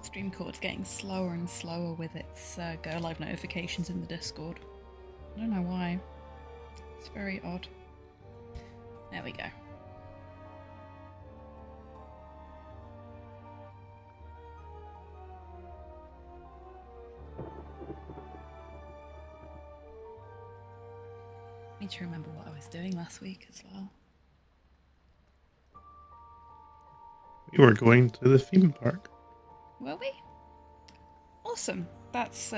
Stream record's getting slower and slower with its go live notifications in the Discord. I don't know why. It's very odd. There we go. Need to remember what I was doing last week as well. We were going to the theme park. Were we? Awesome. That's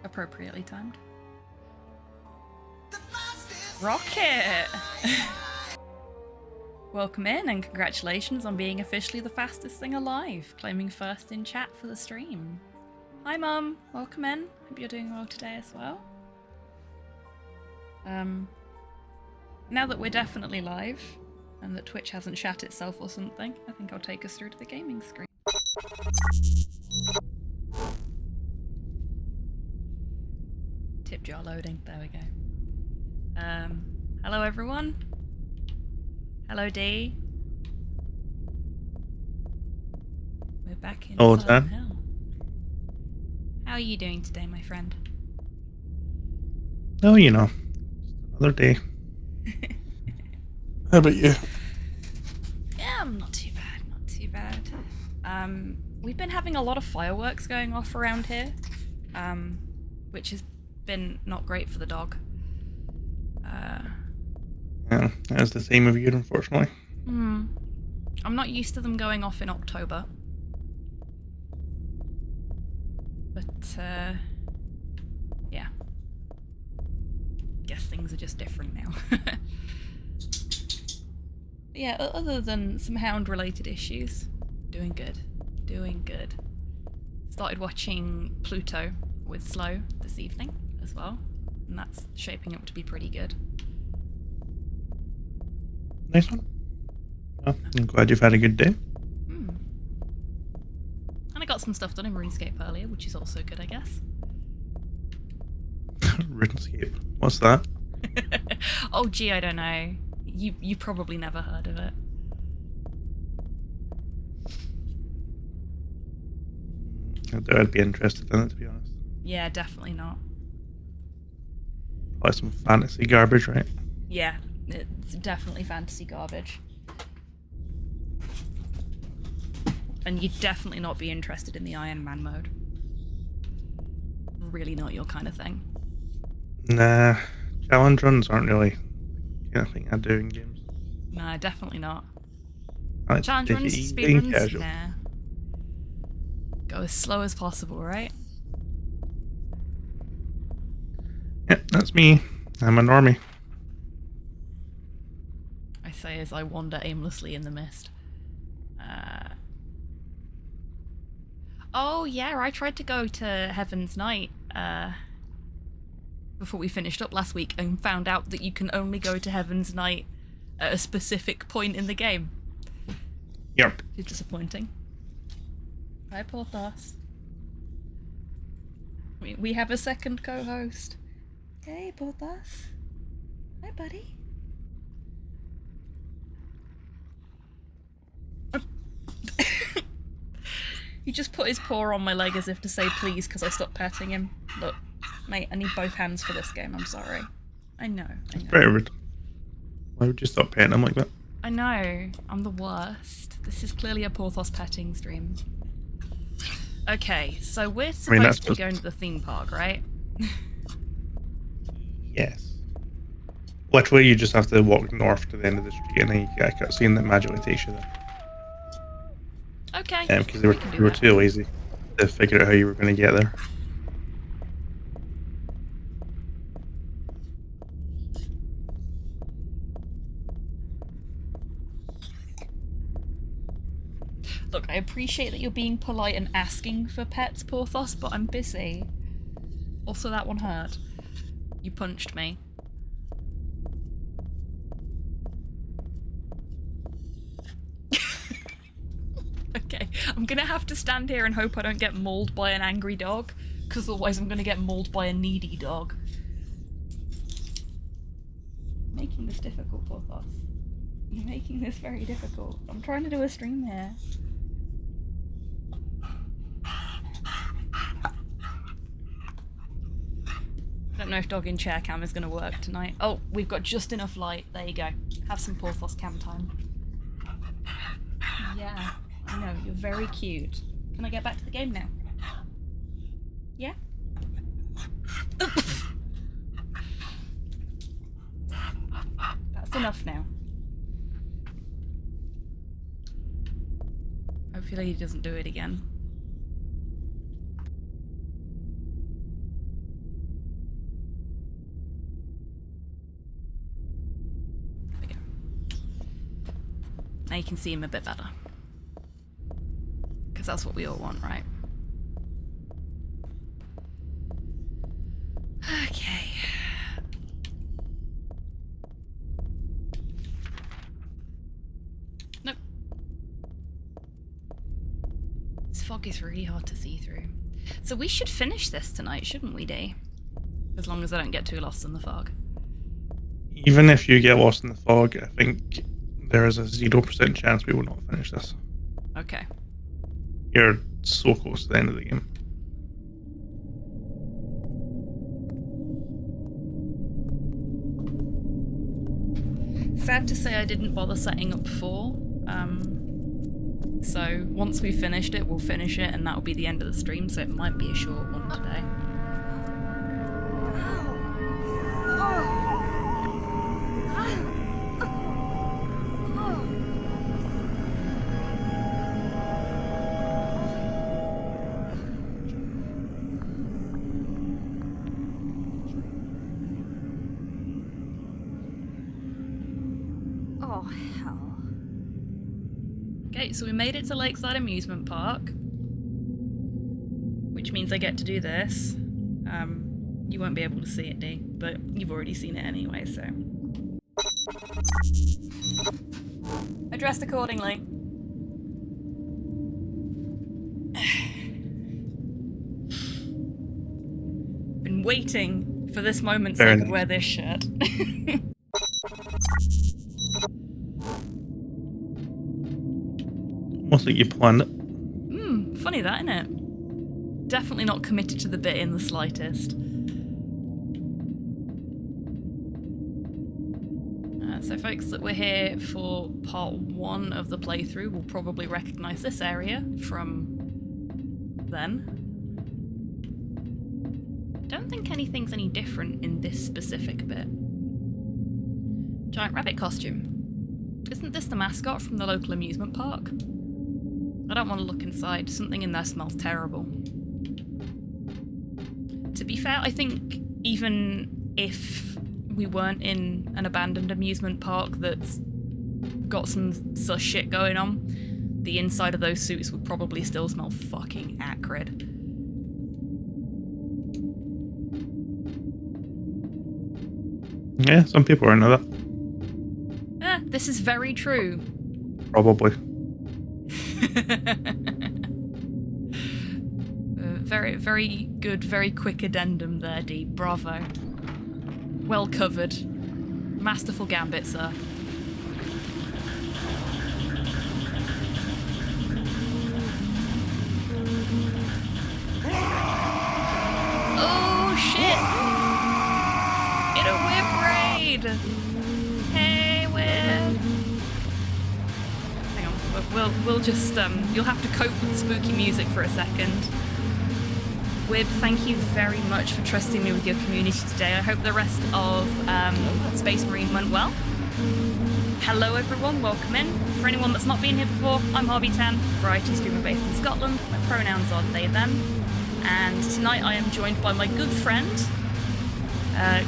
appropriately timed. Rocket! Welcome in and congratulations on being officially the fastest thing alive, claiming first in chat for the stream. Hi Mum, welcome in. Hope you're doing well today as well. Now that we're definitely live, and that Twitch hasn't shat itself or something, I think I'll take us through to the gaming screen. Tip jar loading, there we go. Hello everyone. Hello D. We're back in Silent Hill. How are you doing today, my friend? Oh, you know, another day. How about you? Yeah, I'm not too bad, not too bad. We've been having a lot of fireworks going off around here, which has been not great for the dog. Yeah, that's the same of year, unfortunately. I'm not used to them going off in October. But, yeah. Guess things are just different now. Yeah, other than some hound-related issues, doing good. Doing good. Started watching Pluto with Slow this evening as well, and that's shaping up to be pretty good. Nice one. Well, I'm glad you've had a good day. And I got some stuff done in RuneScape earlier, which is also good, I guess. RuneScape. What's that? Oh gee, I don't know. You probably never heard of it. I'd be interested in it, to be honest. Yeah, definitely not. Probably some fantasy garbage, right? Yeah, it's definitely fantasy garbage. And you'd definitely not be interested in the Iron Man mode. Really not your kind of thing. Nah, challenge runs aren't really the kind of thing I do in games. Nah, definitely not. Like Challenge runs, speed runs, nah. Go as slow as possible, right? Yep, that's me. I'm a normie. I say as I wander aimlessly in the mist. Oh yeah, I tried to go to Heaven's Night before we finished up last week and found out that you can only go to Heaven's Night at a specific point in the game. Yep. It's disappointing. Hi, Porthos. We have a second co-host. Hey, Porthos. Hi, buddy. He just put his paw on my leg as if to say please because I stopped petting him. Look, mate, I need both hands for this game, I'm sorry. I know. Very rude. Why would you stop petting him like that? I know, I'm the worst. This is clearly a Porthos petting stream. Okay, so we're supposed to be going to the theme park, right? Yes. Literally, you just have to walk north to the end of the street and then you get a cutscene that magically takes you there. Okay. Yeah, because you were too lazy to figure out how you were going to get there. Look, I appreciate that you're being polite and asking for pets, Porthos, but I'm busy. Also, that one hurt. You punched me. Okay, I'm gonna have to stand here and hope I don't get mauled by an angry dog, because otherwise I'm gonna get mauled by a needy dog. Making this difficult, Porthos. You're making this very difficult. I'm trying to do a stream here. don't know if dog in chair cam is going to work tonight. Oh, we've got just enough light. There you go. Have some Porthos cam time. Yeah, I know. You're very cute. Can I get back to the game now? Yeah? That's enough now. Hopefully he doesn't do it again. There we go. Now you can see him a bit better. Because that's what we all want, right? Okay. Nope. This fog is really hard to see through. So we should finish this tonight, shouldn't we, Dee? As long as I don't get too lost in the fog. Even if you get lost in the fog, I think there is a 0% chance we will not finish this. Okay. You're so close to the end of the game. Sad to say I didn't bother setting up 4. So once we've finished it, we'll finish it and that'll be the end of the stream, so it might be a short one today. Oh, hell. Okay, so we made it to Lakeside Amusement Park, which means I get to do this. You won't be able to see it, Dee, but you've already seen it anyway, so. Addressed accordingly. Been waiting for this moment so I could wear this shirt. Almost like you planned it. Funny that, isn't it? Definitely not committed to the bit in the slightest. So folks that were here for part 1 of the playthrough will probably recognise this area from then. Don't think anything's any different in this specific bit. Giant rabbit costume. Isn't this the mascot from the local amusement park? I don't want to look inside. Something in there smells terrible. To be fair, I think even if we weren't in an abandoned amusement park that's got some sus shit going on, the inside of those suits would probably still smell fucking acrid. Yeah, some people are into that. This is very true. Probably. Very, very good, very quick addendum there, Dee. Bravo. Well covered. Masterful gambit, sir. Oh, shit! In a whip raid! Hey, whip! Hang on, we'll just, you'll have to cope with the spooky music for a second. Wib, thank you very much for trusting me with your community today. I hope the rest of Space Marine went well. Hello everyone, welcome in. For anyone that's not been here before, I'm Harvey10, variety streamer based in Scotland. My pronouns are they, them. And tonight I am joined by my good friend,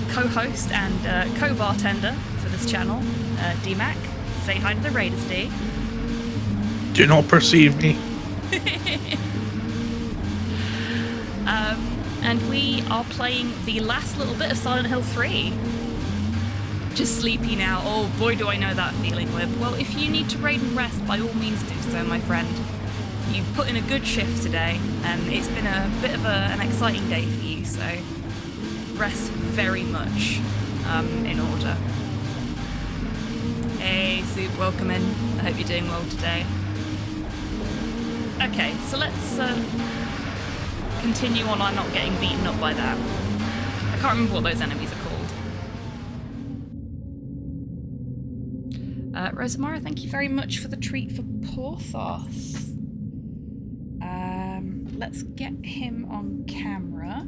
co-host and co-bartender for this channel, DMAC. Say hi to the Raiders, D. Do not perceive me. And we are playing the last little bit of Silent Hill 3. Just sleepy now. Oh boy, do I know that feeling, Wib. Well, if you need to raid and rest, by all means do so, my friend. You've put in a good shift today, and it's been a bit of an exciting day for you, so rest very much in order. Hey, Soup, welcome in. I hope you're doing well today. Okay, so let's continue on. I'm not getting beaten up by that. can't remember what those enemies are called. Rosamara, thank you very much for the treat for Porthos. Let's get him on camera.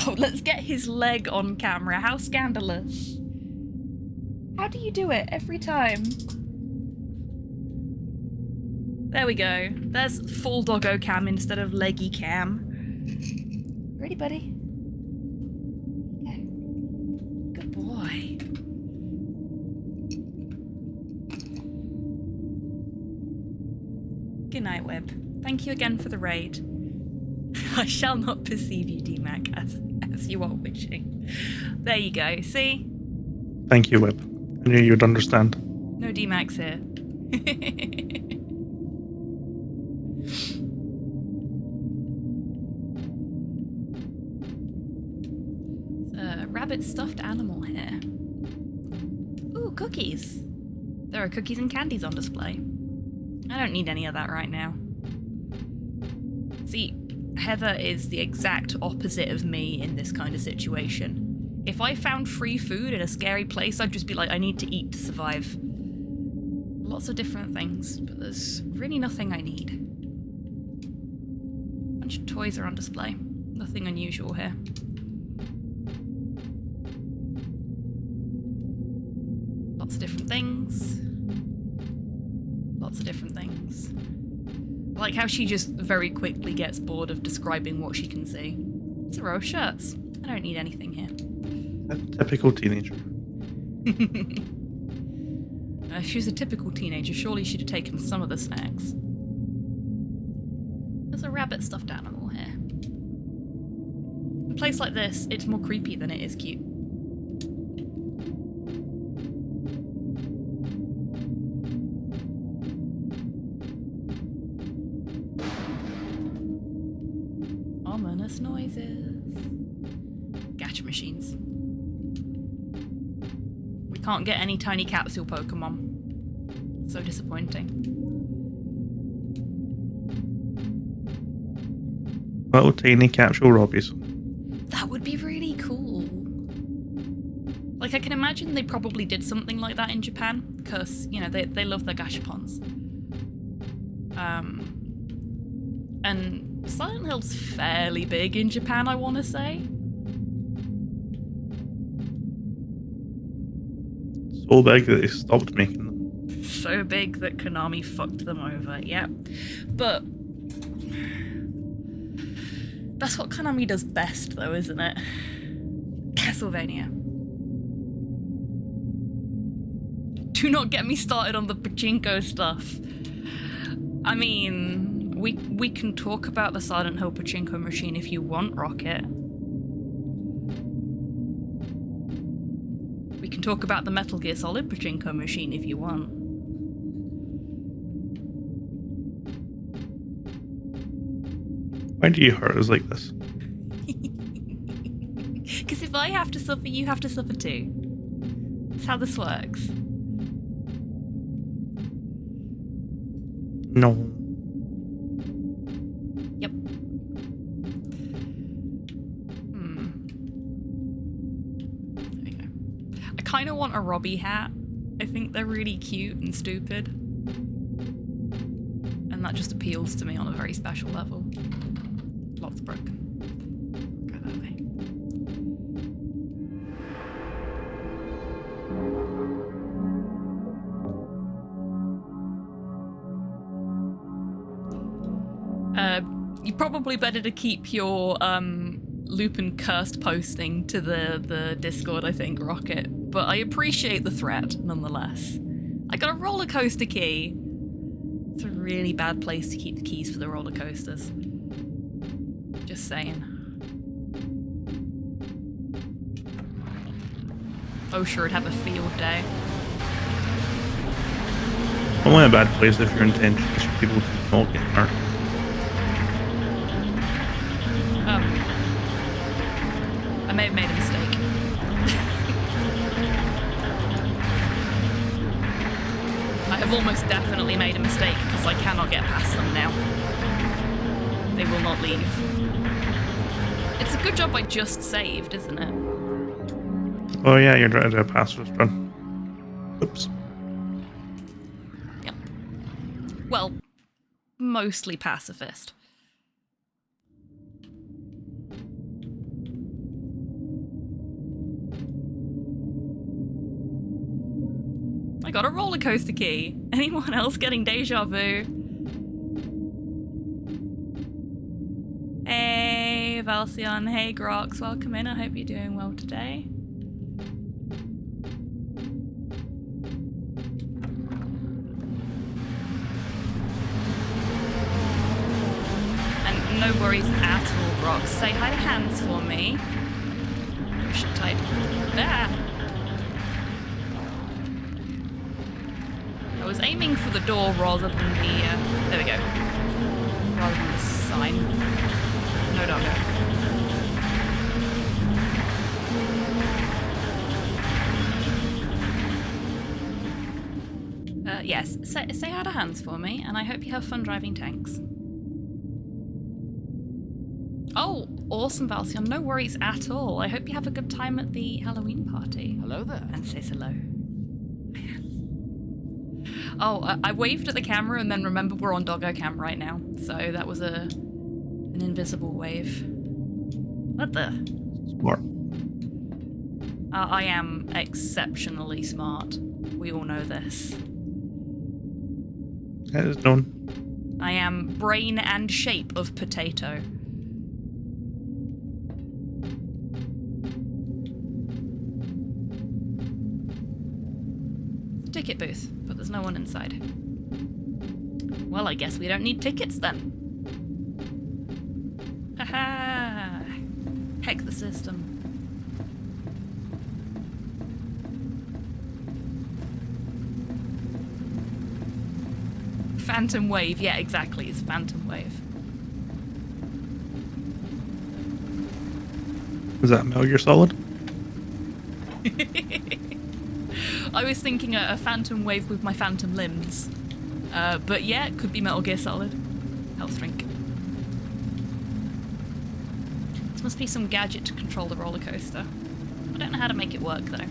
Oh, let's get his leg on camera. How scandalous. How do you do it every time? There we go. There's full doggo cam instead of leggy cam. Ready, buddy? Yeah. Good boy. Good night, Web. Thank you again for the raid. I shall not perceive you, DMAC, as you are witching. There you go. See? Thank you, Web. I knew you'd understand. No DMACs here. There's a rabbit stuffed animal here. Ooh, cookies. There are cookies and candies on display. I don't need any of that right now. See, Heather is the exact opposite of me in this kind of situation. If I found free food in a scary place, I'd just be like, I need to eat to survive. Lots of different things, but there's really nothing I need. A bunch of toys are on display. Nothing unusual here. Lots of different things. Lots of different things. I like how she just very quickly gets bored of describing what she can see. It's a row of shirts. I don't need anything here. A typical teenager. If she was a typical teenager, surely she'd have taken some of the snacks. There's a rabbit stuffed animal here. In a place like this, it's more creepy than it is cute. Ominous noises. Gacha machines. We can't get any tiny capsule Pokemon. So disappointing. Little tiny capsule Robbies. That would be really cool. Like, I can imagine they probably did something like that in Japan, because, you know, they love their gashapons. And Silent Hill's fairly big in Japan, I want to say. So big that they stopped making them. So big that Konami fucked them over, yeah. But that's what Konami does best, though, isn't it? Castlevania. Do not get me started on the pachinko stuff. I mean, we can talk about the Silent Hill pachinko machine if you want, Rocket. We can talk about the Metal Gear Solid pachinko machine if you want. Why do you hurt us like this? Because if I have to suffer, you have to suffer too. That's how this works. No. Yep. There we go. I kind of want a Robbie hat. I think they're really cute and stupid. And that just appeals to me on a very special level. Lots broken. Go that way. You probably better to keep your Lupin cursed posting to the Discord, I think, Rocket. But I appreciate the threat, nonetheless. I got a roller coaster key. It's a really bad place to keep the keys for the roller coasters. Just saying. Oh, sure, it'd have a field day. Only a bad place if your intention is for people to not get hurt. I may have made a mistake. I have almost definitely made a mistake because I cannot get past them now. They will not leave. It's a Good job I just saved, isn't it? Oh yeah, you're trying to do a pacifist run. Oops. Yep. Well, mostly pacifist. I got a roller coaster key. Anyone else getting deja vu? Hey, Valcion. Hey, Grox. Welcome in. I hope you're doing well today. And no worries at all, Grox. Say hi to Hands for me. We should type. Ah! I was aiming for the door rather than the, there we go. Rather than the sign. No doggo. Yes, say hi to Hands for me, and I hope you have fun driving tanks. Oh, awesome, Valcion. No worries at all. I hope you have a good time at the Halloween party. Hello there. And says hello. Oh, I waved at the camera and then remembered we're on doggo cam right now. So that was an invisible wave. What the? Smart. I am exceptionally smart. We all know this. That is known. I am brain and shape of potato. Ticket booth, but there's no one inside. Well, I guess we don't need tickets then. Haha! Heck the system. Phantom Wave, yeah, exactly, it's Phantom Wave. Is that Metal Gear Solid? I was thinking a Phantom Wave with my phantom limbs. But yeah, it could be Metal Gear Solid. Health drink. This must be some gadget to control the roller coaster. I don't know how to make it work though.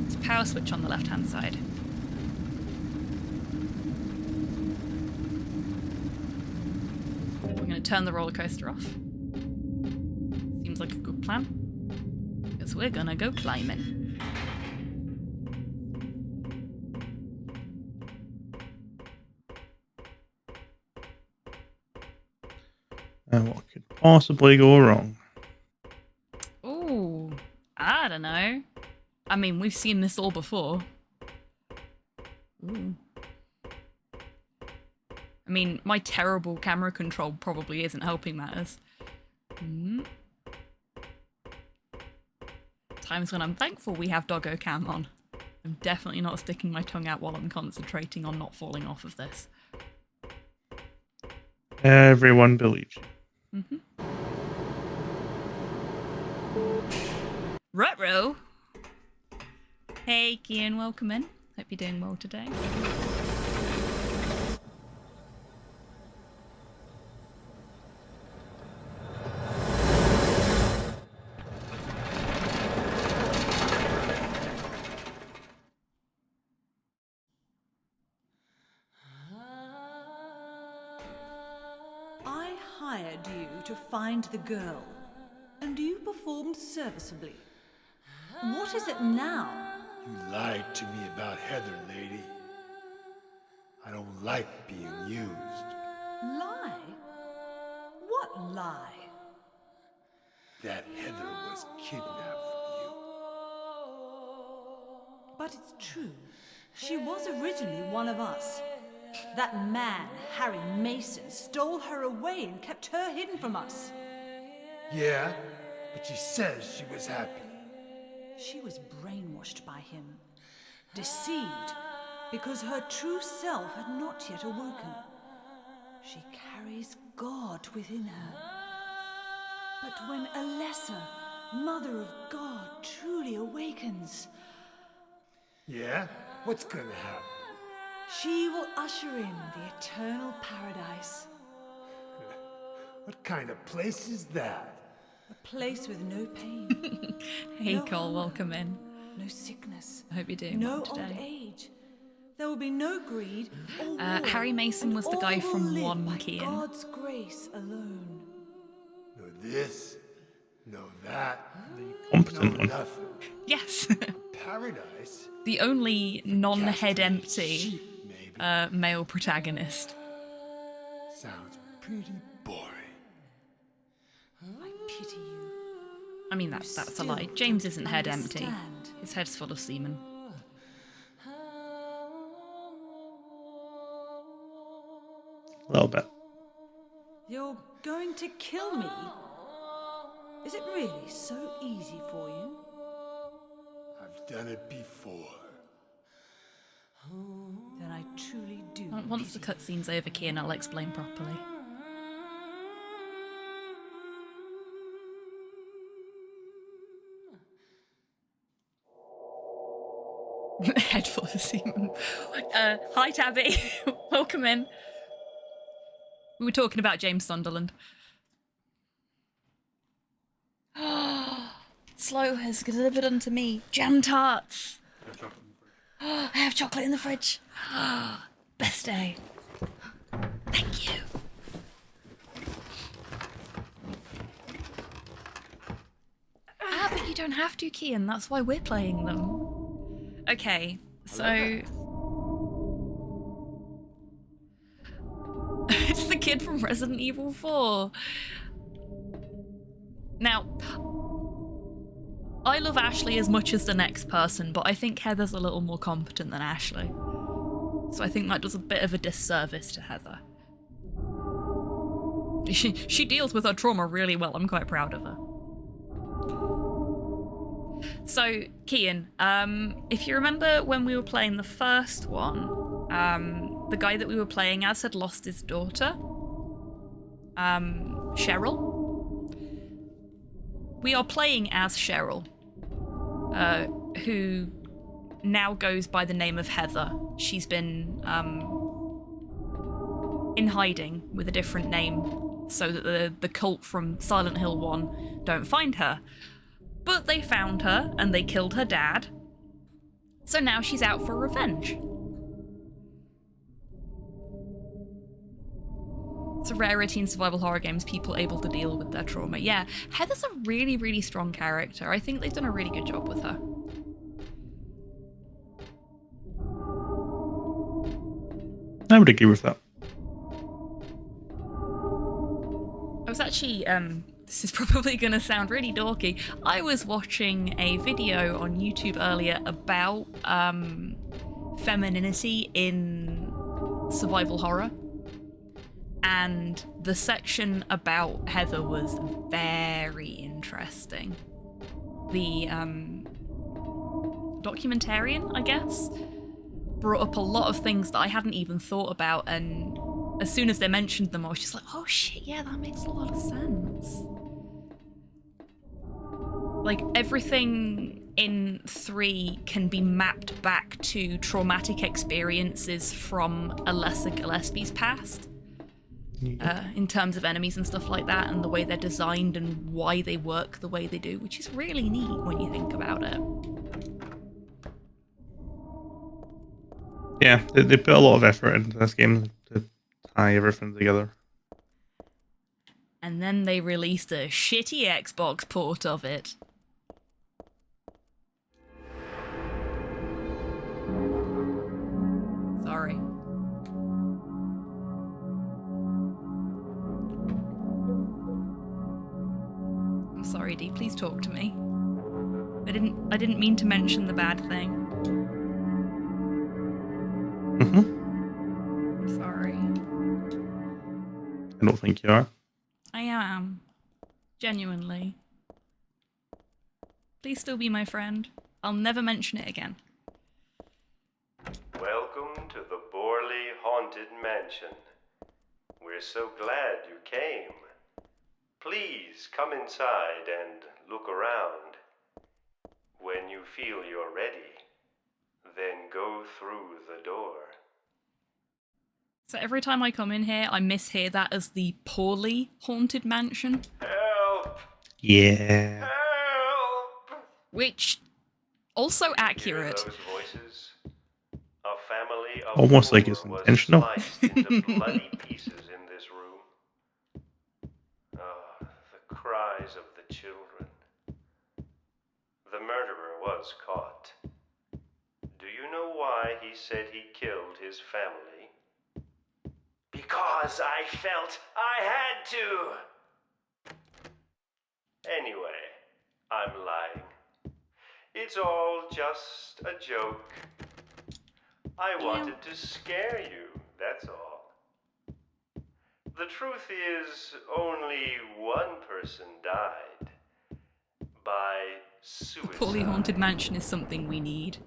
There's a power switch on the left hand side. We're going to turn the roller coaster off. Seems like a good plan. Because we're gonna go climbing. And what could possibly go wrong? Ooh, I don't know. I mean, we've seen this all before. Ooh. I mean, my terrible camera control probably isn't helping matters. Times when I'm thankful we have doggo cam on. I'm definitely not sticking my tongue out while I'm concentrating on not falling off of this. Everyone believes you. Ruh-roh! Hey, Kian, welcome in. Hope you're doing well today. Hired you to find the girl, and you performed serviceably. What is it now? You lied to me about Heather, lady. I don't like being used. Lie? What lie? That Heather was kidnapped from you. But it's true. She was originally one of us. That man, Harry Mason, stole her away and kept her hidden from us. Yeah, but she says she was happy. She was brainwashed by him, deceived, because her true self had not yet awoken. She carries God within her. But when a lesser, Mother of God, truly awakens... Yeah? What's gonna happen? She will usher in the eternal paradise. What kind of place is that? A place with no pain, Hey No Cole, hunger. welcome in. no sickness, I hope you're doing no well old today. age. There will be no greed or war. Harry Mason and was the all guy will from live One by Kean. God's grace alone. No this, no that, no Competent one. nothing. Yes. Paradise? The only non-head Castrated empty sheep, maybe. male protagonist. Sounds pretty boring. I pity you. I mean, that's a still lie. James don't isn't head empty. understand. His head's full of semen. A little bit. You're going to kill me? Is it really so easy for you? I've done it before. Then I truly do. Once the cutscene's over, Kian, I'll explain properly. Head full of semen. Hi, Tabby. Welcome in. We were talking about James Sunderland. Slow has delivered unto me jam tarts. I have chocolate in the fridge. Best day. Thank you. But you don't have to, Kian. That's why we're playing them. Okay, so it's the kid from Resident Evil 4. Now, I love Ashley as much as the next person, but I think Heather's a little more competent than Ashley. So I think that does a bit of a disservice to Heather. She deals with her trauma really well. I'm quite proud of her. So, Kian, if you remember when we were playing the first one, the guy that we were playing as had lost his daughter, Cheryl. We are playing as Cheryl, who now goes by the name of Heather. She's been in hiding with a different name so that the cult from Silent Hill 1 don't find her. But they found her, and they killed her dad. So now she's out for revenge. It's a rarity in survival horror games, people able to deal with their trauma. Yeah, Heather's a really, really strong character. I think they've done a really good job with her. I would agree with that. I was actually, this is probably going to sound really dorky. I was watching a video on YouTube earlier about femininity in survival horror. And the section about Heather was very interesting. The documentarian, I guess, brought up a lot of things that I hadn't even thought about, and as soon as they mentioned them, I was just like, oh shit, yeah, that makes a lot of sense. Like, everything in 3 can be mapped back to traumatic experiences from Alessa Gillespie's past. In terms of enemies and stuff like that, and the way they're designed and why they work the way they do, which is really neat when you think about it. Yeah, they put a lot of effort into this game to tie everything together. And then they released a shitty Xbox port of it. Sorry. I'm sorry, Dee. Please talk to me. I didn't mean to mention the bad thing. I'm sorry. I don't think you are. I am. Genuinely. Please still be my friend. I'll never mention it again. Welcome to the Borley Haunted Mansion. We're so glad you came. Please come inside and look around. When you feel you're ready, then go through the door. So every time I come in here, I mishear that as the poorly haunted mansion, Help! Yeah. Help! which also Hear accurate. those voices? A family of Almost like four it's was intentional. sliced into bloody pieces in this room. Ah, the cries of the children. The murderer was caught. Do you know why he said he killed his family? Because I felt I had to! Anyway, I'm lying. It's all just a joke. I wanted to scare you, that's all. The truth is, only one person died. By suicide. A poorly haunted mansion is something we need.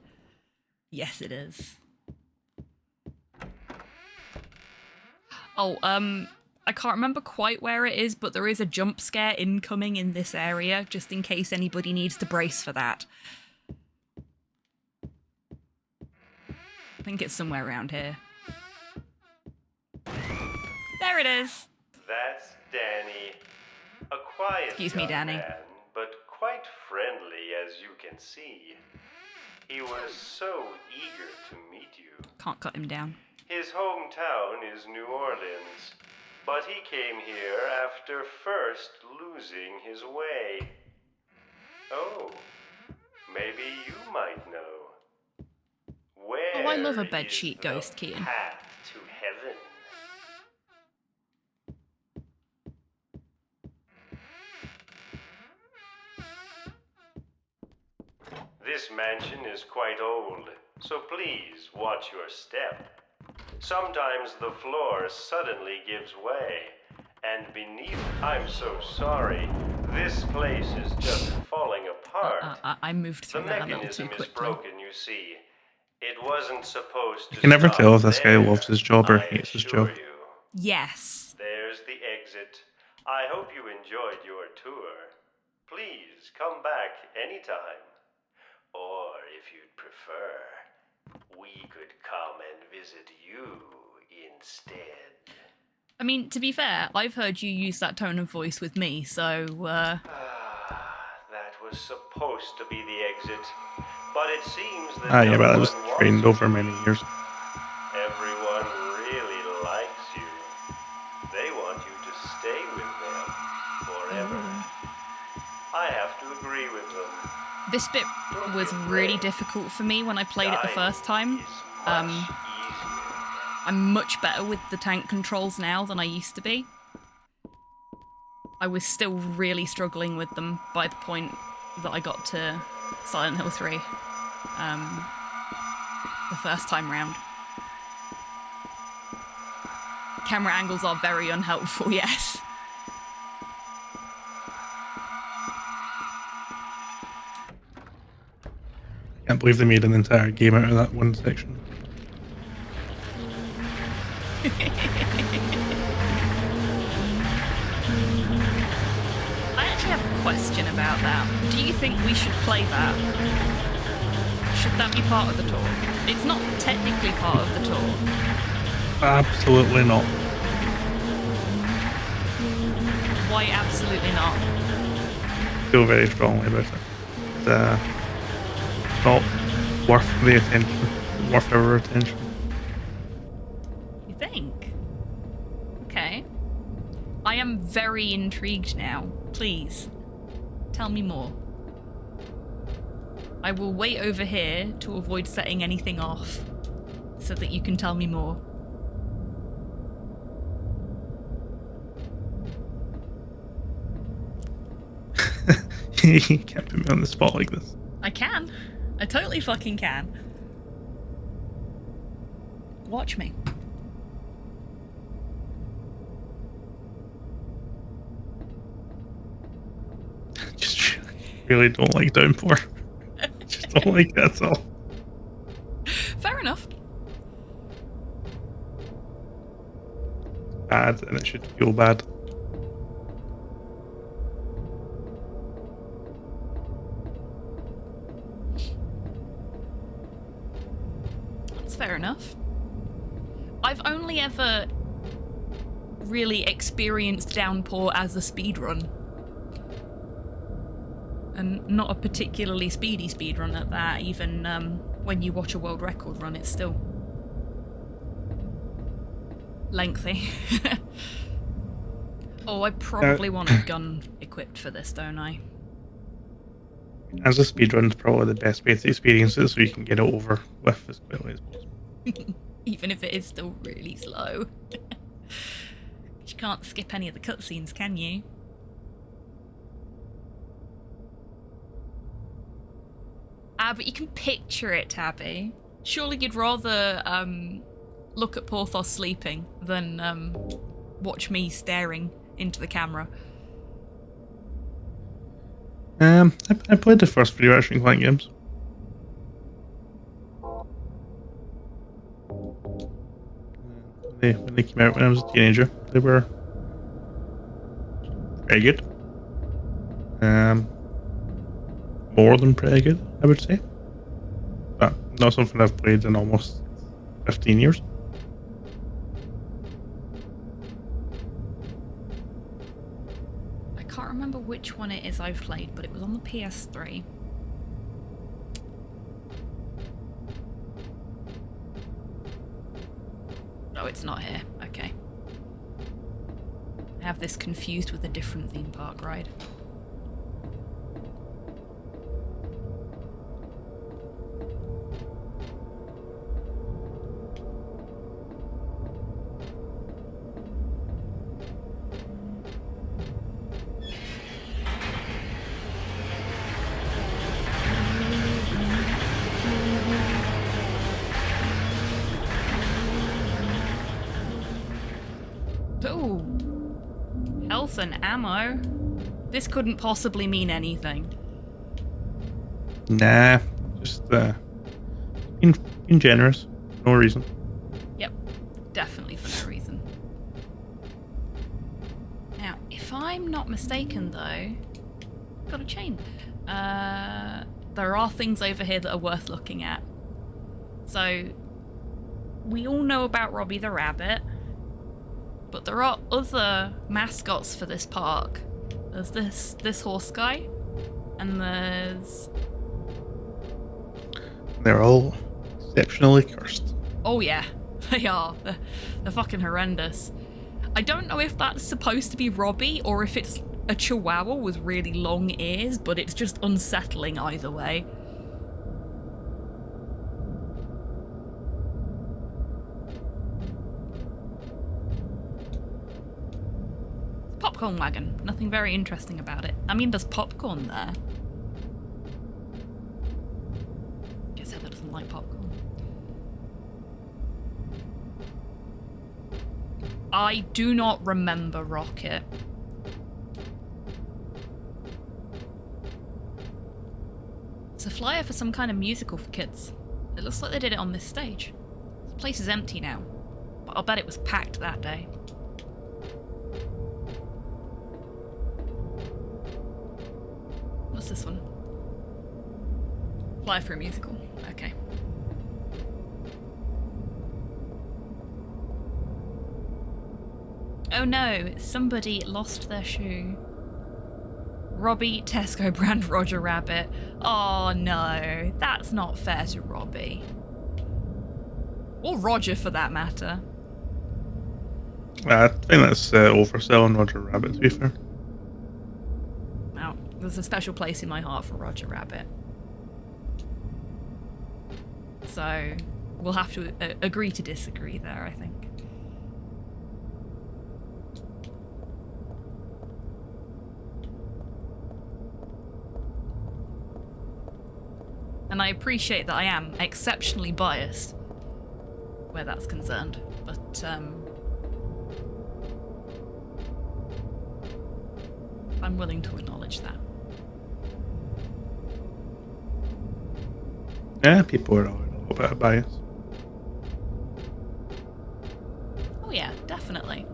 Yes, it is. Oh, I can't remember quite where it is, but there is a jump scare incoming in this area, just in case anybody needs to brace for that. I think it's somewhere around here. There it is! That's Danny. A quiet Excuse me, young Danny. man, but quite friendly, as you can see. He was so eager to meet you. Can't cut him down. His hometown is New Orleans, but he came here after first losing his way. Oh, maybe you might know. Where Oh, I love a is bedsheet the ghost, Keaton. path to heaven? This mansion is quite old, so please watch your step. Sometimes the floor suddenly gives way, and beneath... I'm so sorry. This place is just falling apart. I moved The through that a little mechanism too is quickly. broken, you see. It wasn't supposed to You can never stop tell if this guy there, loves his job or I hates his assure job. you. Yes. There's the exit. I hope you enjoyed your tour. Please come back anytime. Or if you'd prefer, we could come and visit you instead. I mean, to be fair, I've heard you use that tone of voice with me, so, That was supposed to be the exit. But it seems that Ah, yeah, but that was everyone wants trained you over to many leave. years. Everyone really likes you. They want you to stay with them forever. I have to agree with them. this bit was really difficult for me when I played it the first time. Dying is much easier. I'm much better with the tank controls now than I used to be. I was still really struggling with them by the point that I got to Silent Hill 3. The first time round. Camera angles are very unhelpful, yes. Can't believe they made an entire game out of that one section. I actually have a question about that. Do you think we should play that? Should that be part of the tour? It's not technically part of the tour. Absolutely not. Why absolutely not? Feel very strongly about it. It's not worth the attention. Worth our attention. You think? Okay. I am very intrigued now. Please, tell me more. I will wait over here to avoid setting anything off, so that you can tell me more. You can't put me on the spot like this. I can. I totally fucking can. Watch me. Just really don't like Downpour. Just don't like that at all. Fair enough. Bad, and it should feel bad. That's fair enough. I've only ever really experienced Downpour as a speedrun. And not a particularly speedy speedrun at that, even when you watch a world record run, it's still lengthy. Oh, I probably want a gun equipped for this, don't I? As a speedrun, is probably the best way to experience it, so you can get it over with as quickly as possible. Even if it is still really slow. You can't skip any of the cutscenes, can you? But you can picture it, Tabby. Surely you'd rather look at Porthos sleeping than watch me staring into the camera. I played the first three Ratchet and Clank games. When they came out when I was a teenager, they were very good. More than pretty good, I would say. But not something I've played in almost 15 years. I can't remember which one it is I've played, but it was on the PS3. Oh, it's not here. Okay. I have this confused with a different theme park ride. Oh, health and ammo. This couldn't possibly mean anything. Nah, just being generous. No reason. Yep, definitely for no reason. Now, if I'm not mistaken though, got a chain. There are things over here that are worth looking at. So, we all know about Robbie the Rabbit. But there are other mascots for this park. There's this horse guy, and they're all exceptionally cursed. oh yeah, they are. They're fucking horrendous. I don't know if that's supposed to be Robbie or if it's a chihuahua with really long ears, but it's just unsettling either way. Popcorn wagon. Nothing very interesting about it. I mean, there's popcorn there. Guess Heather doesn't like popcorn. I do not remember Rocket. It's a flyer for some kind of musical for kids. It looks like they did it on this stage. This place is empty now, but I'll bet it was packed that day. What's this one? Flyer for a musical. Okay. Oh no, somebody lost their shoe. Robbie, Tesco brand Roger Rabbit. Oh no, that's not fair to Robbie. Or Roger for that matter. I think that's overselling Roger Rabbit, to be fair. Now, there's a special place in my heart for Roger Rabbit. So, we'll have to agree to disagree there, I think. And I appreciate that I am exceptionally biased where that's concerned, but I'm willing to acknowledge that. Yeah, people are a little bit biased. Oh yeah, definitely.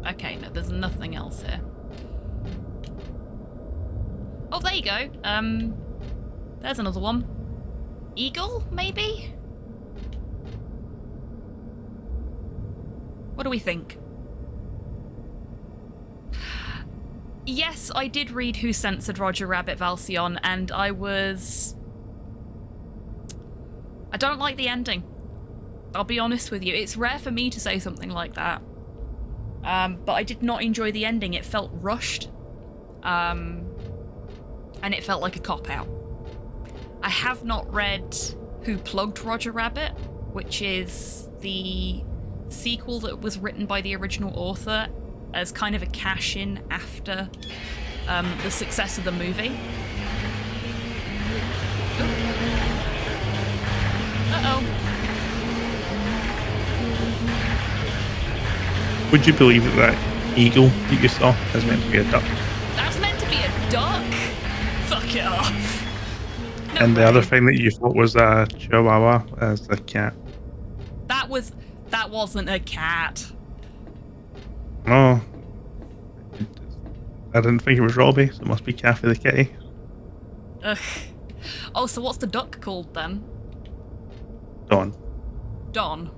Okay, no, there's nothing else here. Oh, there you go. There's another one. Eagle, maybe? What do we think? Yes, I did read Who Censored Roger Rabbit, Valsion, and I don't like the ending. I'll be honest with you. It's rare for me to say something like that. But I did not enjoy the ending. It felt rushed. And it felt like a cop-out. I have not read Who Plugged Roger Rabbit, which is the sequel that was written by the original author as kind of a cash-in after the success of the movie. Uh-oh. Would you believe that eagle that you saw is meant to be a duck? That's meant to be a duck? Fuck it off. No And the way. other thing that you thought was a chihuahua as a cat. That wasn't a cat. Oh. I didn't think it was Robbie, so it must be Kathy the kitty. Ugh. Oh, so what's the duck called then? Dawn. Don.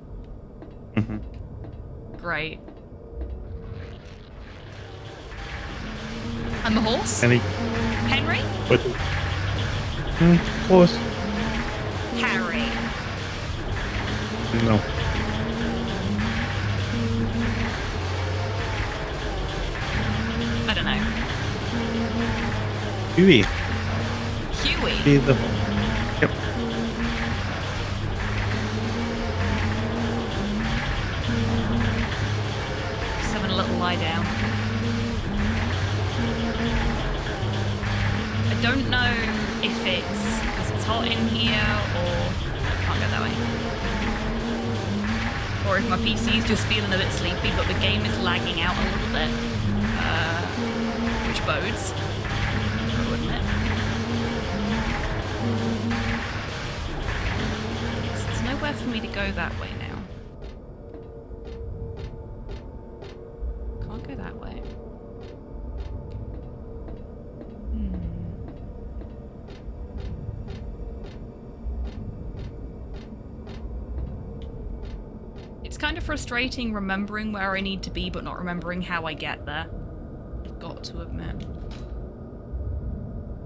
Mm-hmm. Great. And the horse? Any? Henry? What? Close. Harry. No. I don't know. Huey. Huey? Be the. Yep. Just having a little lie down. I don't know if it's because it's hot in here or... I can't go that way. Or if my PC is just feeling a bit sleepy, but the game is lagging out a little bit. Which bodes. Wouldn't it? Yes, there's nowhere for me to go that way now. Can't go that way. It's kind of frustrating remembering where I need to be but not remembering how I get there. I've got to admit.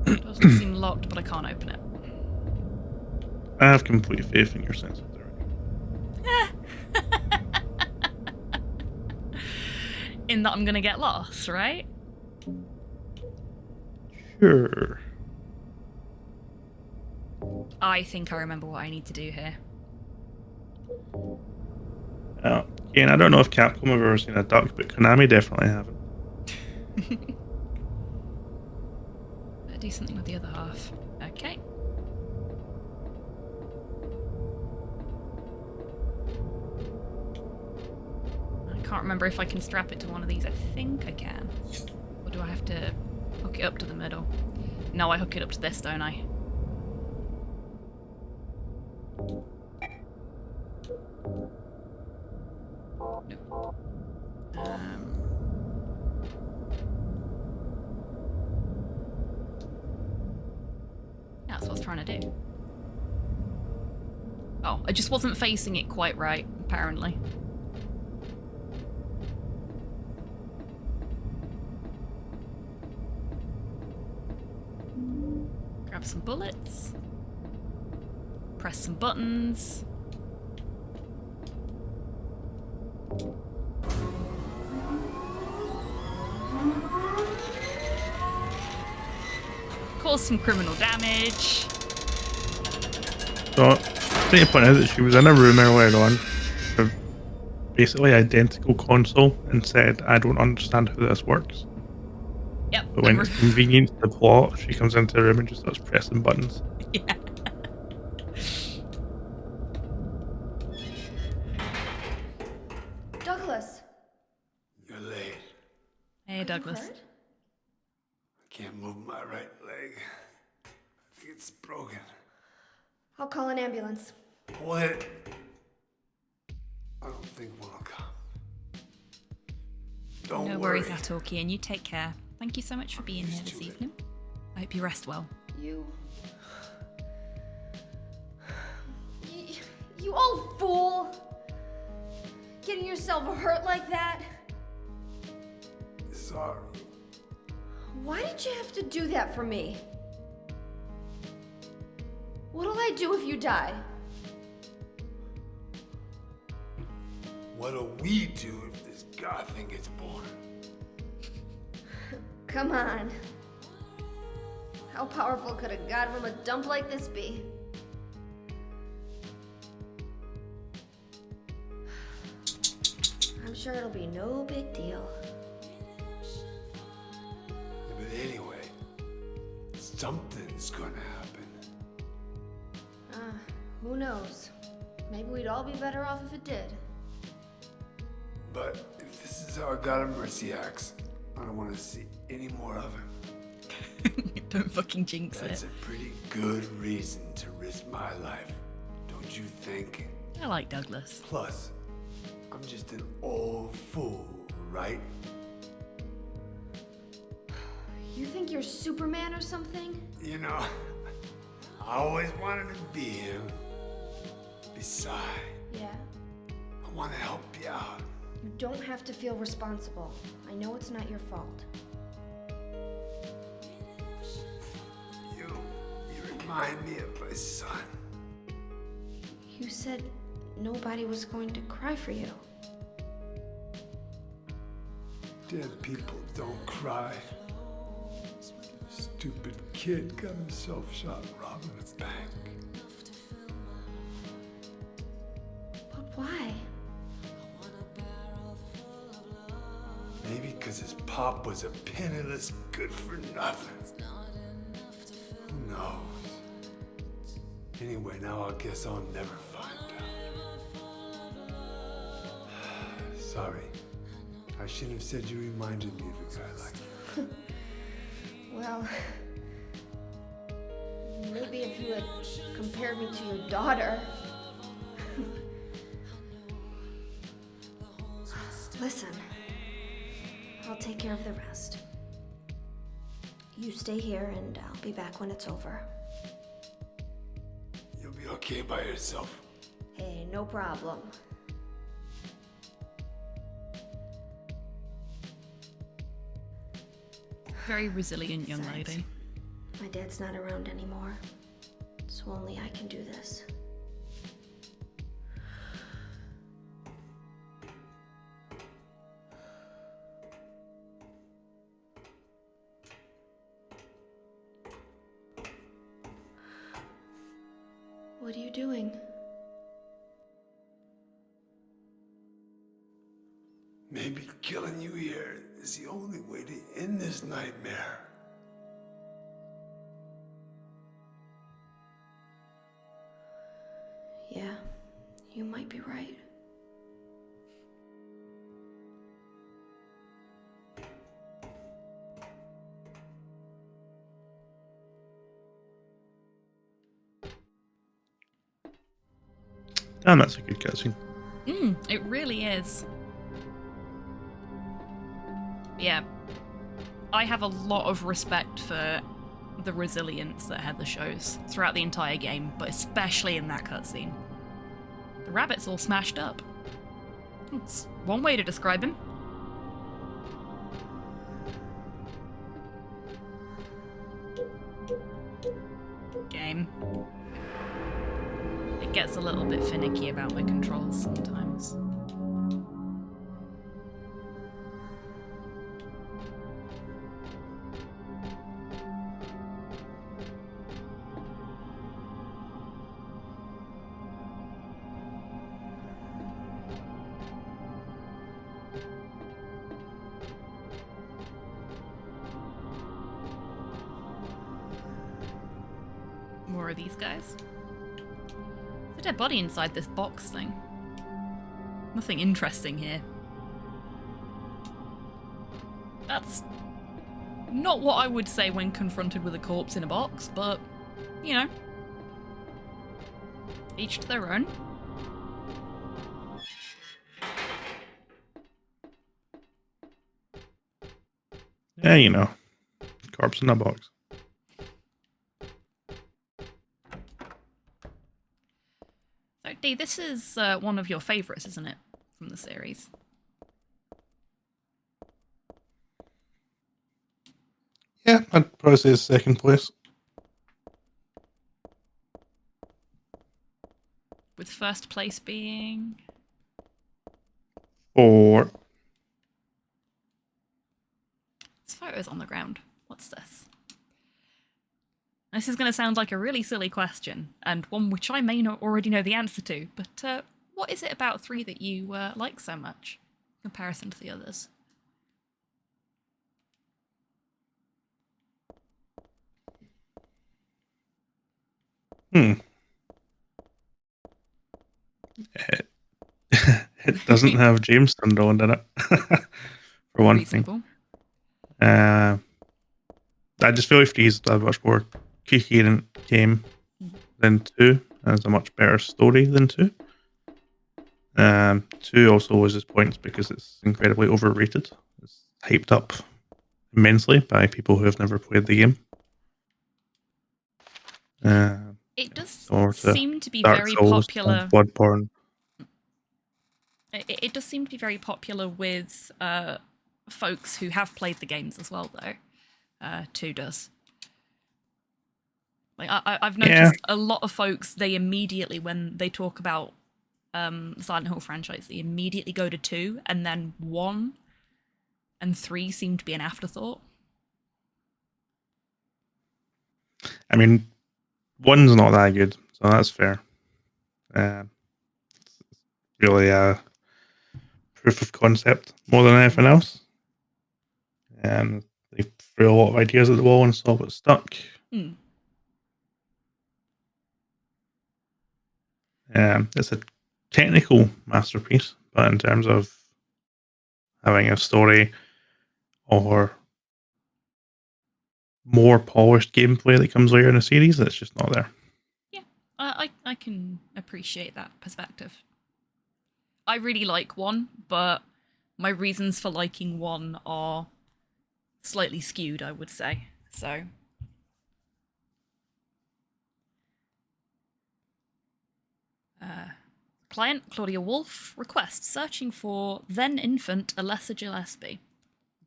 It doesn't seem locked, but I can't open it. I have complete faith in your sense of direction. In that I'm gonna get lost, right? Sure. I think I remember what I need to do here. Again, I don't know if Capcom have ever seen a duck, but Konami definitely haven't. Better do something with the other half. Okay. I can't remember if I can strap it to one of these. I think I can. Or do I have to hook it up to the middle? No, I hook it up to this, don't I? No. Yeah, that's what I was trying to do. Oh, I just wasn't facing it quite right, apparently. Grab some bullets. Press some buttons. Cause some criminal damage. So, I need to point out that she was in a room earlier on with basically identical console and said, I don't understand how this works. Yep. But when it's convenient to the plot, she comes into the room and just starts pressing buttons. Yeah. Douglas. You're late. Hey, Douglas. Hurt? I can't move my right leg. I think it's broken. I'll call an ambulance. What? I don't think one will come. Don't No worry. worries at all, Kian. You take care. Thank you so much for being here this evening. I hope you rest well. You old fool! Getting yourself hurt like that? Sorry. Why did you have to do that for me? What'll I do if you die? What'll we do if this god thing gets born? Come on. How powerful could a god from a dump like this be? I'm sure it'll be no big deal. Yeah, but anyway, something's gonna happen. Who knows? Maybe we'd all be better off if it did. But if this is how a god of mercy acts, I don't want to see any more of him. Don't fucking jinx That's it. a pretty good reason to risk my life, don't you think? I like Douglas. Plus, I'm just an old fool, right? You think you're Superman or something? You know, I always wanted to be him. Besides, Yeah. I want to help you out. You don't have to feel responsible. I know it's not your fault. You remind me of my son. You said nobody was going to cry for you. Dead people don't cry. Stupid kid got himself shot robbing a bank. But why? Maybe because his pop was a penniless good-for-nothing. Who knows? Anyway, now I guess I'll never find out. Sorry. I shouldn't have said you reminded me of a guy like you. Well, maybe if you had compared me to your daughter. Listen, I'll take care of the rest. You stay here and I'll be back when it's over. You'll be okay by yourself. Hey, no problem. Very resilient young Besides, lady. My dad's not around anymore, so only I can do this. What are you doing? Maybe killing you here is the only way to end this nightmare. Yeah, you might be right. Damn, that's a good cutscene. It really is. Yeah. I have a lot of respect for the resilience that Heather shows throughout the entire game, but especially in that cutscene. The rabbit's all smashed up. It's one way to describe him. Game. It gets a little bit finicky about my controls sometimes. More of these guys. There's a dead body inside this box thing. Nothing interesting here. That's not what I would say when confronted with a corpse in a box, but, you know. Each to their own. Yeah, you know. Corpse in a box. So, Dee, this is one of your favourites, isn't it? from the series. Yeah, I'd probably say it's second place. With first place being... Or This photo's on the ground. What's this? This is going to sound like a really silly question, and one which I may not already know the answer to, but what is it about 3 that you like so much in comparison to the others? It, it doesn't have James Sunderland in it, for one thing. Reasonable. I just feel like Three's a much more coherent game than 2. Has a much better story than 2. 2 also loses points because it's incredibly overrated. It's hyped up immensely by people who have never played the game. It does Or to seem to be Dark very Souls, popular. Bloodborne. It does seem to be very popular with folks who have played the games as well, though. 2 does. Like I've noticed a lot of folks, they immediately, when they talk about the Silent Hill franchise, they immediately go to 2, and then 1 and 3 seem to be an afterthought. I mean, 1's not that good, so that's fair. Really a proof of concept more than anything else. They threw a lot of ideas at the wall and saw what stuck. It's a technical masterpiece, but in terms of having a story or more polished gameplay that comes later in the series, it's just not there. Yeah, I can appreciate that perspective. I really like 1, but my reasons for liking 1 are slightly skewed, I would say. So... Client Claudia Wolf requests searching for then infant Alessa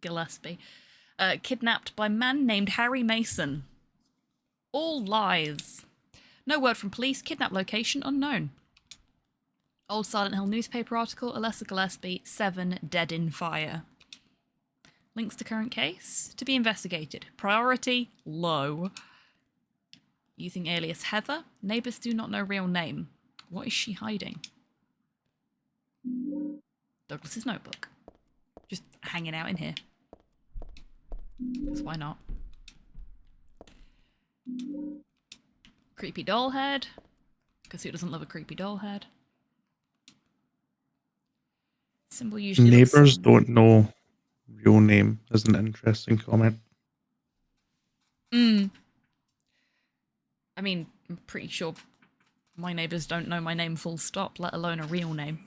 Gillespie, kidnapped by man named Harry Mason. All lies. No word from police. Kidnap location unknown. Old Silent Hill newspaper article. Alessa Gillespie 7 dead in fire. Links to current case to be investigated. Priority low. Using alias Heather. Neighbours do not know real name. What is she hiding? Douglas's notebook. Just hanging out in here. Because why not? Creepy doll head. Because who doesn't love a creepy doll head? Symbol usually Neighbours looks... don't know real name is an interesting comment. I mean, I'm pretty sure my neighbours don't know my name full stop, let alone a real name.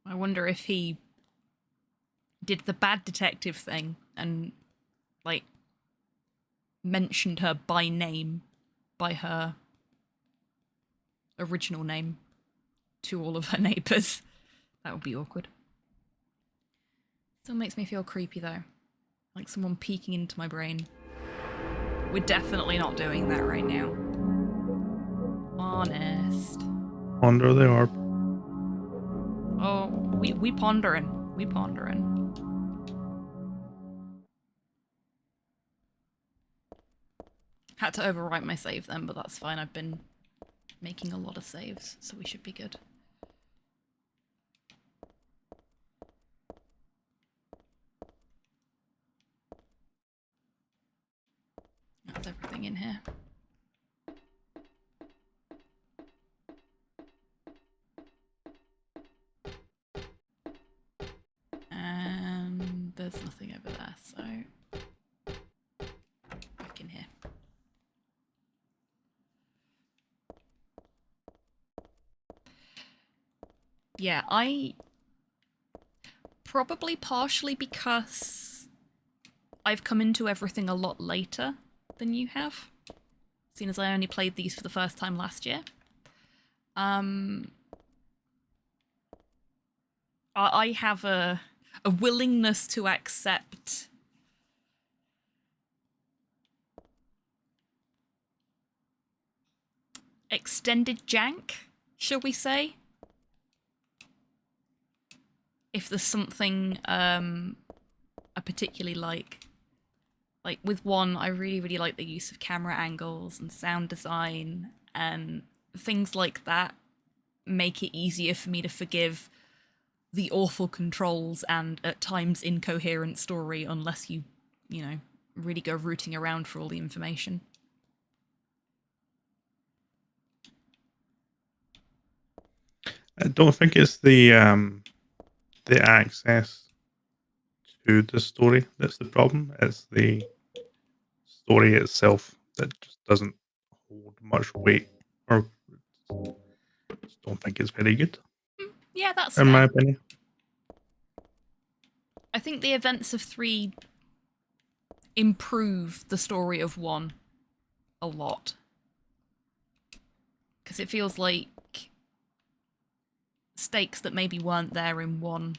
I wonder if he did the bad detective thing and, like, mentioned her by name, by her original name, to all of her neighbours. That would be awkward. Still makes me feel creepy, though. Like someone peeking into my brain. We're definitely not doing that right now. Honest. Ponder the orb. Oh, we pondering. We pondering. Had to overwrite my save then, but that's fine. I've been making a lot of saves, so we should be good. That's everything in here. And there's nothing over there, so back in here. Yeah, I probably partially because I've come into everything a lot later than you have, seeing as I only played these for the first time last year. I have a willingness to accept extended jank, shall we say? If there's something I particularly like. Like with 1, I really like the use of camera angles and sound design, and things like that make it easier for me to forgive the awful controls and at times incoherent story unless you know, really go rooting around for all the information. I don't think it's the access to the story that's the problem. It's the story itself that just doesn't hold much weight, or just don't think it's very good, Yeah, that's in fair. my opinion. I think the events of 3 improve the story of 1 a lot. Because it feels like stakes that maybe weren't there in 1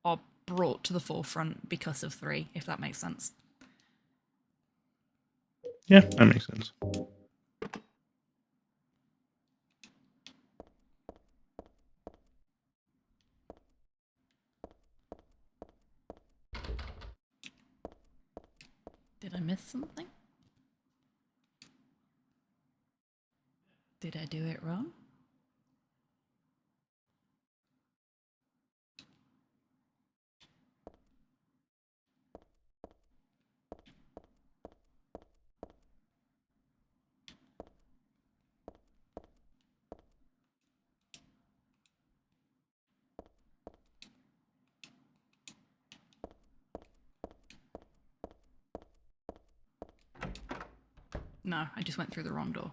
are brought to the forefront because of 3, if that makes sense. Yeah, that makes sense. Did I miss something? Did I do it wrong? No, I just went through the wrong door.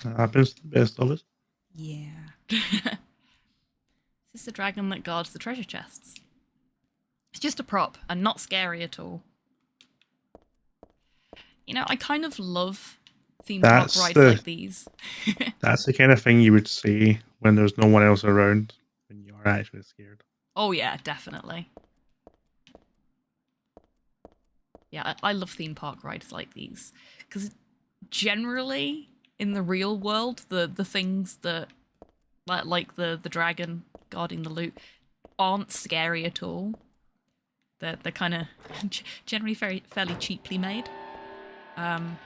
That happens to the best of us. Yeah. Is this the dragon that guards the treasure chests? It's just a prop and not scary at all. You know, I kind of love theme park That's rides the- like these. That's the kind of thing you would say when there's no one else around, when you're actually scared. Oh yeah, definitely. Yeah, I love theme park rides like these. Because generally, in the real world, the things that, like the dragon guarding the loot, aren't scary at all. They're kind of generally fairly cheaply made. Hang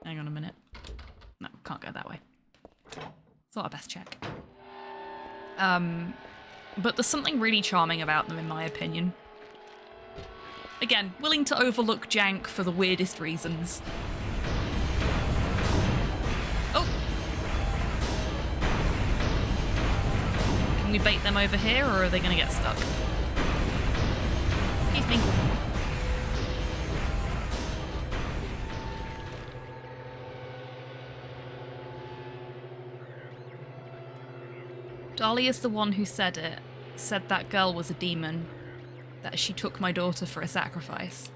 on a minute. No, can't go that way. Thought I'd best check. But there's something really charming about them, in my opinion. Again, willing to overlook jank for the weirdest reasons. Oh! Can we bait them over here, or are they going to get stuck? Excuse me. Dahlia's the one who said it. Said that girl was a demon. That she took my daughter for a sacrifice.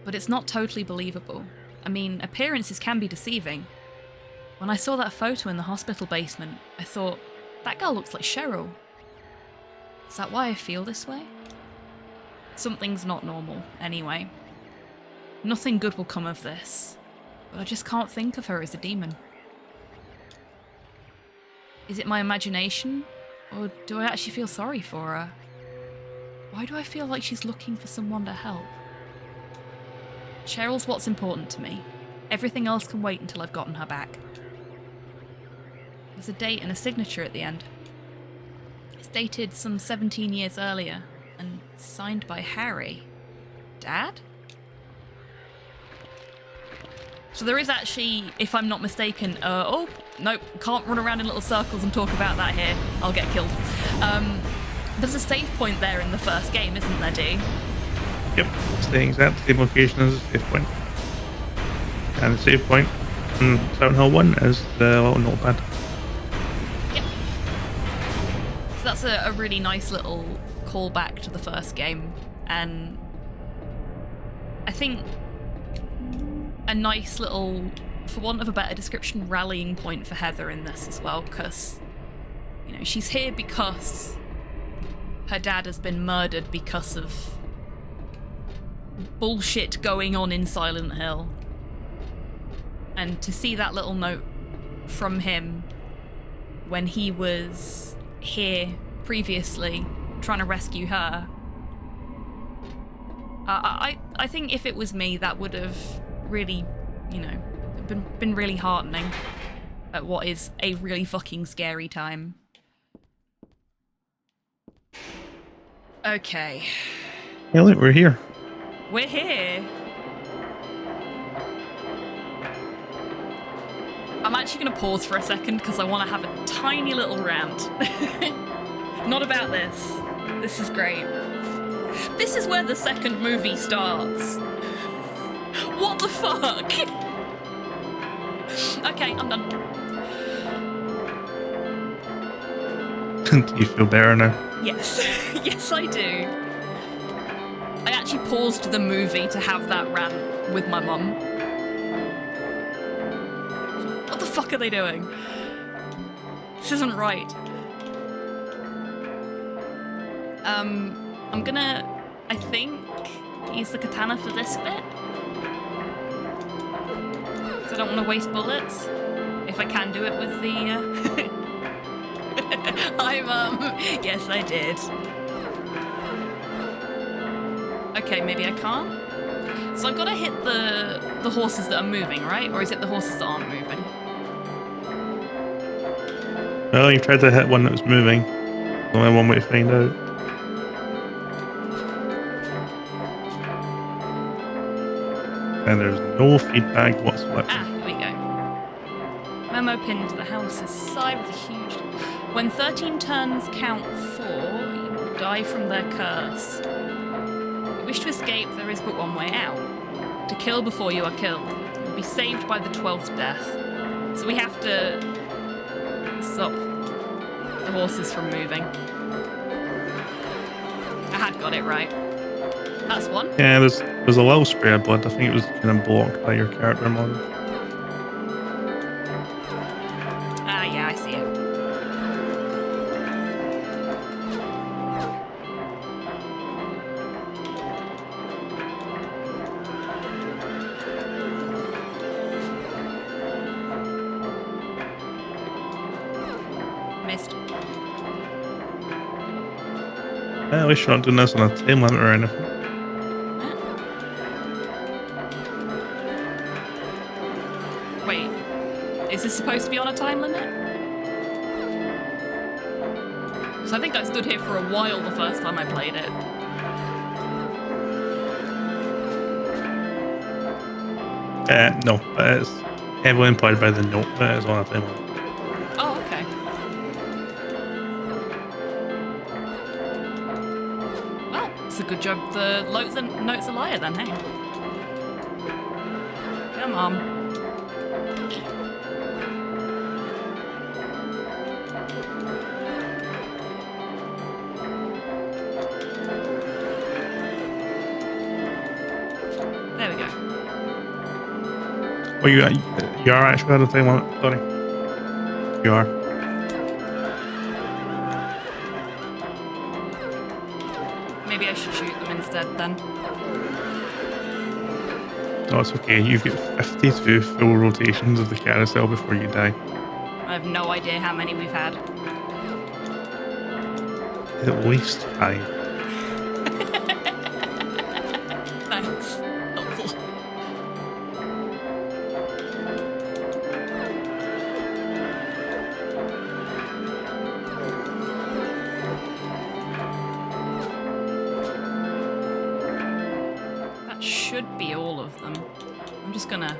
But it's not totally believable. I mean, appearances can be deceiving. When I saw that photo in the hospital basement, I thought, that girl looks like Cheryl. Is that why I feel this way? Something's not normal, anyway. Nothing good will come of this, but I just can't think of her as a demon. Is it my imagination, or do I actually feel sorry for her? Why do I feel like she's looking for someone to help? Cheryl's what's important to me. Everything else can wait until I've gotten her back. There's a date and a signature at the end. It's dated some 17 years earlier, and signed by Harry. Dad? So there is actually, if I'm not mistaken, oh, nope, can't run around in little circles and talk about that here. I'll get killed. There's a save point there in the first game, isn't there, D? Yep, it's the exact same location as the save point. And the save point Silent Hill 1 is the little notepad. Yep. So that's a really nice little callback to the first game, and I think a nice little, for want of a better description, rallying point for Heather in this as well, because, you know, she's here because her dad has been murdered because of bullshit going on in Silent Hill. And to see that little note from him when he was here previously trying to rescue her, I think if it was me, that would have really, you know, been really heartening at what is a really fucking scary time. Okay. Hey, look, we're here. We're here. I'm actually going to pause for a second because I want to have a tiny little rant. Not about this. This is great. This is where the second movie starts. What the fuck? Okay, I'm done. Do you feel better now? Yes. Yes, I do. I actually paused the movie to have that rant with my mum. What the fuck are they doing? This isn't right. I'm gonna, I think, use the katana for this bit. Because I don't want to waste bullets. If I can do it with the, Hi, Mum. Yes, I did. Okay, maybe I can't. So I've got to hit the horses that are moving, right? Or is it the horses that aren't moving? Well, you tried to hit one that was moving. There's only one way to find out. And there's no feedback whatsoever. Ah, here we go. Memo pinned to the house's side with a huge... When 13 turns count 4, you will die from their curse. If you wish to escape, there is but one way out. To kill before you are killed. You will be saved by the 12th death. So we have to stop the horses from moving. I had got it right. That's one. Yeah, there's a little spray of blood. I think it was kind of blocked by your character model. Ah, yeah, I see it. Missed. At least you're not doing this on a time limit or anything. Wait, is this supposed to be on a time limit? Because I think I stood here for a while the first time I played it. No, but it's heavily implied by the note that it's on a time limit. Oh, okay. Well, it's a good job the note's a liar then, hey? Come on. There we go. Well, you are actually on a time limit, sorry. You are. Maybe I should shoot them instead then. No, it's okay. You've got 52 full rotations of the carousel before you die. I have no idea how many we've had. At least 5. Thanks. Helpful. That should be all of them. I'm just gonna...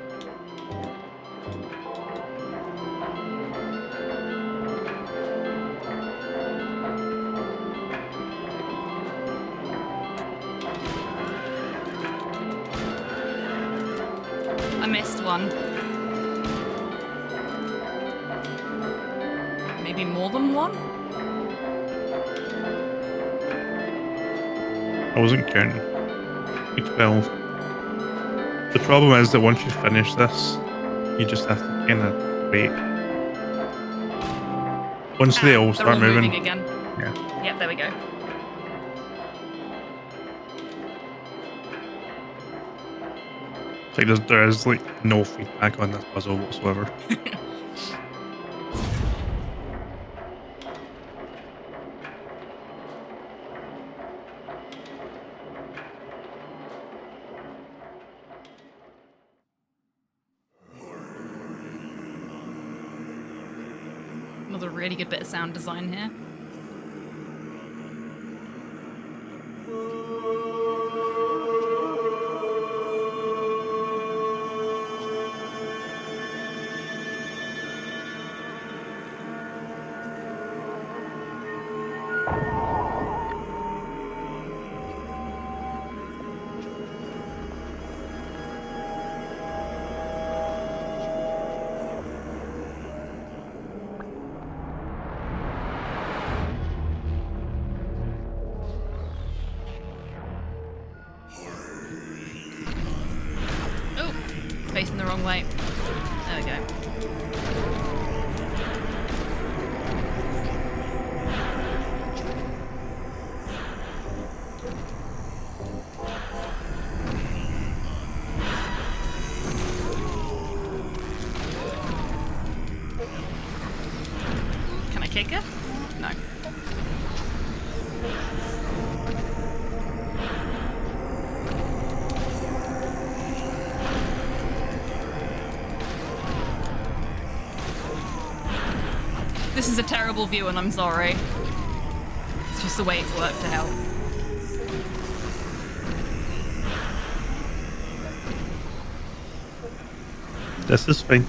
I missed one. Maybe more than one? I wasn't counting. 12. The problem is that once you finish this, you just have to kind of wait. Once they all They're start all moving. again. Yeah. Yep, there we go. It's like there is like no feedback on this puzzle whatsoever. Another really good bit of sound design here. Oh, facing the wrong way. There we go. Can I kick her? No. This is a terrible view and I'm sorry. It's just the way it's worked out. This is fine.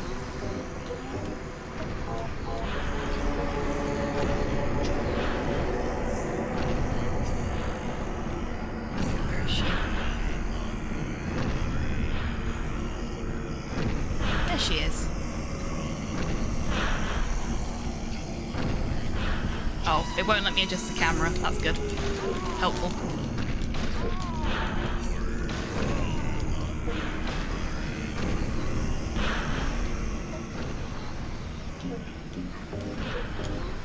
Where is she? There she is. Oh, it won't let me adjust the camera. That's good. Helpful.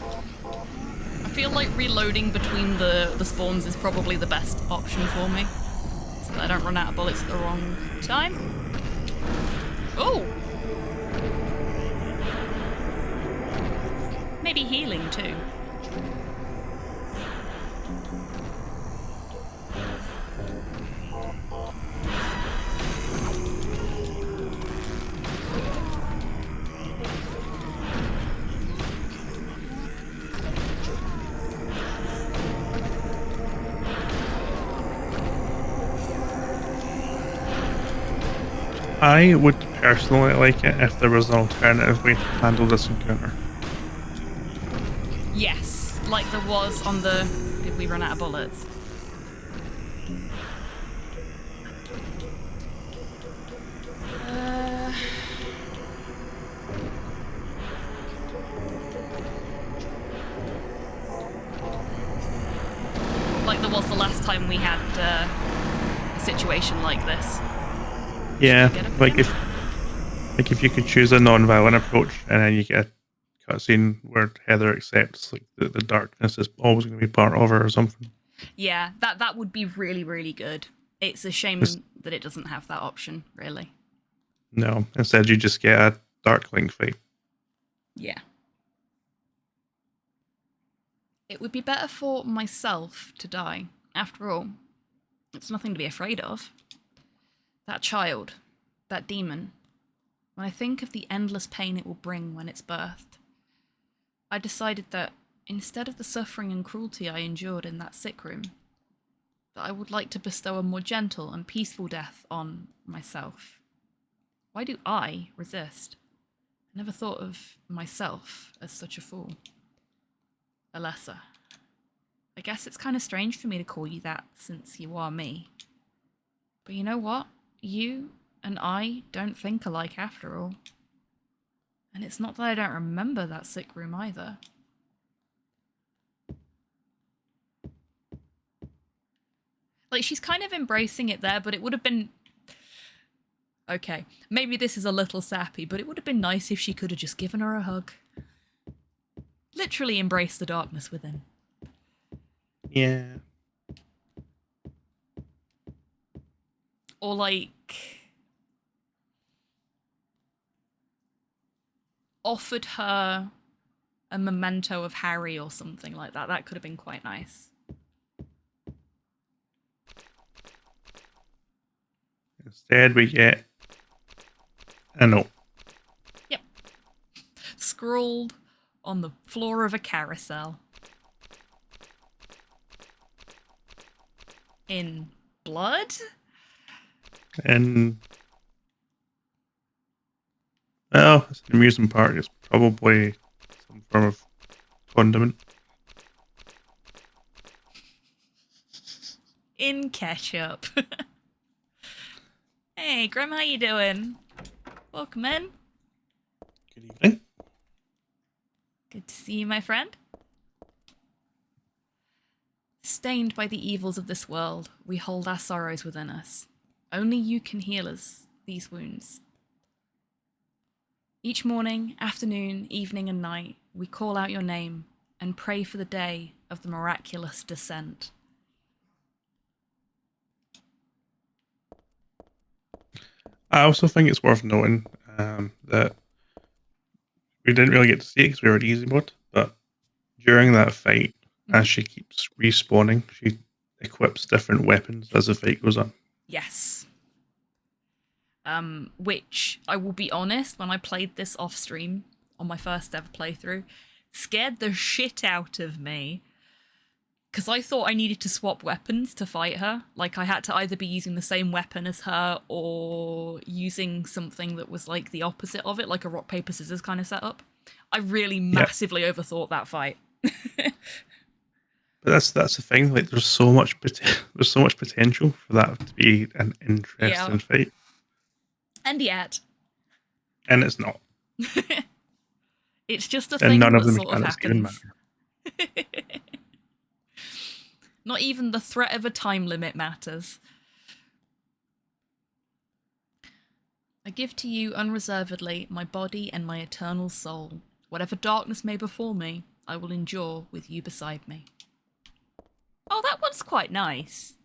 I feel like reloading between the spawns is probably the best option for me. So that I don't run out of bullets at the wrong time. Oh! Maybe healing too. I would personally like it if there was an alternative way to handle this encounter. Yes, like there was on the... Did we run out of bullets? Like there was the last time we had a situation like this. Yeah, Get a like pin? if you could choose a non-violent approach and then you get a cutscene where Heather accepts like the darkness is always going to be part of her or something. Yeah, that would be really, really good. It's a shame It's- that it doesn't have that option, really. No, instead you just get a Darkling fight. Yeah. It would be better for myself to die. After all, it's nothing to be afraid of. That child, that demon, when I think of the endless pain it will bring when it's birthed, I decided that instead of the suffering and cruelty I endured in that sick room, that I would like to bestow a more gentle and peaceful death on myself. Why do I resist? I never thought of myself as such a fool. Alessa. I guess it's kind of strange for me to call you that since you are me. But you know what? You and I don't think alike after all. And it's not that I don't remember that sick room either. Like, she's kind of embracing it there, but it would have been... Okay, maybe this is a little sappy, but it would have been nice if she could have just given her a hug. Literally embrace the darkness within. Yeah. Or, like... offered her a memento of Harry or something like that. That could have been quite nice. Instead, we get a note. Yep. Scrawled on the floor of a carousel. In blood? And well, it's an amusement park. It's probably some form of condiment. In ketchup. Hey, Grim, how you doing? Welcome in. Good evening. Good to see you, my friend. Stained by the evils of this world, we hold our sorrows within us. Only you can heal us these wounds. Each morning, afternoon, evening, and night, we call out your name and pray for the day of the miraculous descent. I also think it's worth noting that we didn't really get to see it because we were at easy mode, but during that fight, as she keeps respawning, she equips different weapons as the fight goes on. Yes. Which, I will be honest, when I played this off stream on my first ever playthrough, scared the shit out of me. Because I thought I needed to swap weapons to fight her. Like, I had to either be using the same weapon as her or using something that was, like, the opposite of it, like a rock, paper, scissors kind of setup. I really massively overthought that fight. But that's the thing. Like, there's so much potential for that to be an interesting fight, and yet, and it's not. It's just a And thing none of that the sort of mechanics even happens. matter. Not even the threat of a time limit matters. I give to you unreservedly my body and my eternal soul. Whatever darkness may befall me, I will endure with you beside me. Oh, that one's quite nice.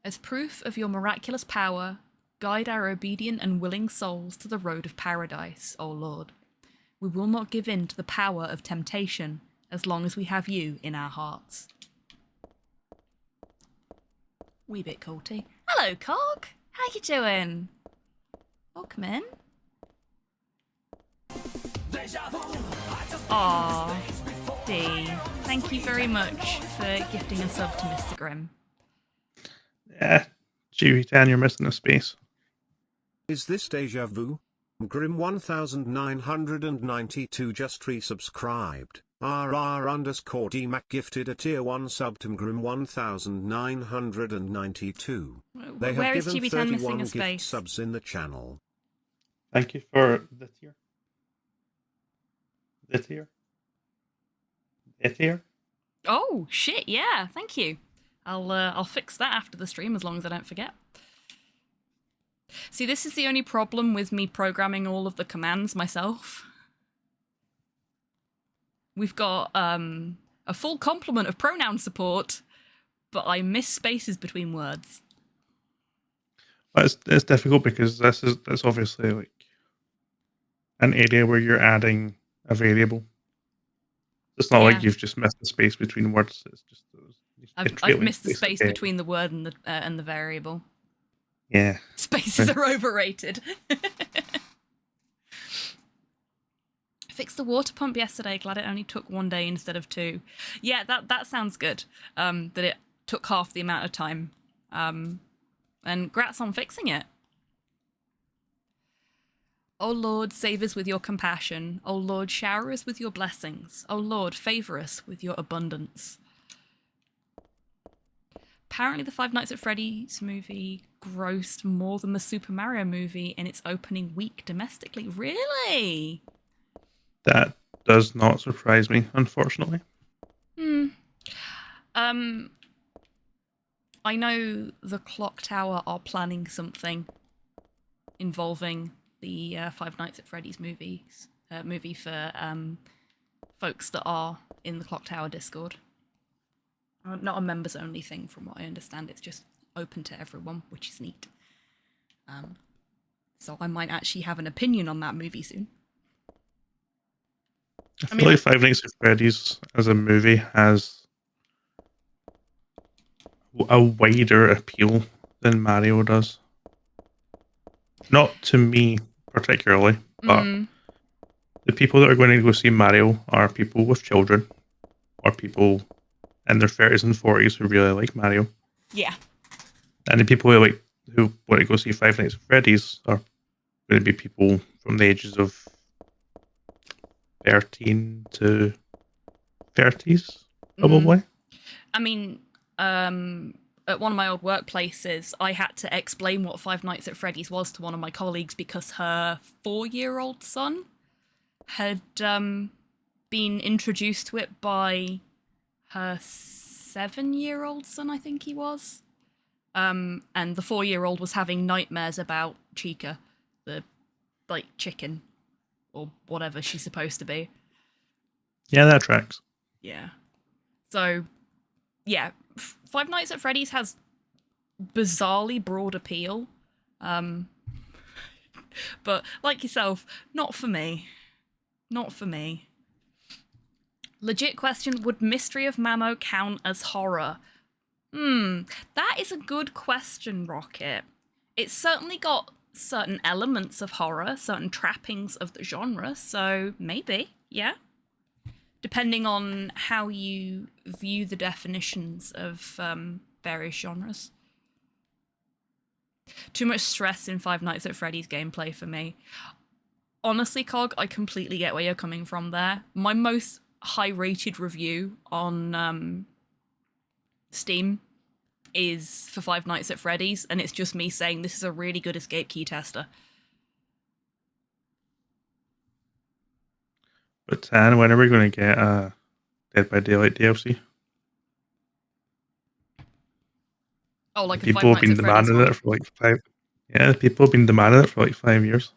As proof of your miraculous power, guide our obedient and willing souls to the road of paradise, O Lord. We will not give in to the power of temptation as long as we have you in our hearts. Wee bit culty. Hello, Cog. How you doing? Welcome in. Aww, D. Thank you very much for gifting a sub to Mr. Grimm. Yeah, G-Tan, you're missing a space. Is this deja vu? Grim 1992 just resubscribed. RR_DMAC gifted a tier 1 sub to Grim 1992. They Where have is given GB10 missing 31 a gift space? subs in the channel. Thank you for the tier. The tier. The tier. Oh shit! Yeah, thank you. I'll fix that after the stream as long as I don't forget. See, this is the only problem with me programming all of the commands myself. We've got a full complement of pronoun support, but I miss spaces between words. Well, it's difficult because that's obviously like an area where you're adding a variable. It's not like you've just missed the space between words. It's just I've missed the space between the word and the variable. Yeah. Spaces are overrated. Fixed the water pump yesterday. Glad it only took 1 day instead of 2. Yeah, that sounds good. That it took half the amount of time. And grats on fixing it. O Lord, save us with your compassion. O Lord, shower us with your blessings. O Lord, favour us with your abundance. Apparently the Five Nights at Freddy's movie grossed more than the Super Mario movie in its opening week domestically. Really? That does not surprise me, unfortunately. I know the Clock Tower are planning something involving the Five Nights at Freddy's movie for folks that are in the Clock Tower Discord. Not a members only thing, from what I understand. It's just open to everyone, which is neat. So I might actually have an opinion on that movie soon. I feel like Five Nights at Freddy's as a movie has a wider appeal than Mario does. Not to me particularly, but the people that are going to go see Mario are people with children, or people in their 30s and 40s who really like Mario. Yeah. And the people who want to go see Five Nights at Freddy's are going to be people from the ages of 13 to 30s, probably. I mean, at one of my old workplaces, I had to explain what Five Nights at Freddy's was to one of my colleagues because her 4-year-old son had been introduced to it by her 7-year-old son, I think he was. And the 4-year-old was having nightmares about Chica, the, chicken, or whatever she's supposed to be. Yeah, that tracks. Yeah. So, yeah, Five Nights at Freddy's has bizarrely broad appeal. But, like yourself, not for me. Not for me. Legit question, would Mystery of Mamo count as horror? That is a good question, Rocket. It's certainly got certain elements of horror, certain trappings of the genre, so maybe, yeah. Depending on how you view the definitions of various genres. Too much stress in Five Nights at Freddy's gameplay for me. Honestly, Cog, I completely get where you're coming from there. My most high-rated review on Steam is for Five Nights at Freddy's, and it's just me saying this is a really good escape key tester. But Tan, when are we going to get Dead by Daylight DLC? Oh, like a Five people have Nights been at Freddy's demanding one? it for like 5. Yeah, people have been demanding it for like 5 years.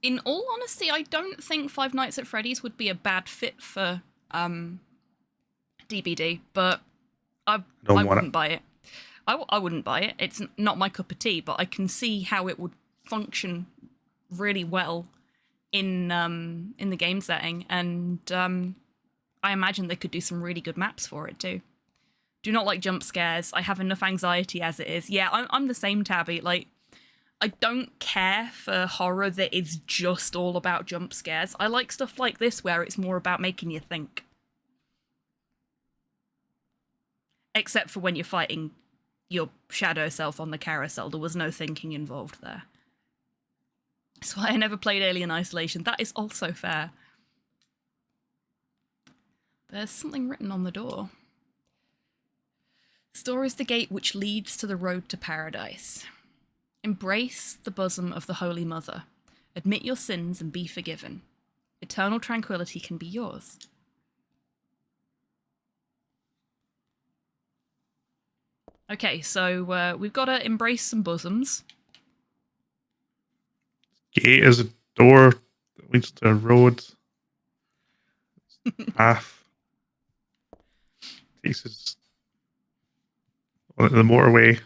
In all honesty, I don't think Five Nights at Freddy's would be a bad fit for DBD, but I wouldn't buy it. I wouldn't buy it. It's not my cup of tea, but I can see how it would function really well in the game setting, and I imagine they could do some really good maps for it too. Do not like jump scares. I have enough anxiety as it is. Yeah, I'm the same, Tabby. Like, I don't care for horror that is just all about jump scares. I like stuff like this where it's more about making you think. Except for when you're fighting your shadow self on the carousel. There was no thinking involved there. That's why I never played Alien Isolation. That is also fair. There's something written on the door. Store is the gate which leads to the road to paradise. Embrace the bosom of the Holy Mother. Admit your sins and be forgiven. Eternal tranquility can be yours. Okay, so we've got to embrace some bosoms. Gate is a door that leads to a road. Path. Takes us on the motorway.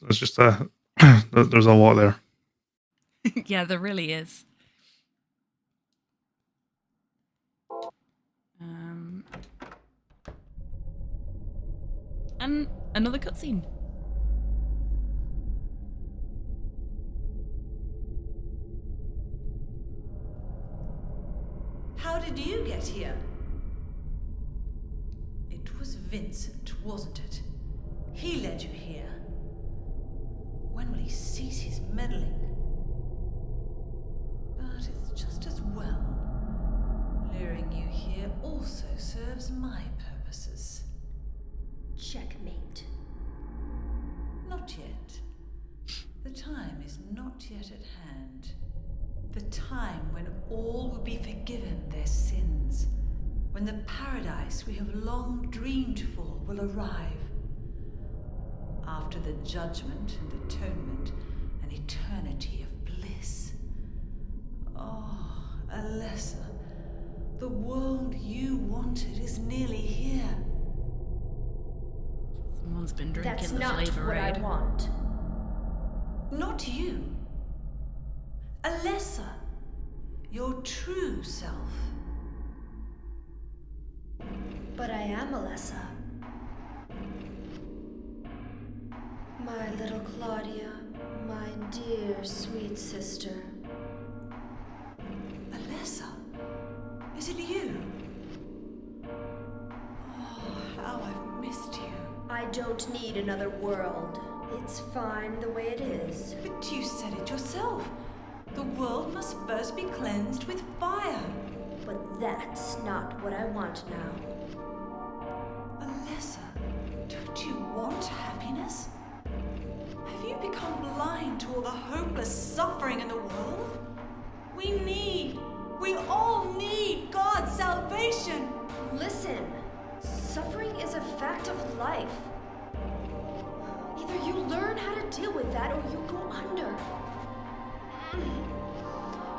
It's just there's a lot there. Yeah, there really is. And another cutscene. How did you get here? It was Vincent, wasn't it? He led you here. When will he cease his meddling? But it's just as well. Luring you here also serves my purposes. Checkmate. Not yet. The time is not yet at hand. The time when all will be forgiven their sins. When the paradise we have long dreamed for will arrive. After the judgment and atonement, an eternity of bliss. Oh, Alessa, the world you wanted is nearly here. Someone's been drinking That's the not Flavor what I Aid. want. Not you. Alessa, your true self. But I am Alessa. My little Claudia, my dear sweet sister. Alessa, is it you? Oh, how I've missed you. I don't need another world. It's fine the way it is. But you said it yourself. The world must first be cleansed with fire. But that's not what I want now. Alessa, don't you want happiness? Have you become blind to all the hopeless suffering in the world? We all need God's salvation. Listen, suffering is a fact of life. Either you learn how to deal with that or you go under.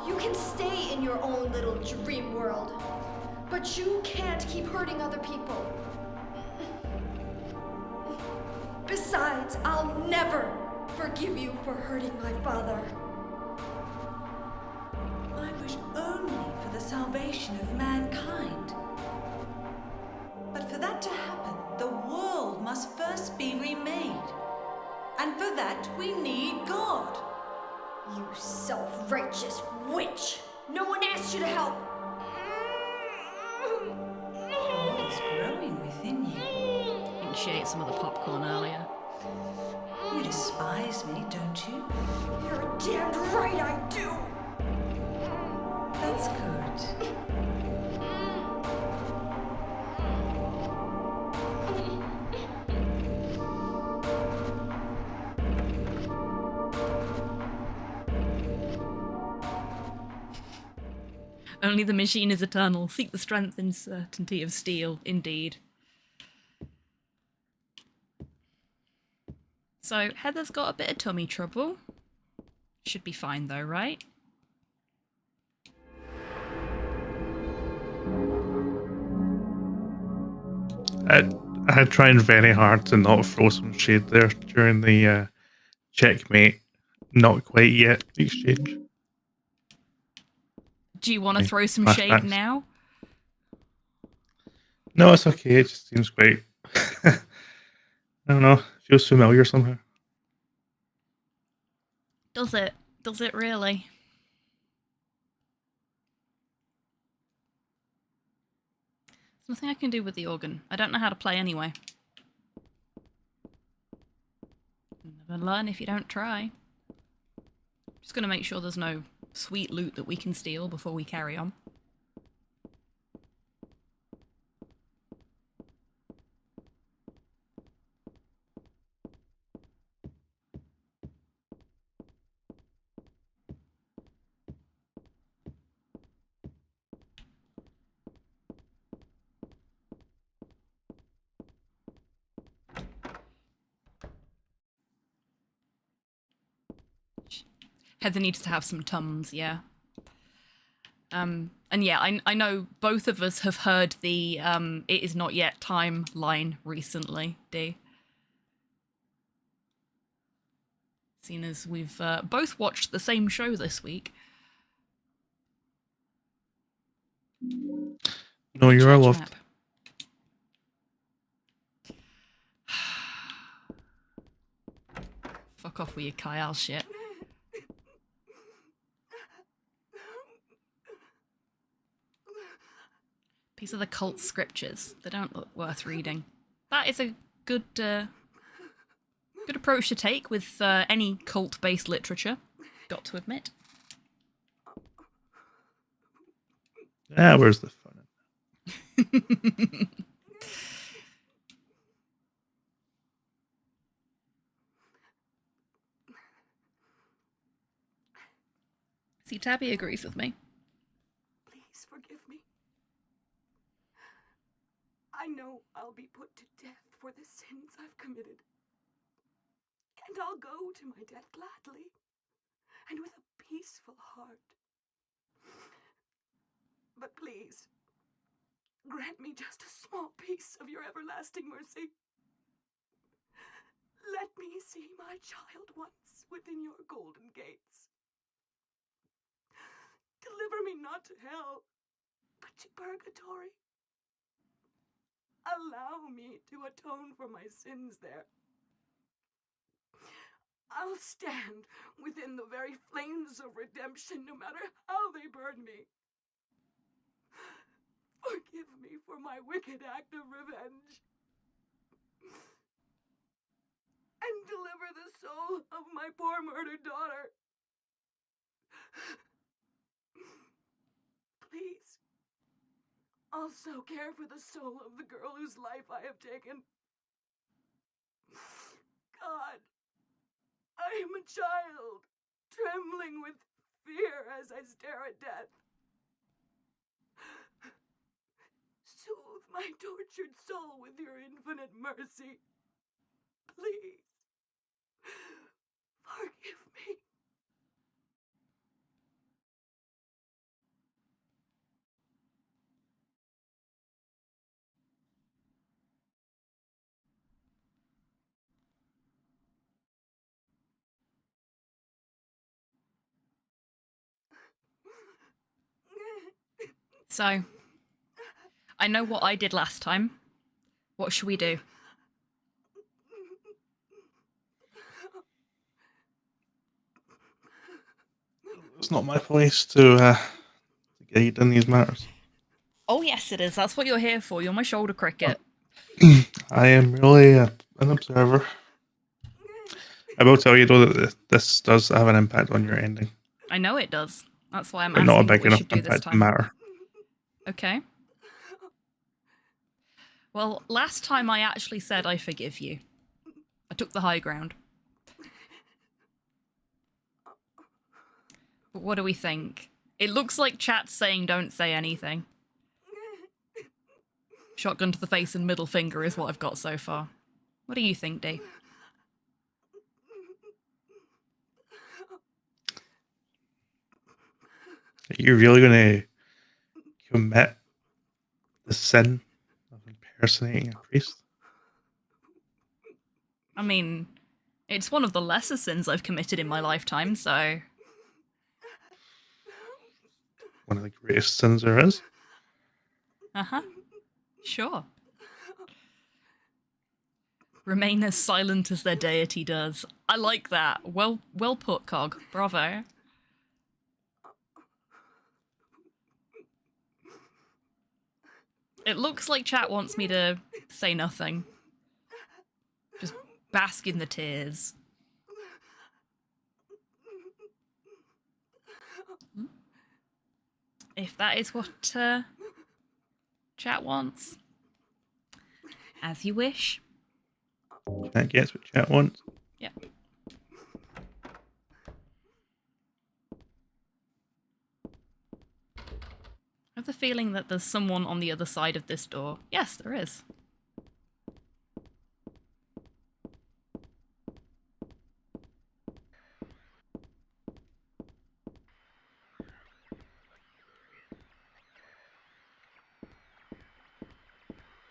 You can stay in your own little dream world, but you can't keep hurting other people. Besides, I'll never forgive you for hurting my father. I wish only for the salvation of mankind. But for that to happen, the world must first be remade. And for that, we need God. You self-righteous witch! No one asked you to help! God is growing within you. I think she ate some of the popcorn earlier. You despise me, don't you? You're damned right I do! That's good. Only the machine is eternal. Seek the strength and certainty of steel, indeed. So, Heather's got a bit of tummy trouble. Should be fine though, right? I had trying very hard to not throw some shade there during the checkmate, not quite yet exchange. Do you want to Like throw some shade flashbacks. now? No, it's okay. It just seems quite. I don't know. Feels familiar somehow. Does it? Does it really? There's nothing I can do with the organ. I don't know how to play anyway. Never learn if you don't try. Just gonna make sure there's no sweet loot that we can steal before we carry on. Heather needs to have some Tums, yeah. And yeah, I know both of us have heard the It Is Not Yet timeline recently, D. Seeing as we've both watched the same show this week. No, you are loved. Fuck off with your Kyle shit. These are the cult scriptures. They don't look worth reading. That is a good good approach to take with any cult-based literature. Got to admit. Ah, where's the fun in that? See, Tabby agrees with me. Please forgive me. I know I'll be put to death for the sins I've committed. And I'll go to my death gladly and with a peaceful heart. But please, grant me just a small piece of your everlasting mercy. Let me see my child once within your golden gates. Deliver me not to hell, but to purgatory. Allow me to atone for my sins there. I'll stand within the very flames of redemption, no matter how they burn me. Forgive me for my wicked act of revenge. And deliver the soul of my poor murdered daughter. Please, also care for the soul of the girl whose life I have taken. God, I am a child, trembling with fear as I stare at death. Soothe my tortured soul with your infinite mercy. Please, forgive me. So, I know what I did last time. What should we do? It's not my place to guide in these matters. Oh, yes, it is. That's what you're here for. You're my shoulder cricket. I am really an observer. I will tell you, though, that this does have an impact on your ending. I know it does. That's why I'm But asking not a what big we enough should do this impact to time. matter. Okay. Well, last time I actually said I forgive you. I took the high ground. But what do we think? It looks like chat's saying don't say anything. Shotgun to the face and middle finger is what I've got so far. What do you think, Dee? Are you really going to commit the sin of impersonating a priest? I mean, it's one of the lesser sins I've committed in my lifetime, so... One of the greatest sins there is. Uh-huh. Sure. Remain as silent as their deity does. I like that. Well put, Cog. Bravo. It looks like chat wants me to say nothing. Just bask in the tears. If that is what chat wants. As you wish. Chat gets what chat wants. Yep. I have the feeling that there's someone on the other side of this door. Yes, there is.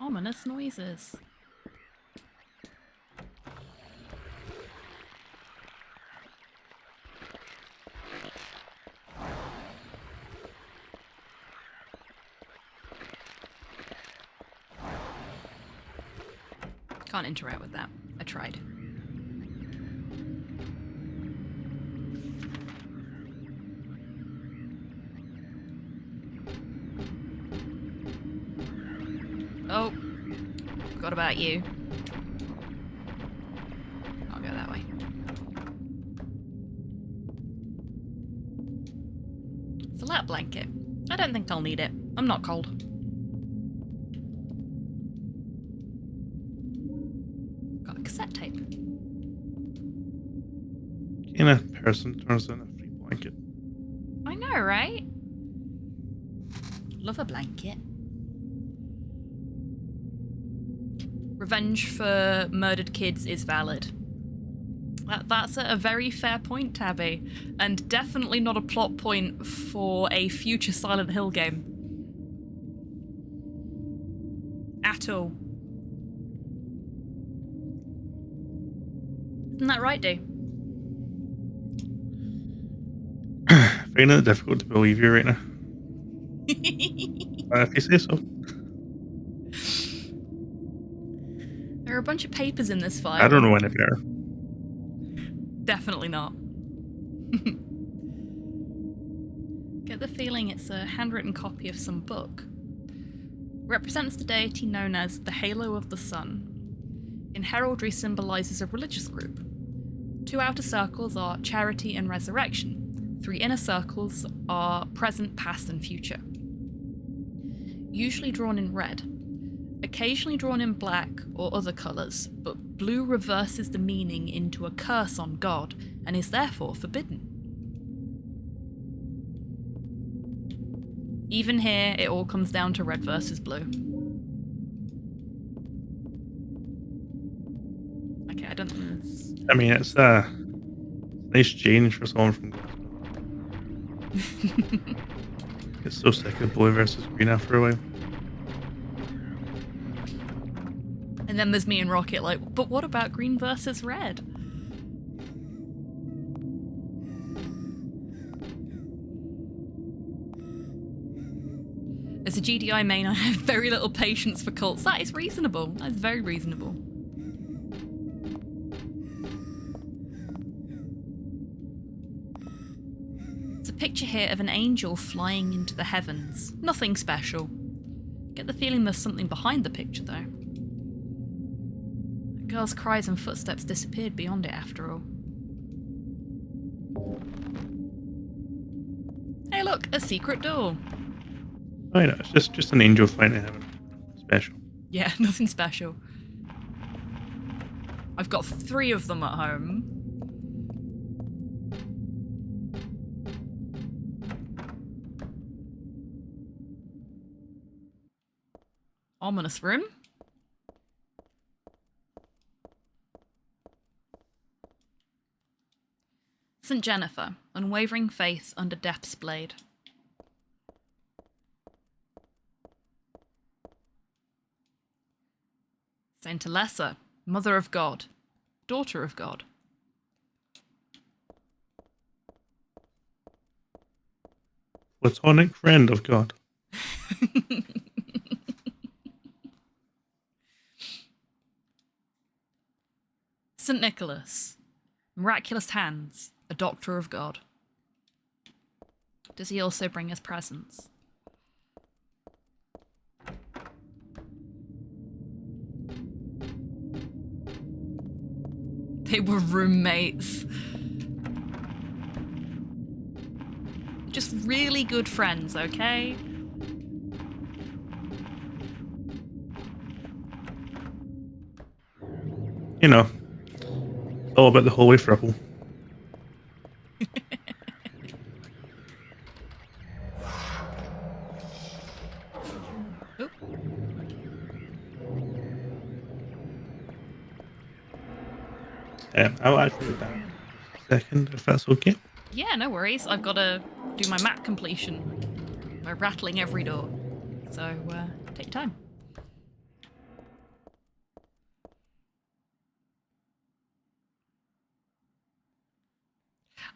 Ominous noises. Can't interact with that. I tried. Oh. Forgot about you. I'll go that way. It's a lap blanket. I don't think I'll need it. I'm not cold. Got a cassette tape. Can a person turns in a free blanket? I know, right? Love a blanket. Revenge for murdered kids is valid. That's a very fair point, Tabby. And definitely not a plot point for a future Silent Hill game. At all. Isn't that right, Dee? Finding it difficult to believe you right now. If you say so. There are a bunch of papers in this file. I don't know any better. Definitely not. Get the feeling it's a handwritten copy of some book. Represents the deity known as the Halo of the Sun. In heraldry symbolizes a religious group. 2 outer circles are charity and resurrection. 3 inner circles are present, past, and future. Usually drawn in red. Occasionally drawn in black or other colours, but blue reverses the meaning into a curse on God and is therefore forbidden. Even here, it all comes down to red versus blue. Okay, I don't think there's... I mean, it's a nice change for someone from Get so sick of blue versus green after a while. And then there's me and Rocket like, but what about green versus red? As a GDI main, I have very little patience for cults. That is reasonable. That is very reasonable. There's a picture here of an angel flying into the heavens. Nothing special. Get the feeling there's something behind the picture, though. The girl's cries and footsteps disappeared beyond it, after all. Hey look, a secret door. I know, it's just an angel flying to heaven. Special. Yeah, nothing special. I've got 3 of them at home. Ominous room. St. Jennifer, unwavering faith under death's blade. Saint Alessa, Mother of God, Daughter of God. Platonic friend of God. St. Nicholas, miraculous hands, a doctor of God. Does he also bring us presents? They were roommates. Just really good friends, okay? You know, it's all about the holy triple. Oop. I'll actually be back in a second, if that's okay. Yeah, no worries. I've got to do my map completion by rattling every door. So, take your time.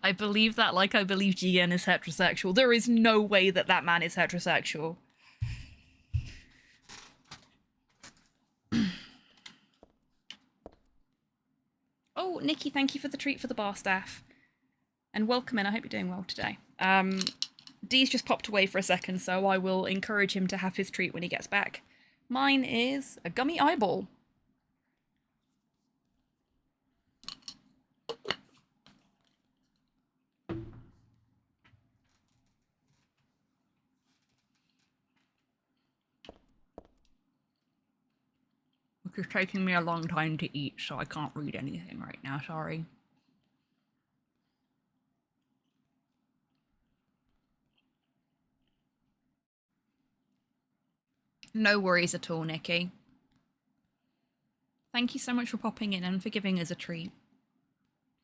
I believe that like I believe GN is heterosexual. There is no way that that man is heterosexual. Oh, Nikki, thank you for the treat for the bar staff. And welcome in, I hope you're doing well today. Dee's just popped away for a second, so I will encourage him to have his treat when he gets back. Mine is a gummy eyeball. Which is taking me a long time to eat, so I can't read anything right now, sorry. No worries at all, Nikki. Thank you so much for popping in and for giving us a treat.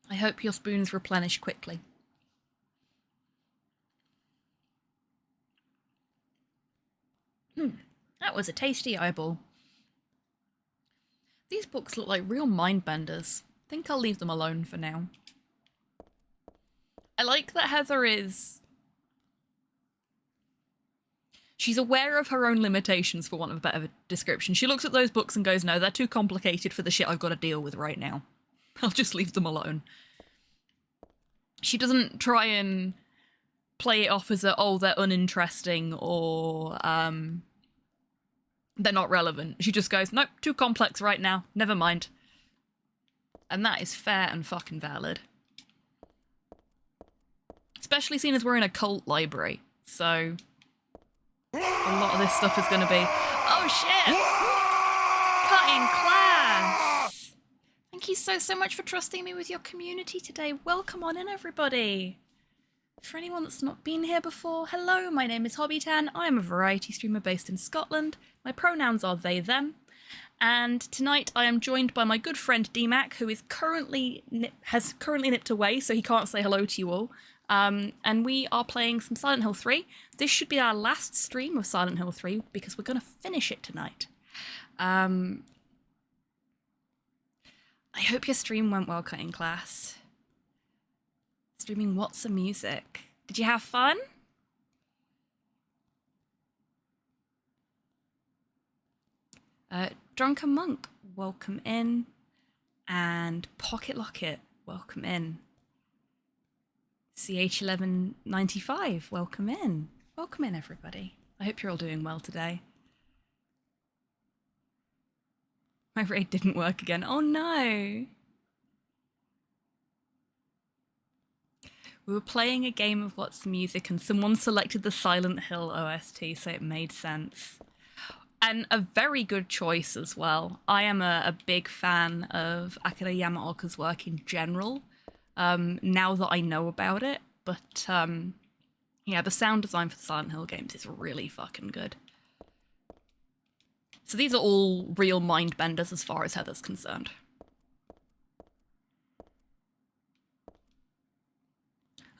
I hope your spoon's replenished quickly. That was a tasty eyeball. These books look like real mind benders. I think I'll leave them alone for now. I like that Heather is... She's aware of her own limitations, for want of a better description. She looks at those books and goes, no, they're too complicated for the shit I've got to deal with right now. I'll just leave them alone. She doesn't try and play it off as a, oh, they're uninteresting or they're not relevant. She just goes, nope, too complex right now. Never mind. And that is fair and fucking valid. Especially seeing as we're in a cult library. So a lot of this stuff is going to be, oh shit, cutting class. Thank you so much for trusting me with your community today. Welcome on in, everybody. For anyone that's not been here before, hello, my name is Hobbytan. I am a variety streamer based in Scotland. My pronouns are they, them. And tonight I am joined by my good friend DMAC, who is has currently nipped away, so he can't say hello to you all. And we are playing some Silent Hill 3. This should be our last stream of Silent Hill 3 because we're going to finish it tonight. I hope your stream went well, cutting class. Streaming What's the Music? Did you have fun? Drunken Monk, welcome in. And Pocket Locket, welcome in. CH1195, welcome in. Welcome in, everybody. I hope you're all doing well today. My raid didn't work again. Oh no! We were playing a game of What's the Music and someone selected the Silent Hill OST, so it made sense. And a very good choice as well. I am a big fan of Akira Yamaoka's work in general, now that I know about it. But yeah, the sound design for the Silent Hill games is really fucking good. So these are all real mind benders as far as Heather's concerned.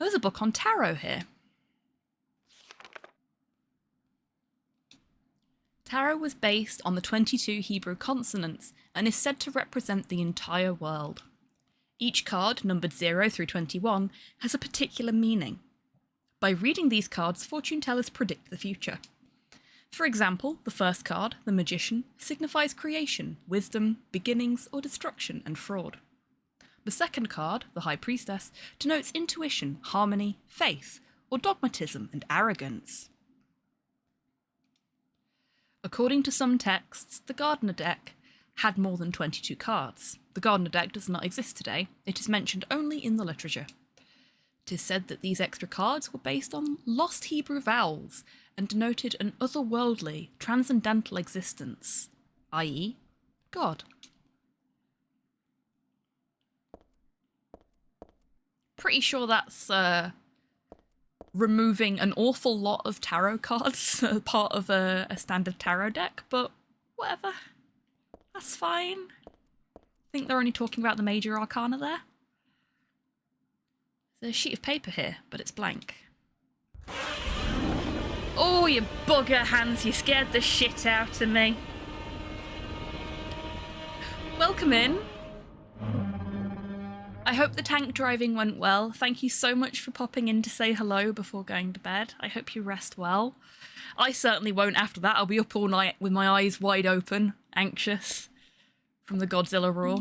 There's a book on tarot here. Tarot was based on the 22 Hebrew consonants and is said to represent the entire world. Each card, numbered 0 through 21, has a particular meaning. By reading these cards, fortune tellers predict the future. For example, the first card, the Magician, signifies creation, wisdom, beginnings, or destruction and fraud. The second card, the High Priestess, denotes intuition, harmony, faith, or dogmatism and arrogance. According to some texts, the Gardener deck had more than 22 cards. The Gardener deck does not exist today. It is mentioned only in the literature. It is said that these extra cards were based on lost Hebrew vowels and denoted an otherworldly, transcendental existence, i.e., God. Pretty sure that's removing an awful lot of tarot cards, part of a standard tarot deck, but whatever. That's fine. I think they're only talking about the major arcana there. There's a sheet of paper here, but it's blank. Oh, you bugger hands, you scared the shit out of me. Welcome in. I hope the tank driving went well. Thank you so much for popping in to say hello before going to bed. I hope you rest well. I certainly won't after that. I'll be up all night with my eyes wide open, anxious from the Godzilla roar.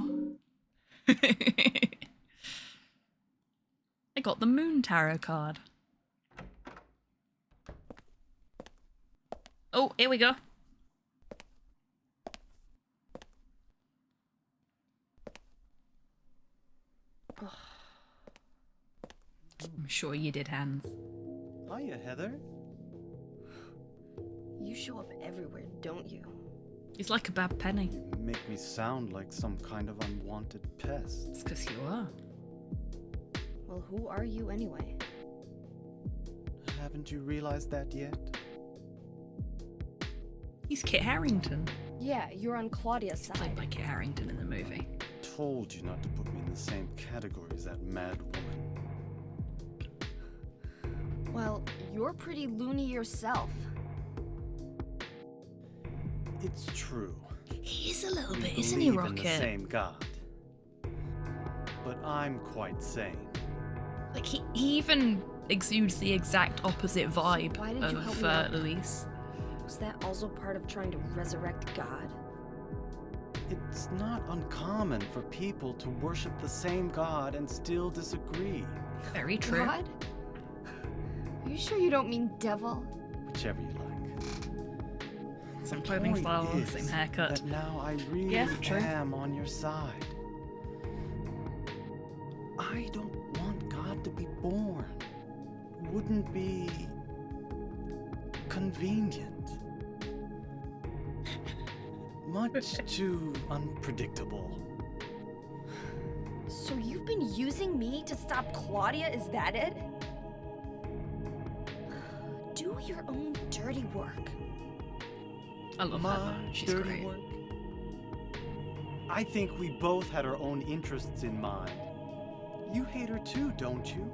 I got the Moon Tarot card. Oh, here we go. I'm sure you did, Hans. Hiya, Heather. You show up everywhere, don't you? It's like a bad penny. You make me sound like some kind of unwanted pest. It's because you are. Well, who are you anyway? Haven't you realized that yet? He's Kit Harington. Yeah, you're on Claudia's Played side. by Kit Harington in the movie. Told you not to put me in the same category as that mad woman. Well, you're pretty loony yourself. It's true. He is a little We bit, isn't he, believe in the Rocket? same God. But I'm quite sane. Like, he even exudes the exact opposite vibe why did you help of me out? Luis. Was that also part of trying to resurrect God? It's not uncommon for people to worship the same God and still disagree. Very true. God? Are you sure you don't mean devil? Whichever you like. Same The clothing point style, is same haircut. That now I really Yeah, true. am on your side. I don't want God to be born. Wouldn't be convenient. Much too unpredictable. So you've been using me to stop Claudia, is that it? Do your own dirty work. I love My her. She's dirty great. work. I think we both had our own interests in mind. You hate her too, don't you?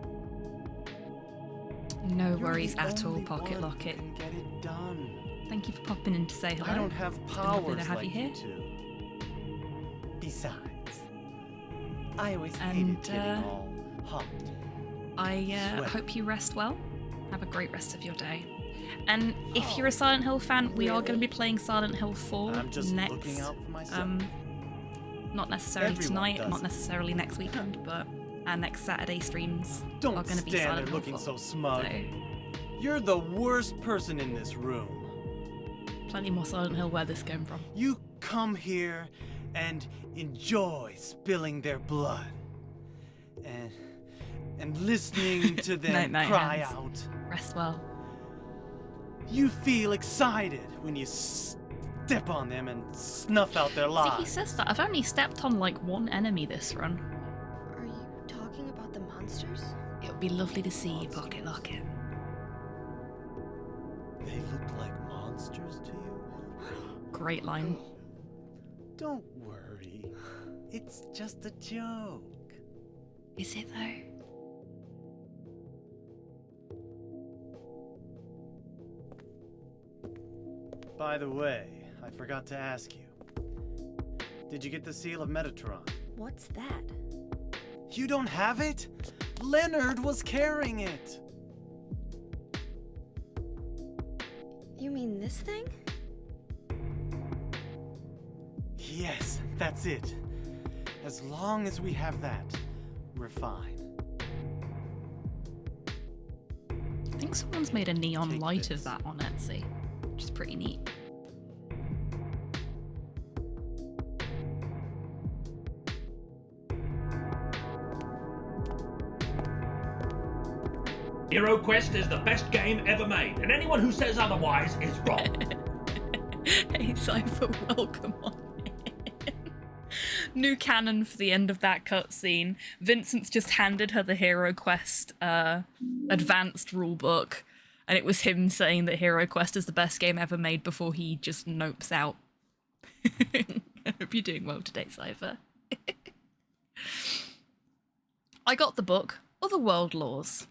No You're worries the at all, only Pocket one who Locket. can get it done. Thank you for popping in to say hello. I don't have It's been lovely powers to have like you here. two. Besides, I always And, hated getting all hot. I Sweat. hope you rest well. Have a great rest of your day. And if you're a Silent Hill fan, we are going to be playing Silent Hill 4 I'm just next. looking out for myself. Not necessarily Everyone tonight, does not it. necessarily next weekend, but our next Saturday streams Don't are going to be stand Silent there Hill looking 4. so smug. So, You're the worst person in this room. plenty more Silent Hill where this came from. You come here and enjoy spilling their blood. And listening to them Night-night, cry Hans. out. Rest well. You feel excited when you step on them and snuff out their See, he lives. says that. I've only stepped on like one enemy this run. Are you talking about the monsters? It would be lovely to see you, Pocket Locket. They look like monsters to you? Great line. Don't worry. It's just a joke. Is it though? By the way, I forgot to ask you. Did you get the Seal of Metatron? What's that? You don't have it? Leonard was carrying it. You mean this thing? Yes, that's it. As long as we have that, we're fine. I think someone's made a neon Take light this. of that on Etsy, which is pretty neat. Hero Quest is the best game ever made, and anyone who says otherwise is wrong. Hey, Cypher, welcome on in. New canon for the end of that cutscene. Vincent's just handed her the Hero Quest advanced rulebook, and it was him saying that Hero Quest is the best game ever made before he just nopes out. I hope you're doing well today, Cypher. I got the book, Otherworld Laws.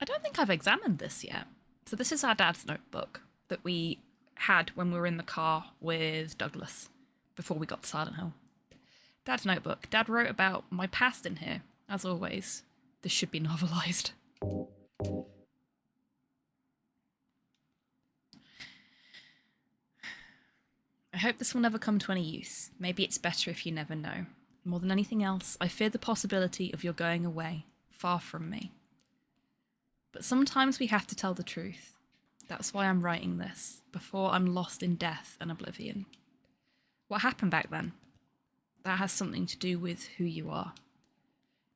I don't think I've examined this yet. So this is our dad's notebook that we had when we were in the car with Douglas before we got to Silent Hill. Dad's notebook. Dad wrote about my past in here, as always. This should be novelised. I hope this will never come to any use. Maybe it's better if you never know. More than anything else, I fear the possibility of your going away, far from me. But sometimes we have to tell the truth. That's why I'm writing this, before I'm lost in death and oblivion. What happened back then? That has something to do with who you are.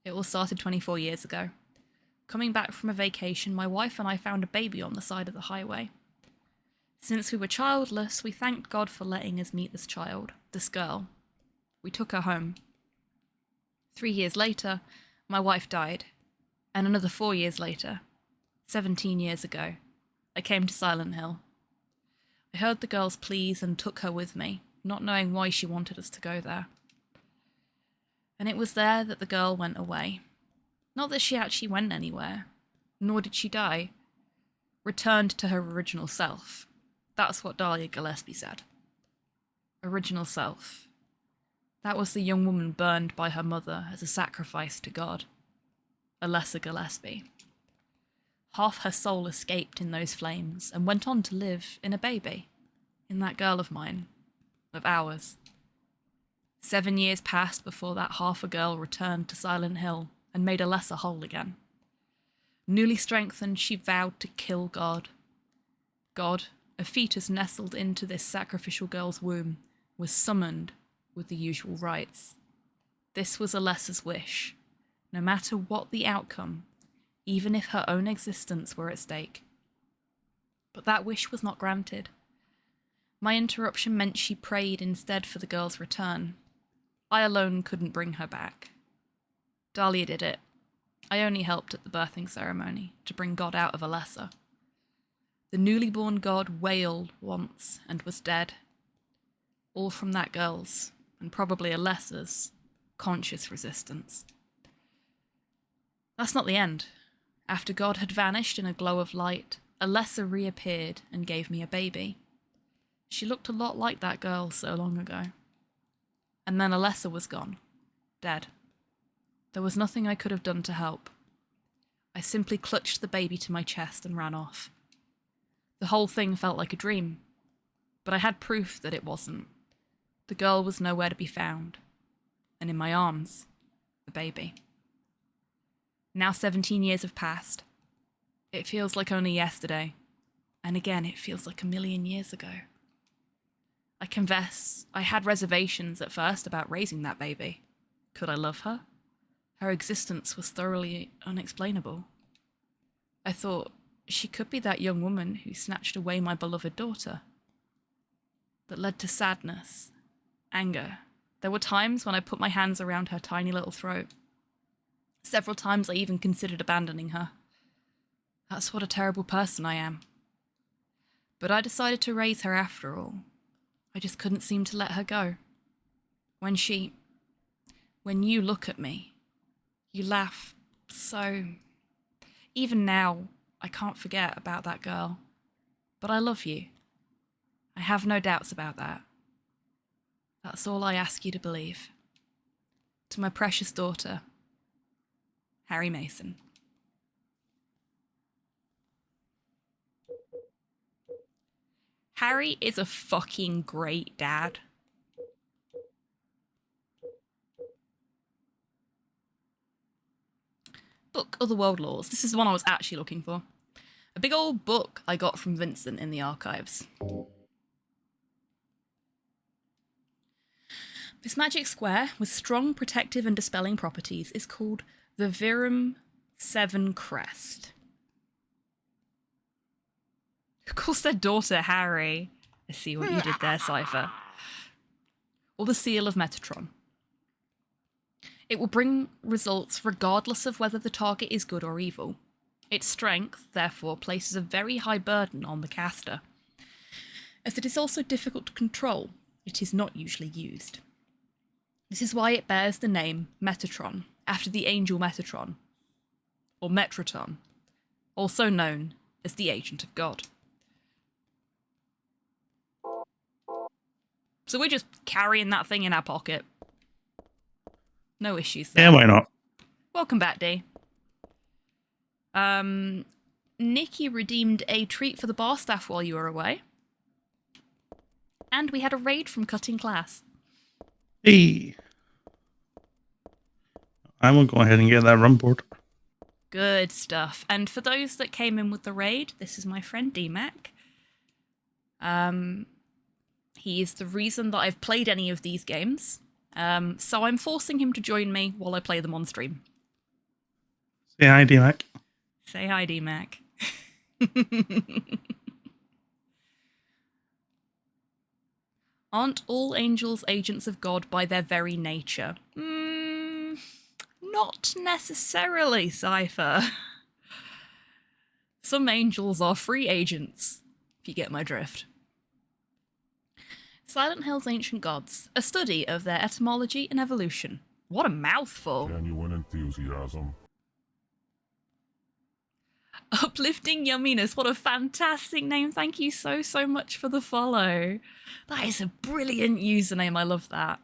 It all started 24 years ago. Coming back from a vacation, my wife and I found a baby on the side of the highway. Since we were childless, we thanked God for letting us meet this child, this girl. We took her home. 3 years later, my wife died. And another 4 years later, 17 years ago, I came to Silent Hill. I heard the girl's pleas and took her with me, not knowing why she wanted us to go there. And it was there that the girl went away. Not that she actually went anywhere, nor did she die. Returned to her original self. That's what Dahlia Gillespie said. Original self. That was the young woman burned by her mother as a sacrifice to God. Alessa Gillespie. Half her soul escaped in those flames and went on to live in a baby, in that girl of mine, of ours. 7 years passed before that half a girl returned to Silent Hill and made Alessa whole again. Newly strengthened, she vowed to kill God. God, a fetus nestled into this sacrificial girl's womb, was summoned with the usual rites. This was Alessa's wish, no matter what the outcome, even if her own existence were at stake. But that wish was not granted. My interruption meant she prayed instead for the girl's return. I alone couldn't bring her back. Dahlia did it. I only helped at the birthing ceremony to bring God out of Alessa. The newly born God wailed once and was dead. All from that girl's, and probably Alessa's, conscious resistance. That's not the end. After God had vanished in a glow of light, Alessa reappeared and gave me a baby. She looked a lot like that girl so long ago. And then Alessa was gone. Dead. There was nothing I could have done to help. I simply clutched the baby to my chest and ran off. The whole thing felt like a dream, but I had proof that it wasn't. The girl was nowhere to be found, and in my arms, the baby. Now 17 years have passed. It feels like only yesterday, and again it feels like a million years ago. I confess, I had reservations at first about raising that baby. Could I love her? Her existence was thoroughly unexplainable. I thought, she could be that young woman who snatched away my beloved daughter. That led to sadness, anger. There were times when I put my hands around her tiny little throat. Several times I even considered abandoning her. That's what a terrible person I am. But I decided to raise her after all. I just couldn't seem to let her go. When you look at me, you laugh so... Even now, I can't forget about that girl. But I love you. I have no doubts about that. That's all I ask you to believe. To my precious daughter, Harry Mason. Harry is a fucking great dad. Book Otherworld Laws. This is the one I was actually looking for. A big old book I got from Vincent in the archives. This magic square with strong protective and dispelling properties is called the Virum Seven Crest. Who calls their daughter Harry? I see what you did there, Cypher. Or the Seal of Metatron. It will bring results regardless of whether the target is good or evil. Its strength, therefore, places a very high burden on the caster. As it is also difficult to control, it is not usually used. This is why it bears the name Metatron, after the angel Metatron, or Metraton, also known as the Agent of God. So we're just carrying that thing in our pocket. No issues there. Yeah, why not? Welcome back, D. Nikki redeemed a treat for the bar staff while you were away. And we had a raid from Cutting Class. Hey. I will go ahead and get that run board. Good stuff. And for those that came in with the raid, this is my friend DMAC. He is the reason that I've played any of these games. So I'm forcing him to join me while I play them on stream. Say hi, DMAC. Say hi, DMAC. Aren't all angels agents of God by their very nature? Not necessarily, Cypher. Some angels are free agents, if you get my drift. Silent Hill's Ancient Gods, a study of their etymology and evolution. What a mouthful. Genuine enthusiasm. Uplifting Yumminess, what a fantastic name. Thank you so much for the follow. That is a brilliant username, I love that.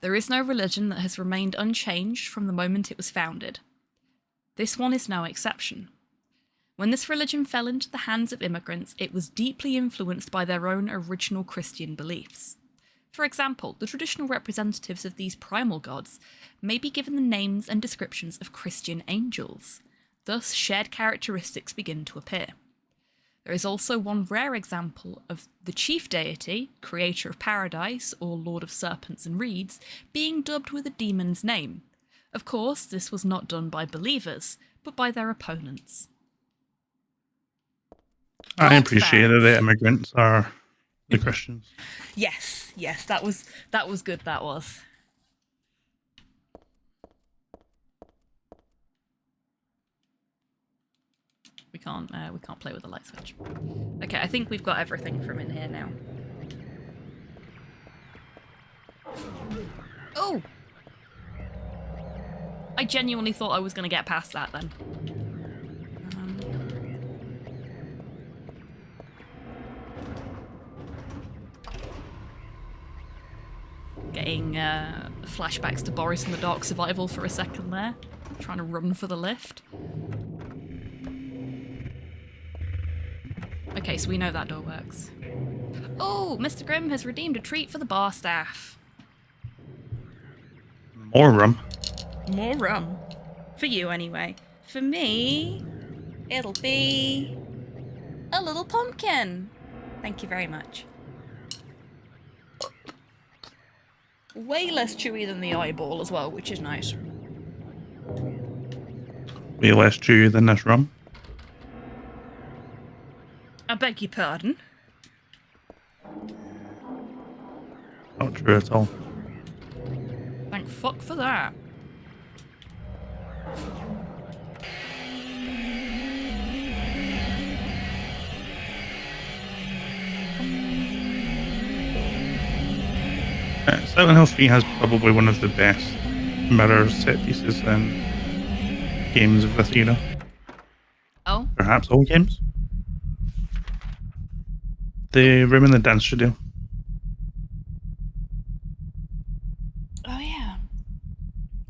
There is no religion that has remained unchanged from the moment it was founded. This one is no exception. When this religion fell into the hands of immigrants, it was deeply influenced by their own original Christian beliefs. For example, the traditional representatives of these primal gods may be given the names and descriptions of Christian angels. Thus, shared characteristics begin to appear. There is also one rare example of the chief deity, creator of paradise, or lord of serpents and reeds, being dubbed with a demon's name. Of course, this was not done by believers, but by their opponents. I appreciate that the immigrants are the Christians. Yes, that was good, that was. We can't play with the light switch. Okay, I think we've got everything from in here now. Oh! I genuinely thought I was going to get past that then. Getting flashbacks to Boris and the Dark Survival for a second there. Trying to run for the lift. Okay, so we know that door works. Oh, Mr. Grimm has redeemed a treat for the bar staff. More rum. More rum. For you, anyway. For me, it'll be a little pumpkin. Thank you very much. Way less chewy than the eyeball as well, which is nice. Way less chewy than this rum. I beg your pardon? Not true at all. Thank fuck for that. Silent Hill 3 has probably one of the best mirror set pieces in games of this era. Oh? Perhaps all games. The room in the dance studio. Oh yeah.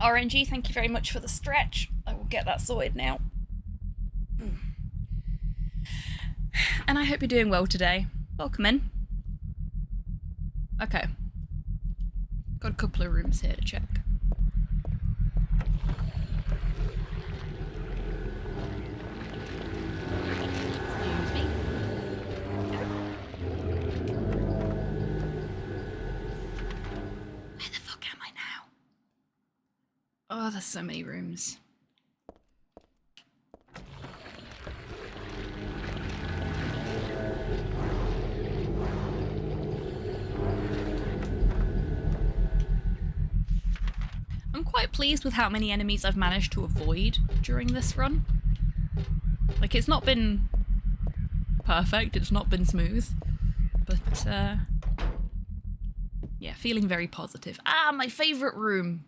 RNG, thank you very much for the stretch. I will get that sorted now. And I hope you're doing well today. Welcome in. Okay. Got a couple of rooms here to check. Excuse me. Where the fuck am I now? Oh, there's so many rooms. I'm quite pleased with how many enemies I've managed to avoid during this run. Like, it's not been perfect, it's not been smooth, but yeah, feeling very positive. Ah, my favourite room!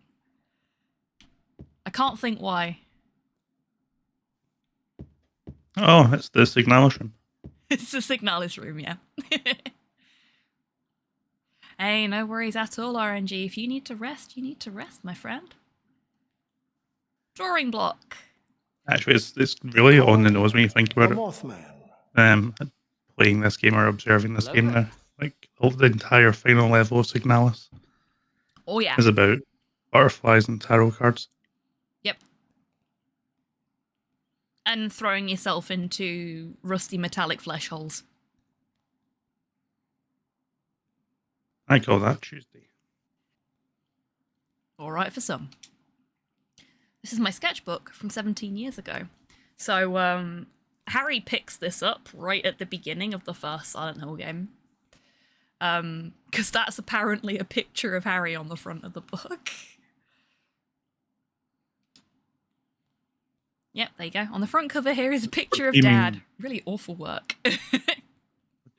I can't think why. Oh, it's the Signalis room. It's the Signalis room, yeah. Hey, no worries at all, RNG. If you need to rest, you need to rest, my friend. Drawing block. Actually, it's really on the nose when you think about it. Mothman. Playing this game or observing this game now. Like, the entire final level of Signalis Oh yeah. is about butterflies and tarot cards. Yep. And throwing yourself into rusty metallic flesh holes. I call that Tuesday. All right for some. This is my sketchbook from 17 years ago. So, Harry picks this up right at the beginning of the first Silent Hill game. Because that's apparently a picture of Harry on the front of the book. Yep, there you go. On the front cover here is a picture of Dad. Really awful work. What do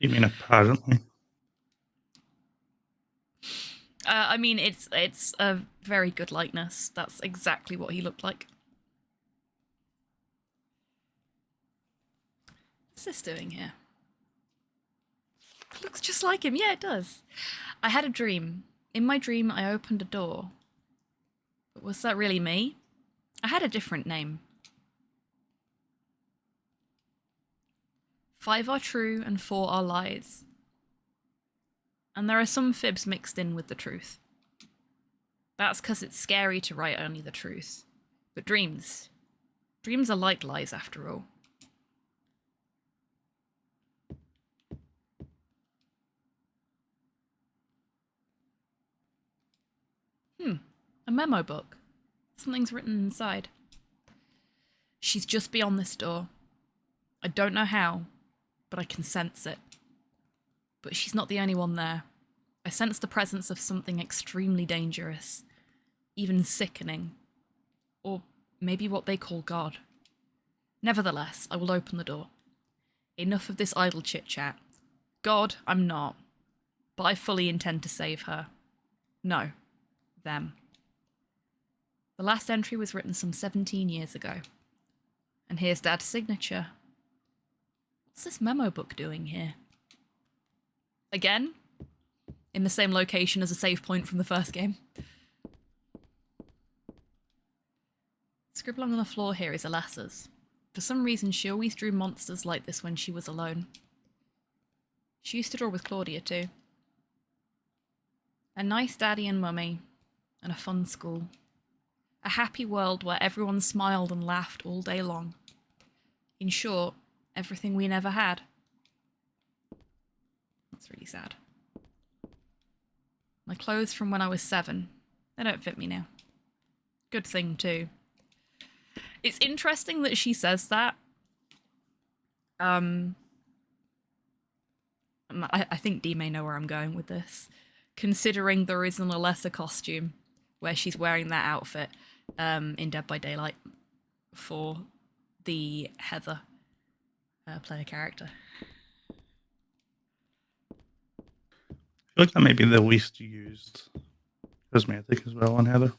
you mean apparently? I mean, it's a very good likeness. That's exactly what he looked like. What's this doing here? It looks just like him. Yeah, it does. I had a dream. In my dream, I opened a door. But was that really me? I had a different name. 5 are true and 4 are lies. And there are some fibs mixed in with the truth. That's because it's scary to write only the truth. But dreams are like lies after all. A memo book. Something's written inside. She's just beyond this door. I don't know how, but I can sense it. But she's not the only one there. I sense the presence of something extremely dangerous, even sickening, or maybe what they call God. Nevertheless, I will open the door. Enough of this idle chit-chat. God, I'm not, but I fully intend to save her. No, them. The last entry was written some 17 years ago. And here's Dad's signature. What's this memo book doing here? Again, in the same location as a save point from the first game. Scribbling on the floor here is Alessa's. For some reason, she always drew monsters like this when she was alone. She used to draw with Claudia too. A nice daddy and mummy, and a fun school. A happy world where everyone smiled and laughed all day long. In short, everything we never had. That's really sad. My clothes from when I was 7. They don't fit me now. Good thing too. It's interesting that she says that. I think Dee may know where I'm going with this. Considering there is an Alessa costume where she's wearing that outfit in Dead by Daylight for the Heather player character. I feel like that may be the least used cosmetic as well on Heather.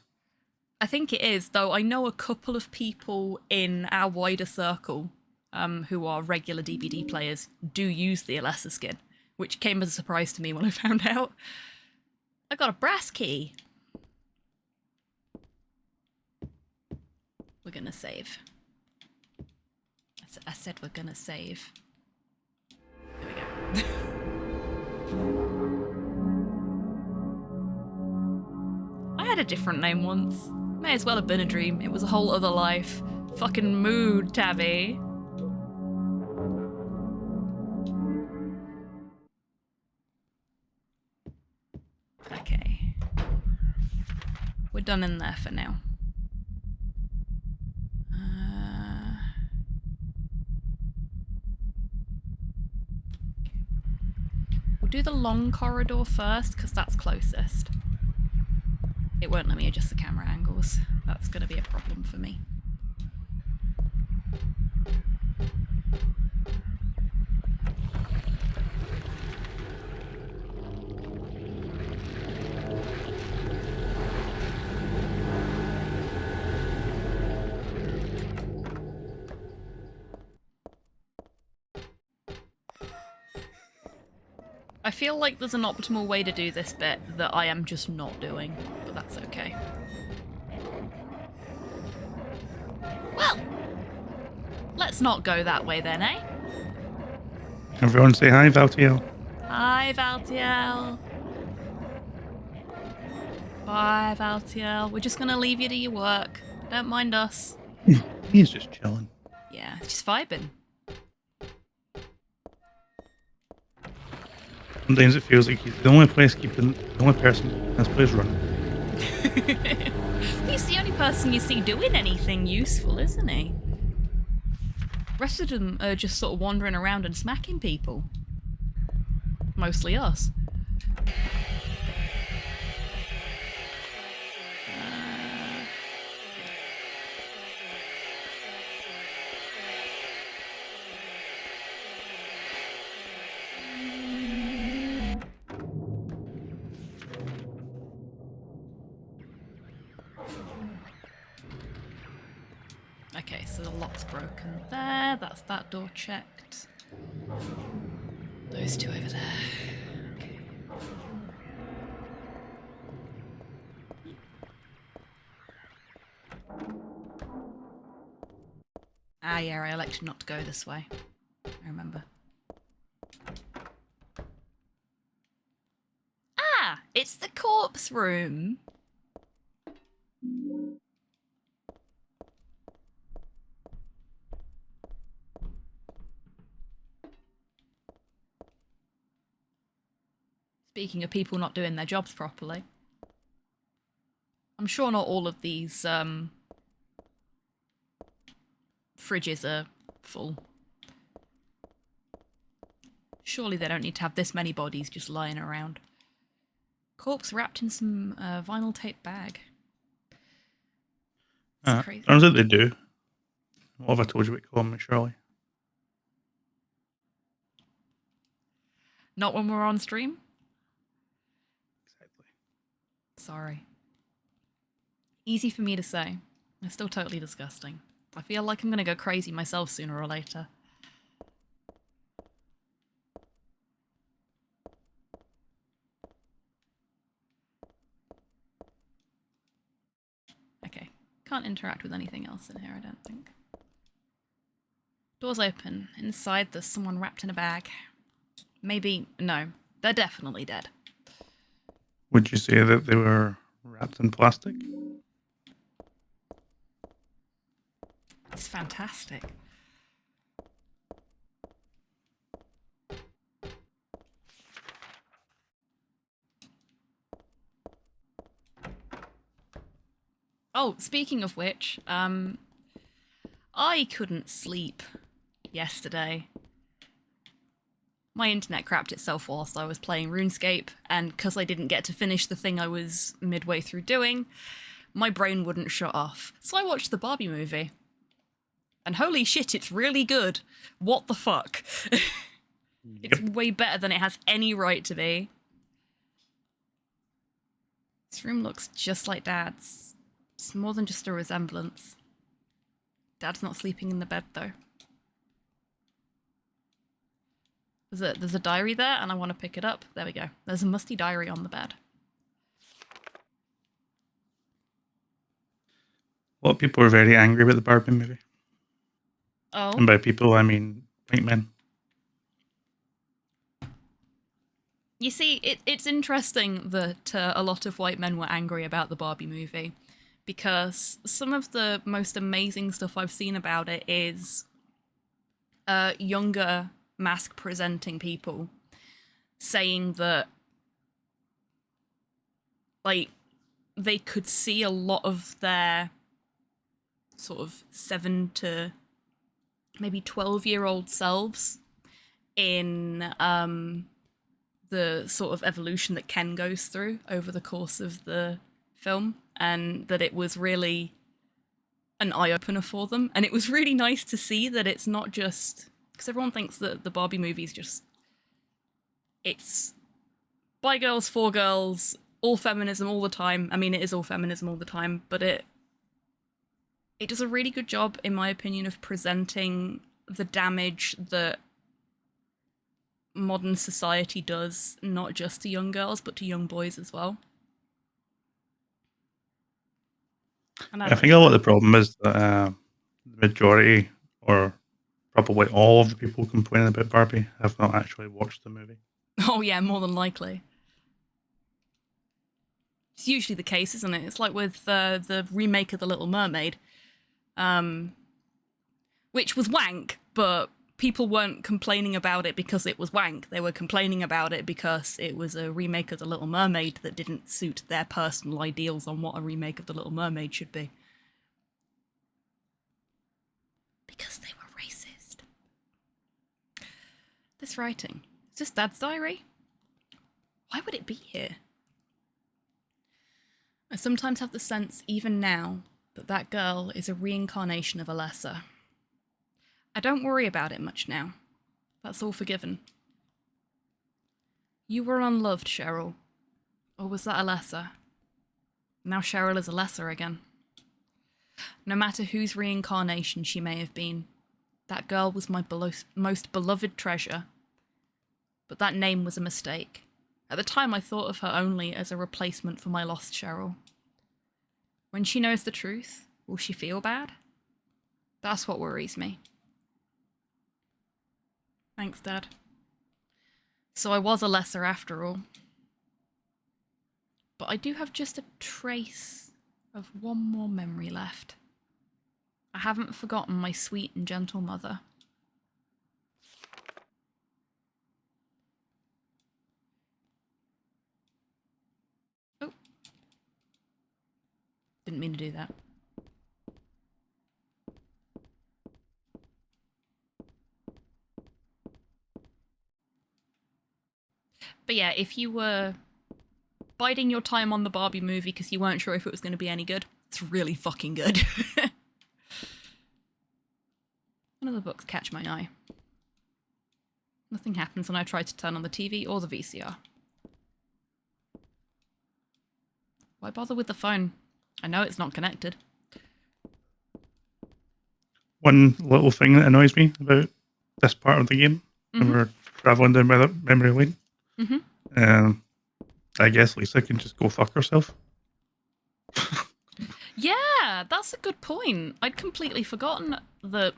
I think it is, though I know a couple of people in our wider circle who are regular DBD players do use the Alessa skin, which came as a surprise to me when I found out. I got a brass key. We're gonna save. I said we're gonna save. There we go. I had a different name once. May as well have been a dream. It was a whole other life. Fucking mood, Tabby. Okay. We're done in there for now. We'll do the long corridor first, because that's closest. It won't let me adjust the camera angles. That's going to be a problem for me. I feel like there's an optimal way to do this bit that I am just not doing, but that's okay. Well, let's not go that way then, eh? Everyone say hi, Valtiel. Hi, Valtiel. Bye, Valtiel. We're just gonna leave you to your work. Don't mind us. He's just chilling. Yeah, just vibing. Sometimes it feels like he's the only person in this place running. He's the only person you see doing anything useful, isn't he? rest of them are just sort of wandering around and smacking people. Mostly us. Okay, so the lock's broken there. That's that door checked. Those two over there. Okay. Ah, yeah, I elected not to go this way. I remember. Ah! It's the corpse room! Speaking of people not doing their jobs properly. I'm sure not all of these, fridges are full. Surely they don't need to have this many bodies just lying around. Corpse wrapped in some vinyl tape bag. It's crazy. Turns out they do. What have I told you about Colin McShirley? Not when we're on stream? Exactly. Sorry. Easy for me to say. It's still totally disgusting. I feel like I'm gonna go crazy myself sooner or later. Okay. Can't interact with anything else in here, I don't think. Doors open. Inside there's someone wrapped in a bag. Maybe... no. They're definitely dead. Would you say that they were wrapped in plastic? It's fantastic. Oh, speaking of which, I couldn't sleep yesterday. My internet crapped itself whilst I was playing RuneScape, and because I didn't get to finish the thing I was midway through doing, my brain wouldn't shut off. So I watched the Barbie movie. And holy shit, it's really good. What the fuck? It's way better than it has any right to be. This room looks just like Dad's. It's more than just a resemblance. Dad's not sleeping in the bed, though. There's a diary there, and I want to pick it up. There we go. There's a musty diary on the bed. A lot of people are very angry about the Barbie movie. Oh. And by people, I mean white men. You see, it's interesting that a lot of white men were angry about the Barbie movie, because some of the most amazing stuff I've seen about it is younger mask-presenting people saying that, like, they could see a lot of their sort of 7 to maybe 12-year-old selves in the sort of evolution that Ken goes through over the course of the film, and that it was really an eye-opener for them. And it was really nice to see that it's not just... because everyone thinks that the Barbie movie is just... it's by girls, for girls, all feminism all the time. I mean, it is all feminism all the time, but it does a really good job, in my opinion, of presenting the damage that modern society does, not just to young girls, but to young boys as well. And I think a lot of the problem is that the majority, or probably all of the people complaining about Barbie, have not actually watched the movie. Oh yeah, more than likely. It's usually the case, isn't it? It's like with the remake of The Little Mermaid, which was wank, but people weren't complaining about it because it was wank. They were complaining about it because it was a remake of The Little Mermaid that didn't suit their personal ideals on what a remake of The Little Mermaid should be. Because they were racist. This writing. Is this Dad's diary? Why would it be here? I sometimes have the sense, even now, that that girl is a reincarnation of Alessa. I don't worry about it much now. That's all forgiven. You were unloved, Cheryl. Or was that Alessa? Now Cheryl is Alessa again. No matter whose reincarnation she may have been, that girl was my most beloved treasure. But that name was a mistake. At the time I thought of her only as a replacement for my lost Cheryl. When she knows the truth, will she feel bad? That's what worries me. Thanks, Dad. So I was Alessa after all. But I do have just a trace of one more memory left. I haven't forgotten my sweet and gentle mother. Oh. Didn't mean to do that. But yeah, if you were biding your time on the Barbie movie because you weren't sure if it was going to be any good, it's really fucking good. None of the books catch my eye. Nothing happens when I try to turn on the TV or the VCR. Why bother with the phone? I know it's not connected. One little thing that annoys me about this part of the game, when we're traveling down memory lane, I guess Lisa can just go fuck herself. Yeah, that's a good point. I'd completely forgotten that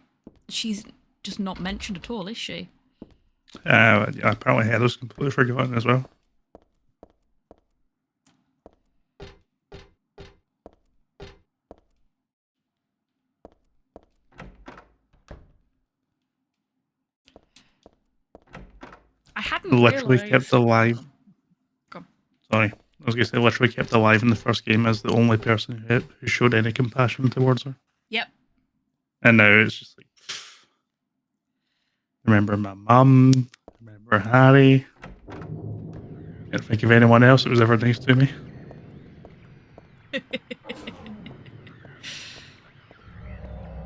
she's just not mentioned at all, is she? Yeah, apparently Heather's completely forgotten as well. I hadn't Literally realised. kept alive. Go on. Sorry, I was going to say literally kept alive in the first game as the only person who showed any compassion towards her. Yep. And now it's just like, remember my mum, remember Harry. Can't think of anyone else that was ever nice to me.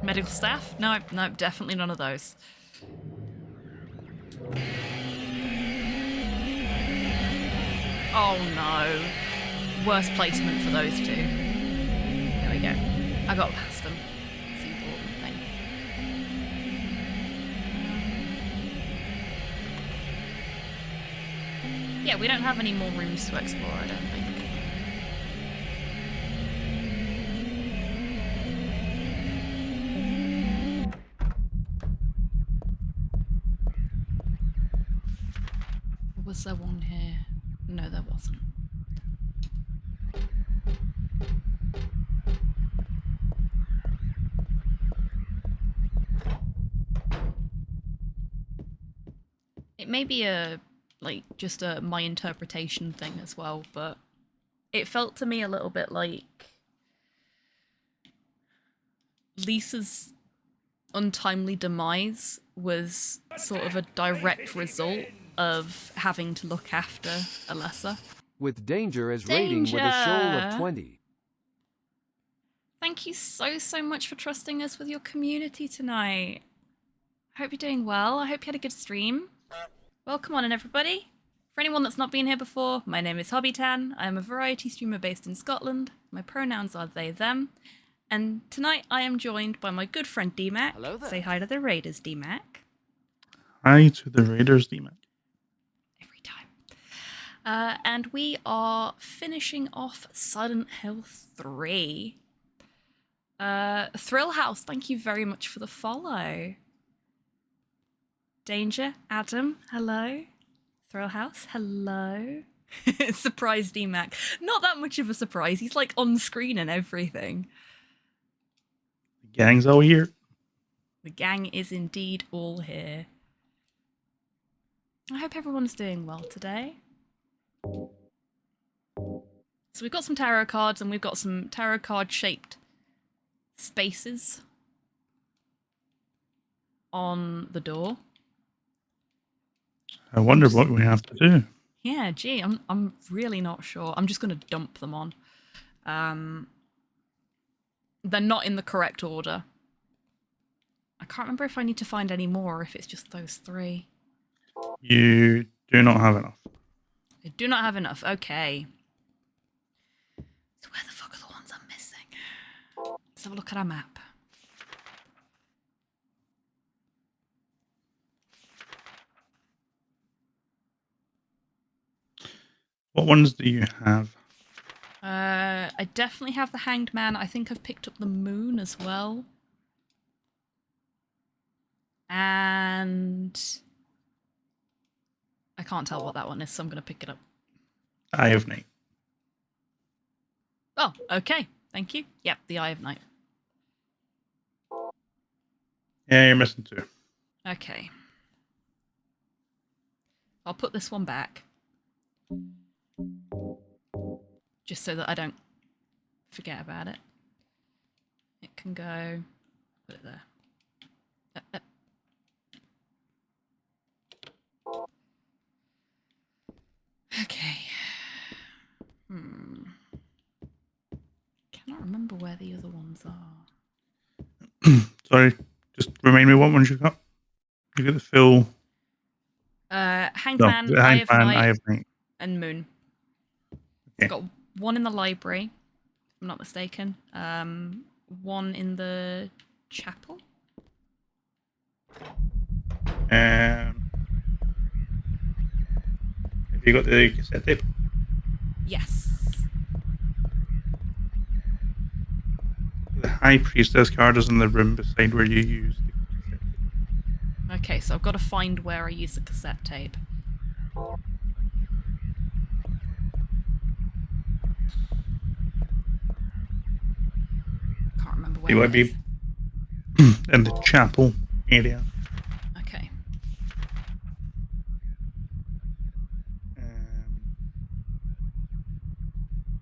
Medical staff? No, definitely none of those. Oh no. Worst placement for those two. There we go. I got past them. That's the important thing. Yeah, we don't have any more rooms to explore, I don't think. Was there one here? No, there wasn't. It may be just my interpretation thing as well, but it felt to me a little bit like Lisa's untimely demise was sort of a direct result of having to look after Alessa. With Danger as rating with a shoal of 20. Thank you so much for trusting us with your community tonight. I hope you're doing well. I hope you had a good stream. Welcome on in, everybody. For anyone that's not been here before, my name is Hobbytan. I am a variety streamer based in Scotland. My pronouns are they, them. And tonight I am joined by my good friend DMAC. Hello there. Say hi to the Raiders, DMAC. Hi to the Raiders, DMAC. Every time. And we are finishing off Silent Hill 3. Thrill House, thank you very much for the follow. Danger, Adam, hello. Thrill House, hello. Surprise DMAC. Not that much of a surprise. He's like on screen and everything. The gang's all here. The gang is indeed all here. I hope everyone's doing well today. So we've got some tarot cards and we've got some tarot card shaped spaces on the door. I wonder what we have to do. Yeah, gee, I'm really not sure. I'm just going to dump them on. They're not in the correct order. I can't remember if I need to find any more or if it's just those 3. You do not have enough. I do not have enough. Okay. So where the fuck are the ones I'm missing? Let's have a look at our map. What ones do you have? I definitely have the Hanged Man. I think I've picked up the Moon as well. And I can't tell what that one is, so I'm going to pick it up. Eye of Night. Oh, okay. Thank you. Yep, the Eye of Night. Yeah, you're missing 2. Okay. I'll put this one back. Just so that I don't forget about it. It can go... Put it there. Okay. Cannot remember where the other ones are. Sorry, just remind me what ones you got. You got the full... Hanged Man, Eye of Night, and Moon. Okay. Got one in the library, if I'm not mistaken. One in the chapel. Have you got the cassette tape? Yes. The High Priestess card is in the room beside where you use the cassette tape. Okay, so I've got to find where I use the cassette tape. Can't remember where You it might is. be in the chapel area. Okay.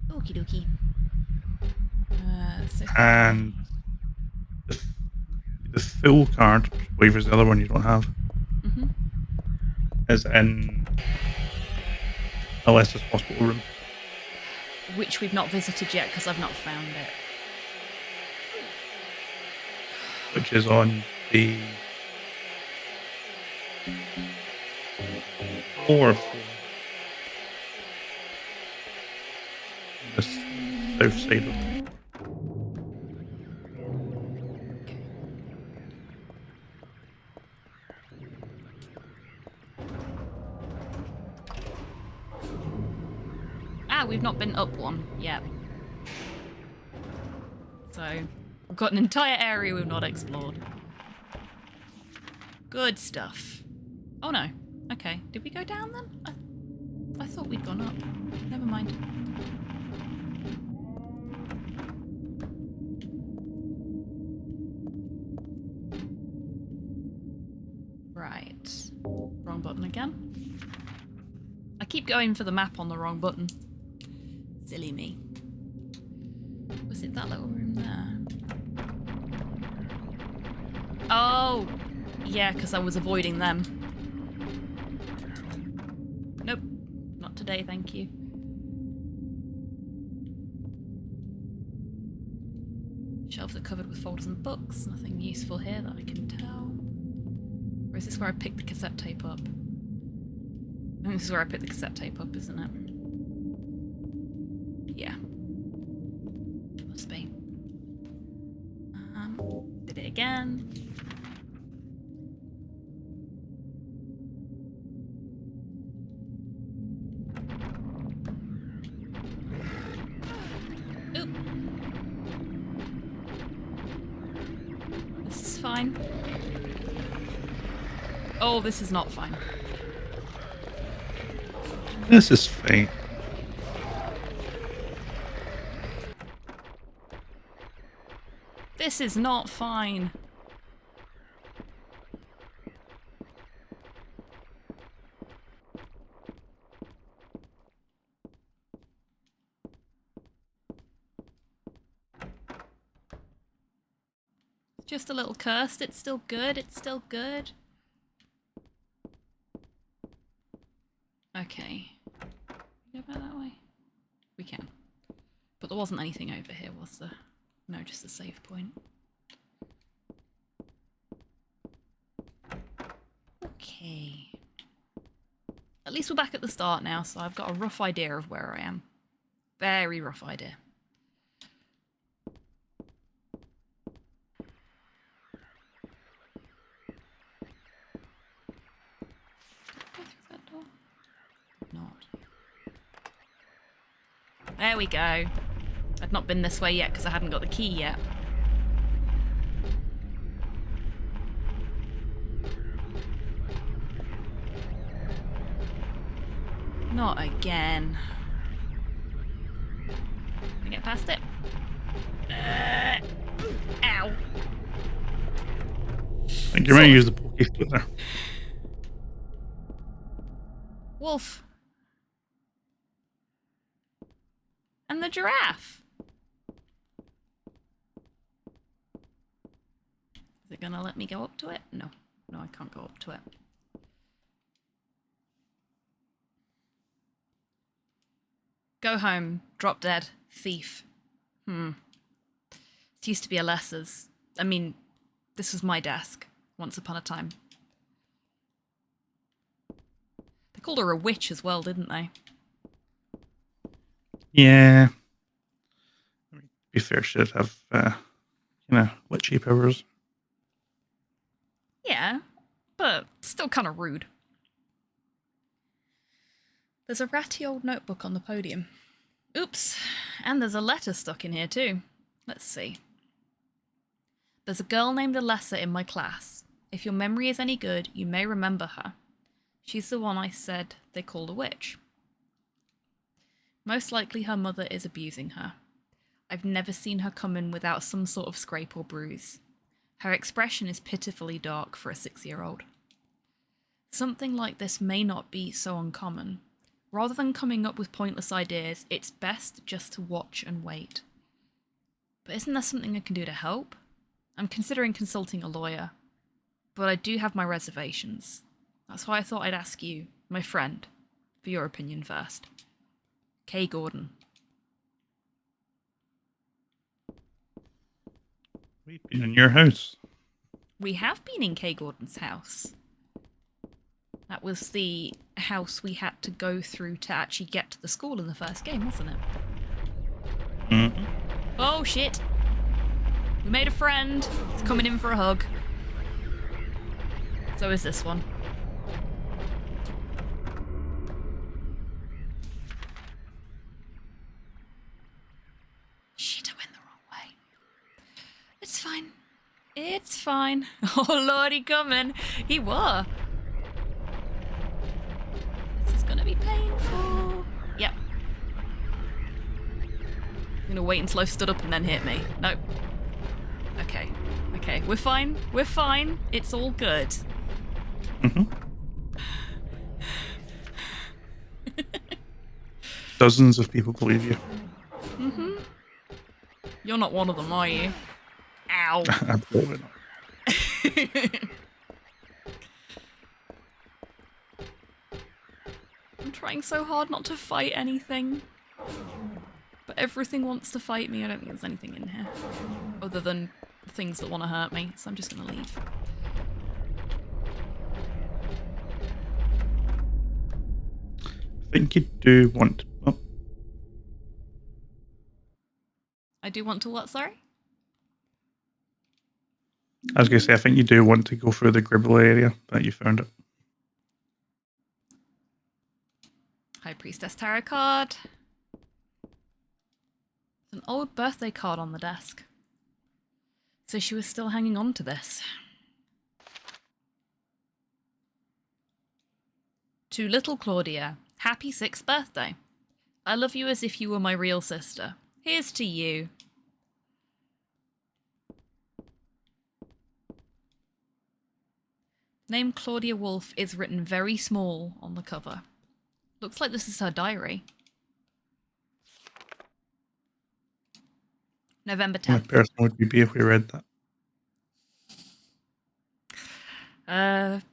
Okie dokie. So And the full card, which I believe is the other one you don't have, is in Alessa's hospital room. which we've not visited yet because I've not found it. Which is on the 4th floor. The south side of it. We've not been up one yet. So, we've got an entire area we've not explored. Good stuff. Oh no. Okay, did we go down then? I thought we'd gone up. Never mind. Right. Wrong button again. I keep going for the map on the wrong button. Silly me. Was it that little room there? Oh! Yeah, because I was avoiding them. Nope. Not today, thank you. Shelves are covered with folders and books. Nothing useful here that I can tell. Or is this where I picked the cassette tape up? I think this is where I picked the cassette tape up, isn't it? Yeah. Must be. Did it again. Oop. This is fine. Oh, this is not fine. This is fine. This is not fine. It's just a little cursed. It's still good. It's still good. Okay. Go back that way? We can. But there wasn't anything over here, was there? No, just a save point. Okay. At least we're back at the start now, so I've got a rough idea of where I am. Very rough idea. Go through that door? Not. There we go. I'd not been this way yet because I hadn't got the key yet. Not again. Can I get past it? Ow. I think you might use the pokey foot there. Wolf. And the giraffe. Is it gonna let me go up to it? No. No, I can't go up to it. Go home. Drop dead. Thief. It used to be a lesser's. I mean, this was my desk once upon a time. They called her a witch as well, didn't they? Yeah. I mean, to be fair, she'd have, witchy powers. Yeah, but still kind of rude. There's a ratty old notebook on the podium. Oops, and there's a letter stuck in here too. Let's see. There's a girl named Alessa in my class. If your memory is any good, you may remember her. She's the one I said they called a witch. Most likely her mother is abusing her. I've never seen her come in without some sort of scrape or bruise. Her expression is pitifully dark for a 6-year-old. Something like this may not be so uncommon. Rather than coming up with pointless ideas, it's best just to watch and wait. But isn't there something I can do to help? I'm considering consulting a lawyer, but I do have my reservations. That's why I thought I'd ask you, my friend, for your opinion first. Kay Gordon. We've been in your house. We have been in Kay Gordon's house. That was the house we had to go through to actually get to the school in the first game, wasn't it? Mm-hmm. Oh, shit. We made a friend. He's coming in for a hug. So is this one. Shit, I went the wrong way. It's fine. It's fine. Oh, Lord, he coming. He were. This is gonna be painful. Yep. I'm gonna wait until I've stood up and then hit me. Nope. Okay. Okay, we're fine. We're fine. It's all good. Mm-hmm. Dozens of people believe you. Mm-hmm. You're not one of them, are you? Ow. Absolutely not. I'm trying so hard not to fight anything. But everything wants to fight me. I don't think there's anything in here. Other than things that want to hurt me. So I'm just going to leave. I think you do want... Oh, I do want to what, sorry? I was going to say, I think you do want to go through the Gribble area, but you found it. High Priestess Tarot card. There's an old birthday card on the desk. So she was still hanging on to this. To little Claudia, happy 6th birthday. I love you as if you were my real sister. Here's to you. Name Claudia Wolf is written very small on the cover. Looks like this is her diary. November 10th. My person would be if we read that.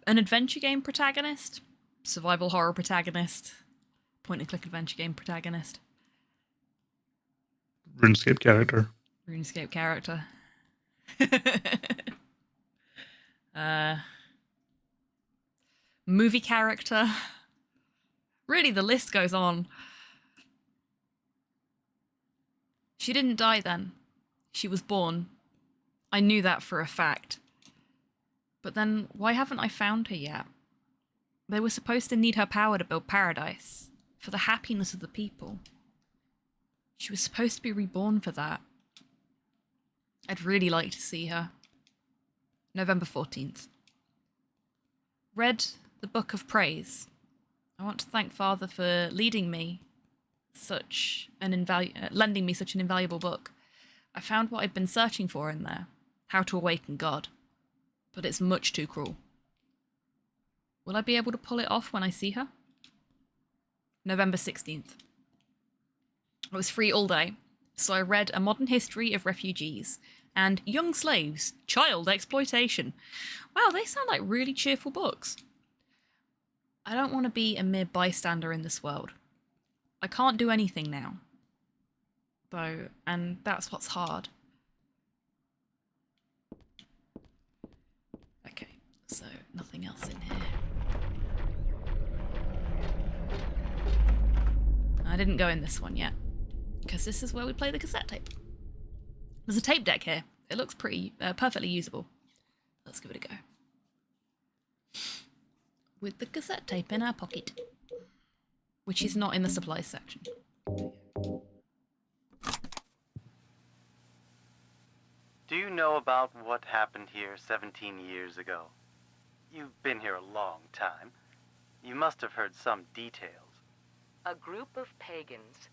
An adventure game protagonist. survival horror protagonist, point and click adventure game protagonist, RuneScape character. RuneScape character. Movie character. Really, the list goes on. She didn't die then. She was born. I knew that for a fact. But then, why haven't I found her yet? They were supposed to need her power to build paradise, for the happiness of the people. She was supposed to be reborn for that. I'd really like to see her. November 14th. Read the Book of Praise. I want to thank Father for leading me lending me such an invaluable book. I found what I've been searching for in there, how to awaken God, but it's much too cruel. Will I be able to pull it off when I see her? November 16th. I was free all day, so I read A Modern History of Refugees and Young Slaves, Child Exploitation. Wow, they sound like really cheerful books. I don't want to be a mere bystander in this world. I can't do anything now, though, and that's what's hard. Okay, so nothing else in here. I didn't go in this one yet, because this is where we play the cassette tape. There's a tape deck here. It looks pretty, perfectly usable. Let's give it a go. With the cassette tape in our pocket, which is not in the supplies section. Do you know about what happened here 17 years ago? You've been here a long time. You must have heard some details. A group of pagans,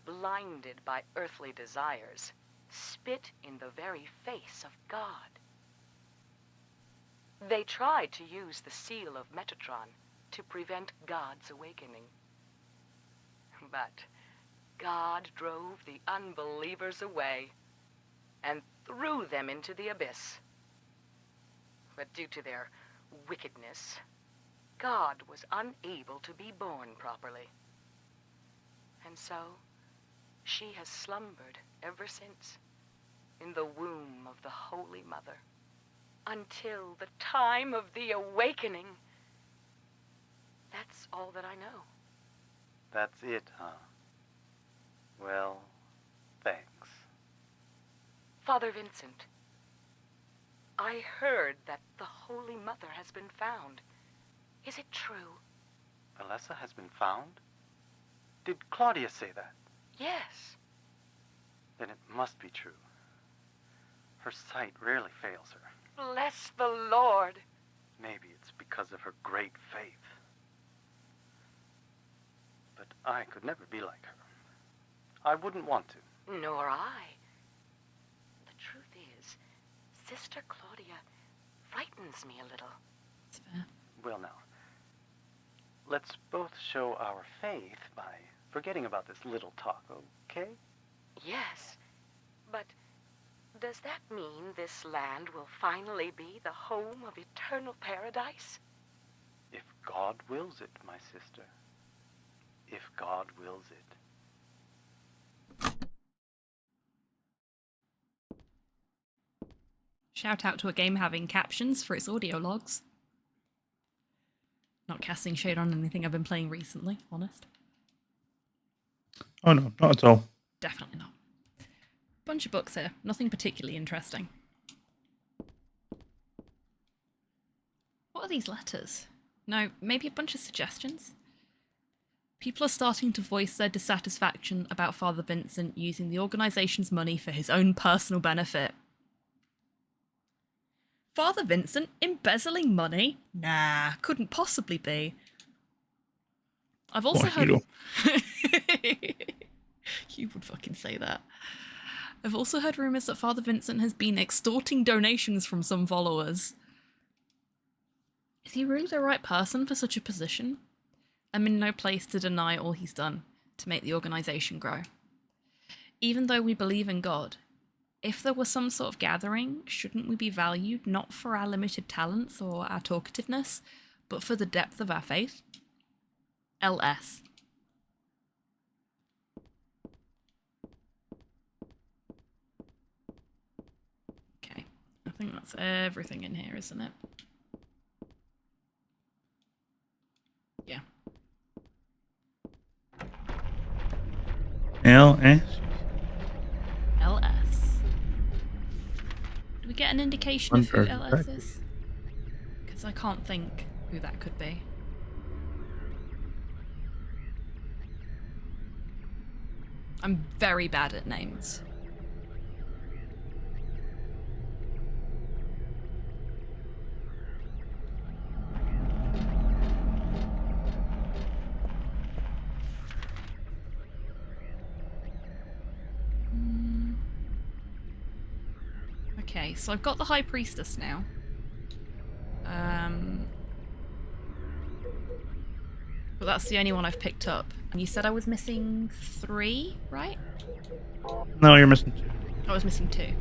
blinded by earthly desires, spit in the very face of God. They tried to use the seal of Metatron to prevent God's awakening. But God drove the unbelievers away and threw them into the abyss. But due to their wickedness, God was unable to be born properly. And so, she has slumbered ever since, in the womb of the Holy Mother, until the time of the awakening. That's all that I know. That's it, huh? Well, thanks. Father Vincent, I heard that the Holy Mother has been found. Is it true? Alessa has been found? Did Claudia say that? Yes. Then it must be true. Her sight rarely fails her. Bless the Lord. Maybe it's because of her great faith. But I could never be like her. I wouldn't want to. Nor I. The truth is, Sister Claudia frightens me a little. That's fair. Well now, let's both show our faith by forgetting about this little talk, okay? Yes, but does that mean this land will finally be the home of eternal paradise? If God wills it, my sister. If God wills it. Shout out to a game having captions for its audio logs. Not casting shade on anything I've been playing recently, honest. Oh no, not at all. Definitely not. Bunch of books here, nothing particularly interesting. What are these letters? No, maybe a bunch of suggestions? People are starting to voice their dissatisfaction about Father Vincent using the organisation's money for his own personal benefit. Father Vincent embezzling money? Nah, couldn't possibly be. I've also heard... You would fucking say that. I've also heard rumours that Father Vincent has been extorting donations from some followers. Is he really the right person for such a position? I'm in no place to deny all he's done to make the organisation grow. Even though we believe in God, if there was some sort of gathering, shouldn't we be valued not for our limited talents or our talkativeness, but for the depth of our faith? LS. Okay. I think that's everything in here, isn't it? Yeah. LS. LS. Do we get an indication of who Under LS practice. is? Because I can't think who that could be. I'm very bad at names. Okay, so I've got the High Priestess now. But that's the only one I've picked up. And you said I was missing 3, right? No, you're missing 2. I was missing 2.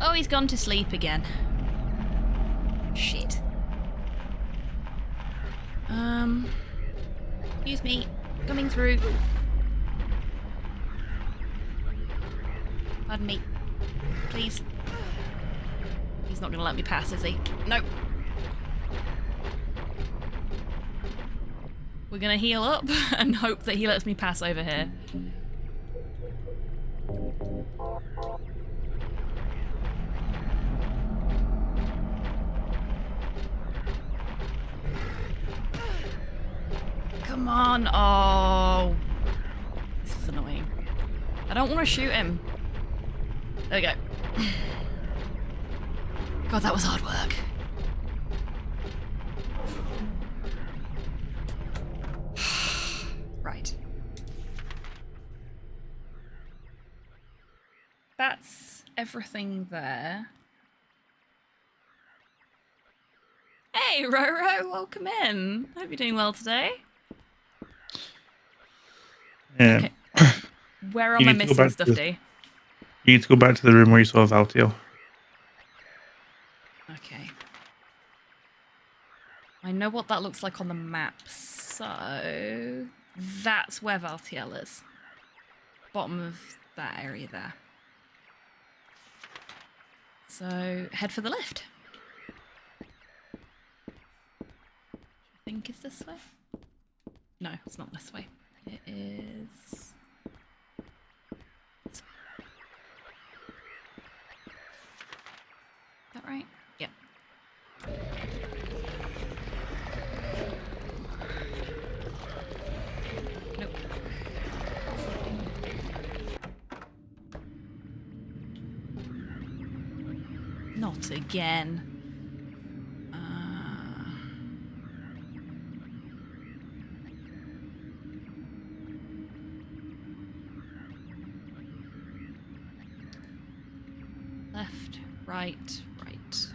Oh, he's gone to sleep again. Shit. Excuse me. Coming through. Pardon me. Please. He's not gonna let me pass, is he? Nope. We're gonna heal up and hope that he lets me pass over here. Come on. Oh. This is annoying. I don't want to shoot him. There we go. God, that was hard work. Right. That's everything there. Hey, Roro, welcome in. Hope you're doing well today. Okay. Where am I missing stuff, D? You need to go back to the room where you saw Valtiel. Okay. I know what that looks like on the map, so that's where Valtiel is. Bottom of that area there. So head for the left. I think it's this way. No, it's not this way. It is this way. Is that right? Yeah. Nope. Not again. Left, right, right.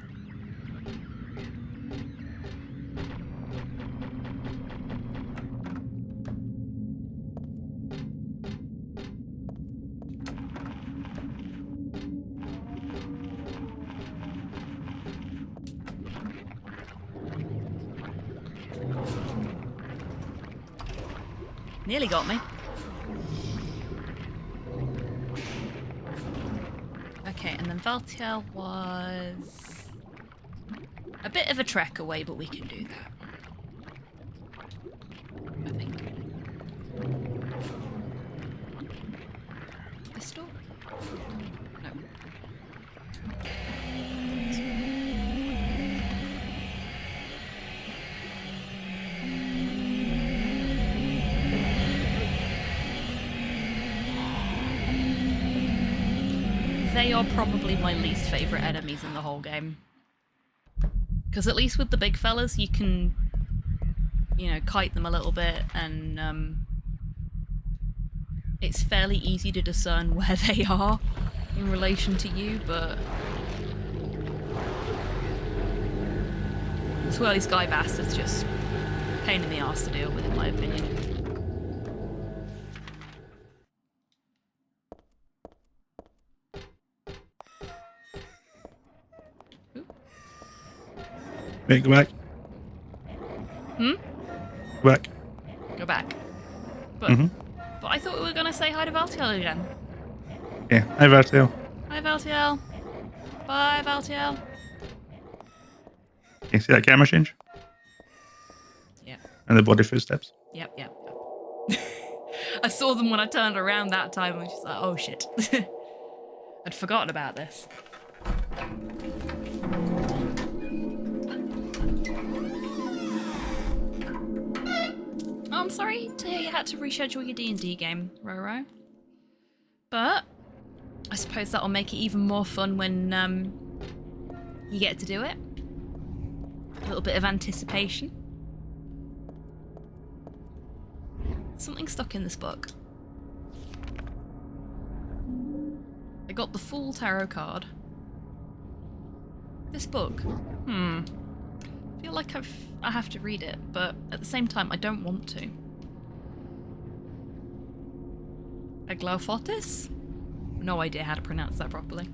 Nearly got me. Okay, and then Valtiel was a bit of a trek away, but we can do that. I think. This door? No. They are probably my least favourite enemies in the whole game. Because at least with the big fellas, you can, you know, kite them a little bit, and it's fairly easy to discern where they are in relation to you, but the swirly sky bastard's just a pain in the arse to deal with, in my opinion. Wait, go back. back. Go back. But but I thought we were gonna say hi to Valtiel again. Yeah, hi Vertel. Hi Valtiel. Bye Valtiel. Can you see that camera change? Yep. And the body footsteps. Yep. I saw them when I turned around that time. I was just like, oh shit. I'd forgotten about this. Oh, I'm sorry to hear you had to reschedule your D&D game, Roro. But I suppose that'll make it even more fun when you get to do it. A little bit of anticipation. Something stuck in this book. I got the full tarot card. This book. I feel like I have to read it, but at the same time I don't want to. Aglophotis? No idea how to pronounce that properly.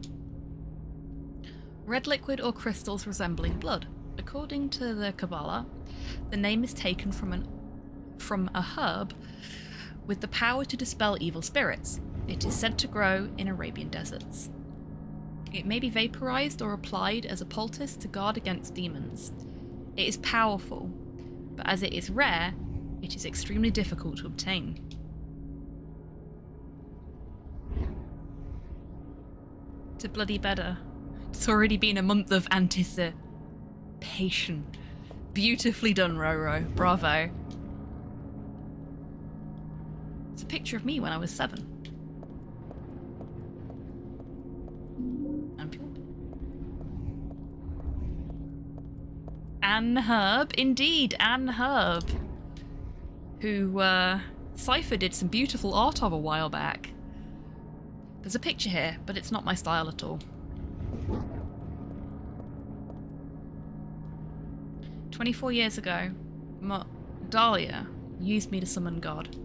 Red liquid or crystals resembling blood. According to the Kabbalah, the name is taken from a herb with the power to dispel evil spirits. It is said to grow in Arabian deserts. It may be vaporized or applied as a poultice to guard against demons. It is powerful, but as it is rare, it is extremely difficult to obtain. To bloody better. It's already been a month of anticipation. Beautifully done, Roro. Bravo. It's a picture of me when I was 7. Anne Herb, indeed, Anne Herb, who Cypher did some beautiful art of a while back. There's a picture here, but it's not my style at all. 24 years ago, Dahlia used me to summon God.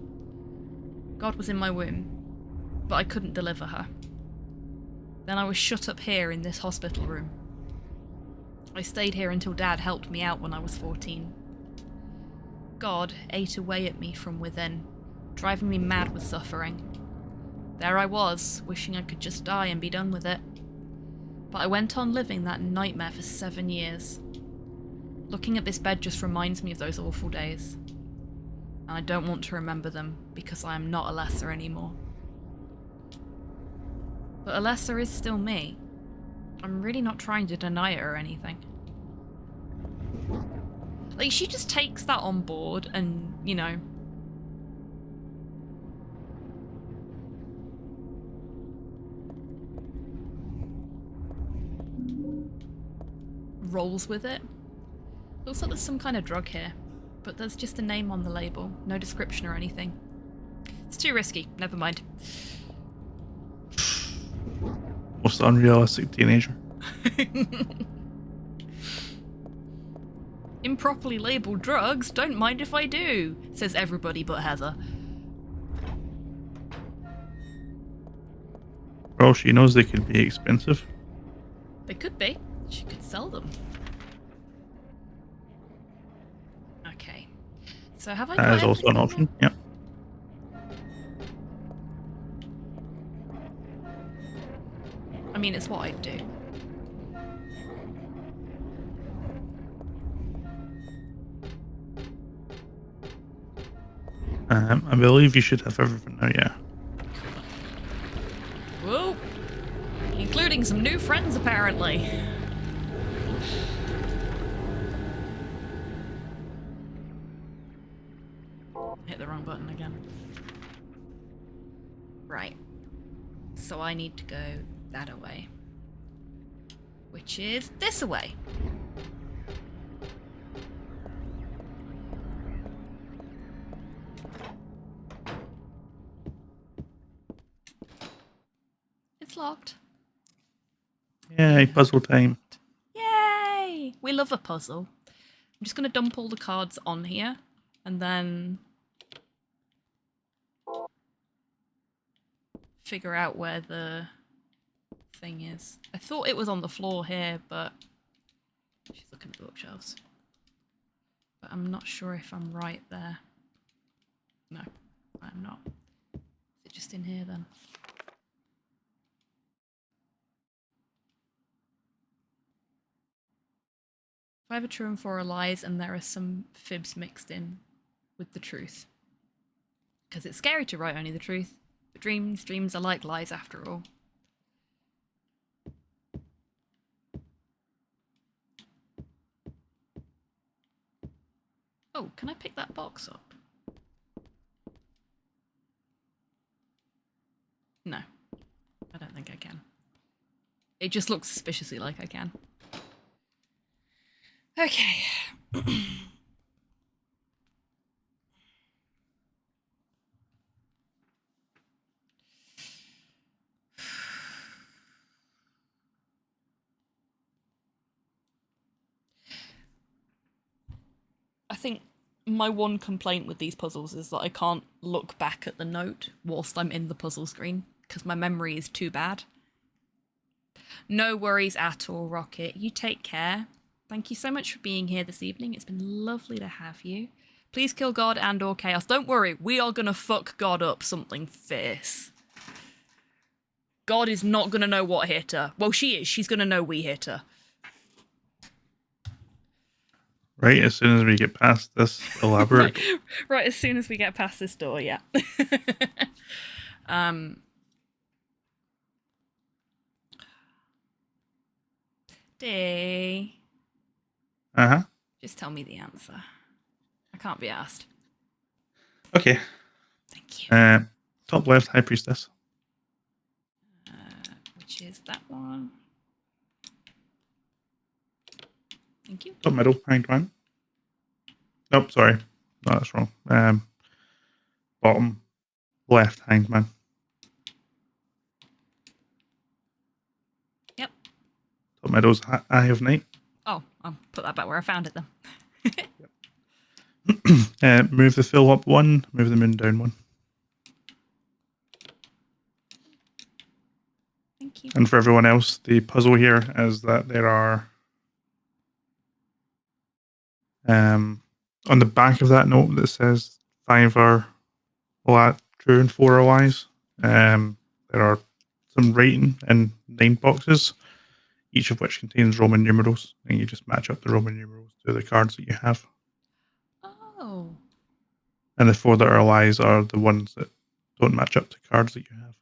God was in my womb, but I couldn't deliver her. Then I was shut up here in this hospital room. I stayed here until Dad helped me out when I was 14. God ate away at me from within, driving me mad with suffering. There I was, wishing I could just die and be done with it. But I went on living that nightmare for 7 years. Looking at this bed just reminds me of those awful days. And I don't want to remember them, because I am not Alessa anymore. But Alessa is still me. I'm really not trying to deny it or anything. Like, she just takes that on board and, you know... rolls with it. Looks like there's some kind of drug here, but there's just a name on the label, no description or anything. It's too risky, never mind. Most unrealistic teenager. Improperly labelled drugs, don't mind if I do, says everybody but Heather. For all she knows, they could be expensive. They could be. She could sell them. Okay. So have I got That is also an option, yep. I mean, it's what I'd do. I believe you should have everything now, yeah. Whoa! Including some new friends, apparently. Hit the wrong button again. Right. So I need to go that away. Which is this away. It's locked. Yay, puzzle time. Yay! We love a puzzle. I'm just going to dump all the cards on here and then figure out where the thing is. I thought it was on the floor here, but she's looking at the bookshelves. But I'm not sure if I'm right there. No, I'm not. Is it just in here then? 5 are true and 4 are lies, and there are some fibs mixed in with the truth. Because it's scary to write only the truth. But dreams are like lies after all. Oh, can I pick that box up? No, I don't think I can. It just looks suspiciously like I can. Okay. I think my one complaint with these puzzles is that I can't look back at the note whilst I'm in the puzzle screen, because my memory is too bad. No worries at all, Rocket. You take care. Thank you so much for being here this evening. It's been lovely to have you. Please kill God and or Chaos. Don't worry, we are gonna fuck God up something fierce. God is not gonna know what hit her. Well, she is. She's gonna know we hit her. Right, as soon as we get past this elaborate... right, as soon as we get past this door, yeah. Day. Uh-huh. Just tell me the answer. I can't be asked. Okay. Thank you. Top left, High Priestess. Which is that one. Thank you. Top middle, Hanged Man. Nope, sorry. No, that's wrong. Bottom left, Hanged Man. Yep. Top middle's Eye of Night. Oh, I'll put that back where I found it then. Move the fill up 1, move the moon down 1. Thank you. And for everyone else, the puzzle here is that there are on the back of that note that says 5 are true and 4 are lies. There are some writing in 9 boxes, each of which contains Roman numerals, and you just match up the Roman numerals to the cards that you have. Oh. And the 4 that are lies are the ones that don't match up to cards that you have.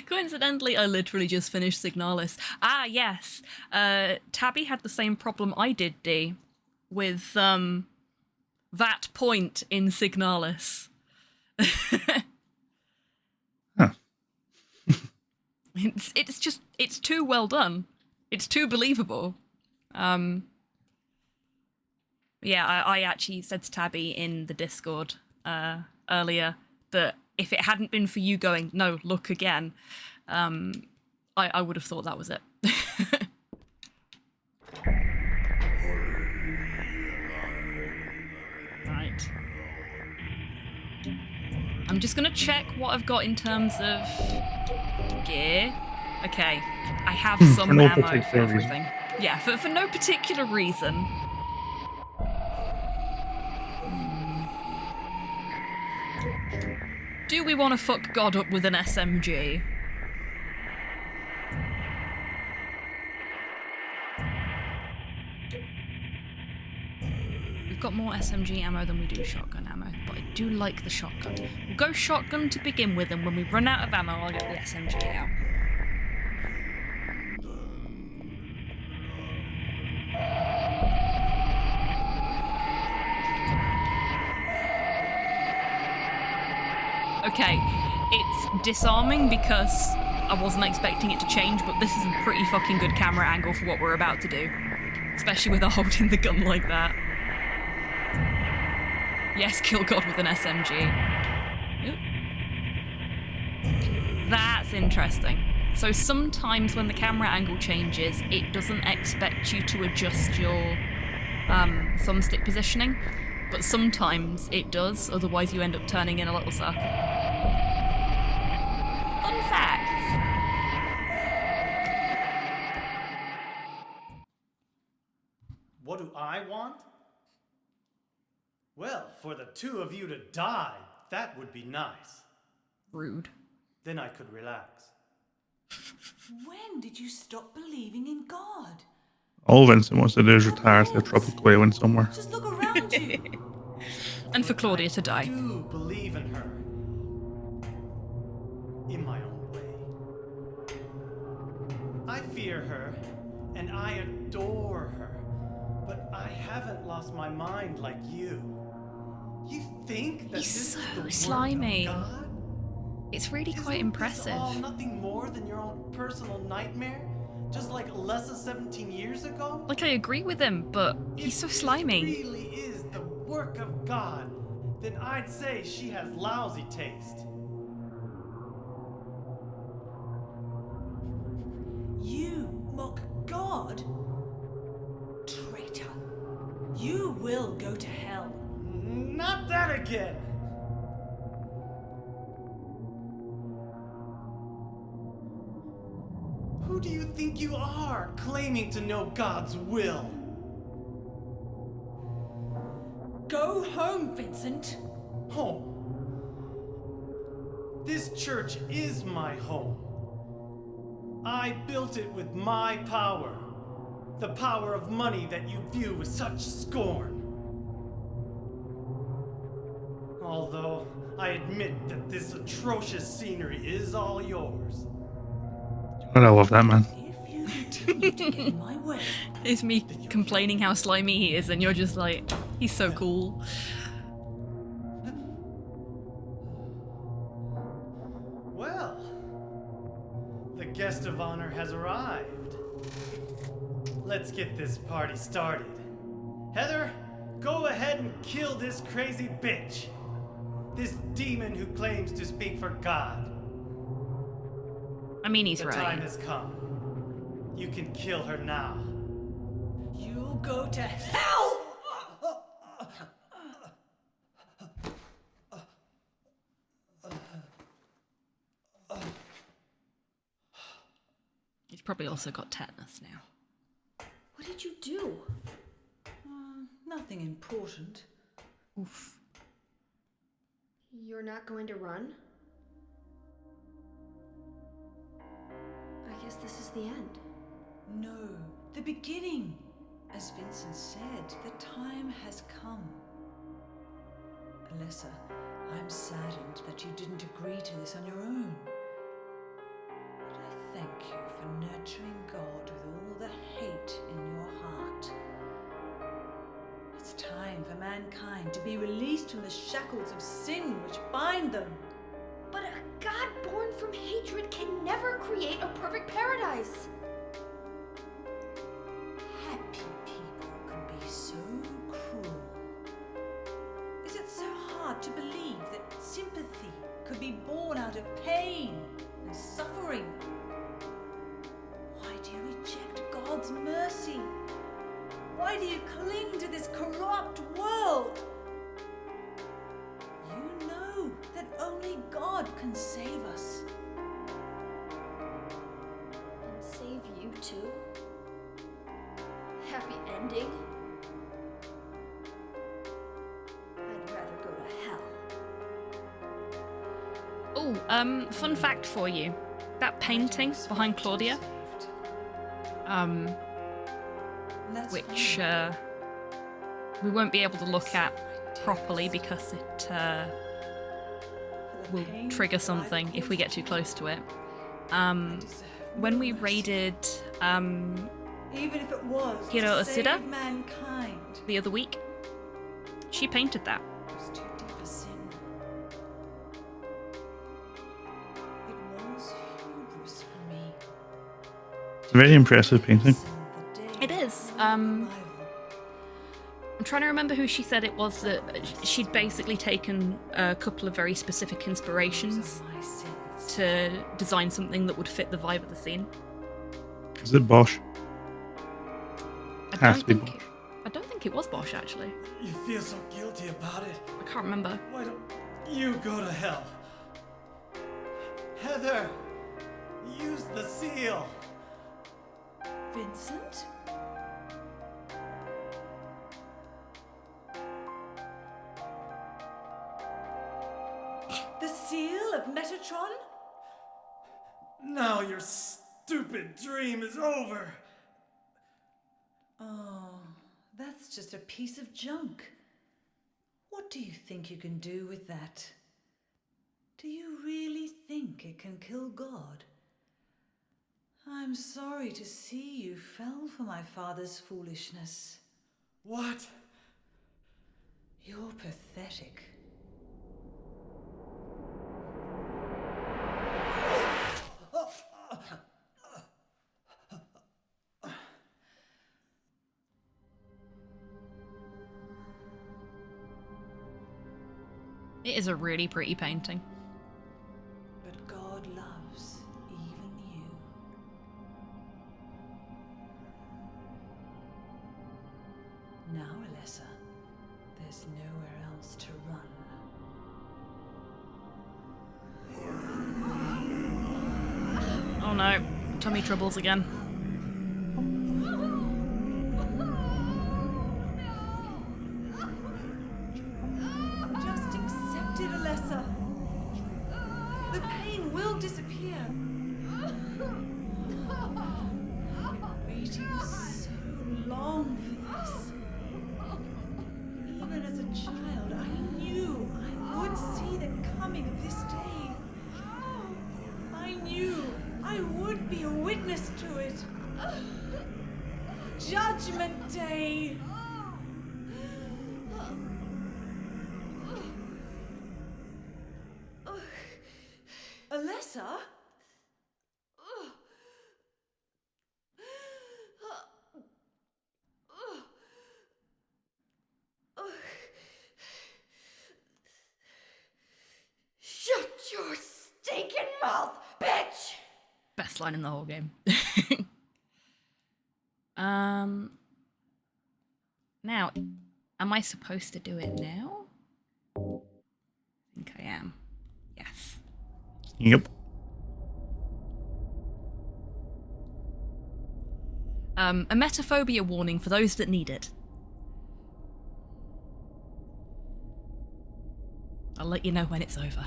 Coincidentally, I literally just finished Signalis. Ah, yes. Tabby had the same problem I did, D, with that point in Signalis. Huh. It's too well done. It's too believable. Yeah, I actually said to Tabby in the Discord earlier that if it hadn't been for you going, no, look again, I would have thought that was it. Right. I'm just going to check what I've got in terms of gear. Okay, I have some no ammo for particular everything. Yeah, for no particular reason. Do we want to fuck God up with an SMG? We've got more SMG ammo than we do shotgun ammo, but I do like the shotgun. We'll go shotgun to begin with, and when we run out of ammo, I'll get the SMG out. Okay, it's disarming because I wasn't expecting it to change, but this is a pretty fucking good camera angle for what we're about to do. Especially with her holding the gun like that. Yes, kill God with an SMG. Oop. That's interesting. So sometimes when the camera angle changes, it doesn't expect you to adjust your thumbstick positioning, but sometimes it does, otherwise you end up turning in a little circle. Fun facts! What do I want? for the two of you to die, that would be nice. Rude. Then I could relax. When did you stop believing in God? All Vincent wants to do is retire to a tropical island somewhere. Just look around you. And for Claudia to die. I do believe in her. In my own way. I fear her, and I adore her. But I haven't lost my mind like you. You think that He's this so is the work slimy. of God? It's really quite Isn't impressive. this all nothing more than your own personal nightmare? Just like Alessa 17 years ago? Like, I agree with him, but he's so slimy. If this really is the work of God, then I'd say she has lousy taste. You mock God? Traitor. You will go to hell. Not that again! Who do you think you are, claiming to know God's will? Go home, Vincent. Home. This church is my home. I built it with my power. The power of money that you view with such scorn. Although I admit that this atrocious scenery is all yours. God, I love that man. It's me complaining how slimy he is, and you're just like, he's so cool. Well, the guest of honor has arrived. Let's get this party started. Heather, go ahead and kill this crazy bitch. This demon who claims to speak for God. I mean, he's the right. The time has come. You can kill her now. You'll go to hell! He's probably also got tetanus now. What did you do? Nothing important. Oof. You're not going to run? I guess this is the end. No, the beginning. As Vincent said, the time has come. Alessa, I'm saddened that you didn't agree to this on your own. But I thank you for nurturing God with all the hate in your heart. It's time for mankind to be released from the shackles of sin which bind them. But a God born from hatred can never create a perfect paradise. Happy people can be so cruel. Is it so hard to believe that sympathy could be born out of pain and suffering? Why do you reject God's mercy? Why do you cling to this corrupt world? You know that only God can save us. And save you too? Happy ending? I'd rather go to hell. Oh, fun fact for you. That painting behind Claudia, which we won't be able to look at properly because it will trigger something if we get too close to it. When we raided Even if it was Hiro to save Osida mankind. the other week, she painted that. It was too deep a sin. It was hubris for me. Very impressive painting. It is. I'm trying to remember who she said it was that she'd basically taken a couple of very specific inspirations to design something that would fit the vibe of the scene. Is it Bosch? Has to be Bosch. I don't think it was Bosch, actually. You feel so guilty about it. I can't remember. Why don't you go to hell? Heather, use the seal. Vincent? The seal of Metatron? Now your stupid dream is over. Oh, that's just a piece of junk. What do you think you can do with that? Do you really think it can kill God? I'm sorry to see you fell for my father's foolishness. What? You're pathetic. It is a really pretty painting. But God loves even you. Now, Alessa, there's nowhere else to run. Oh no, tummy troubles again. Just accept it, Alessa. The pain will disappear. Waiting so long for this. Even as a child, I knew I would see the coming of this day. I knew I would be a witness to it. Judgment Day. Alessa? Shut your stinking mouth, bitch! Best line in the whole game. Now, am I supposed to do it now? I think I am. Yes. Yep. A metaphobia warning for those that need it. I'll let you know when it's over.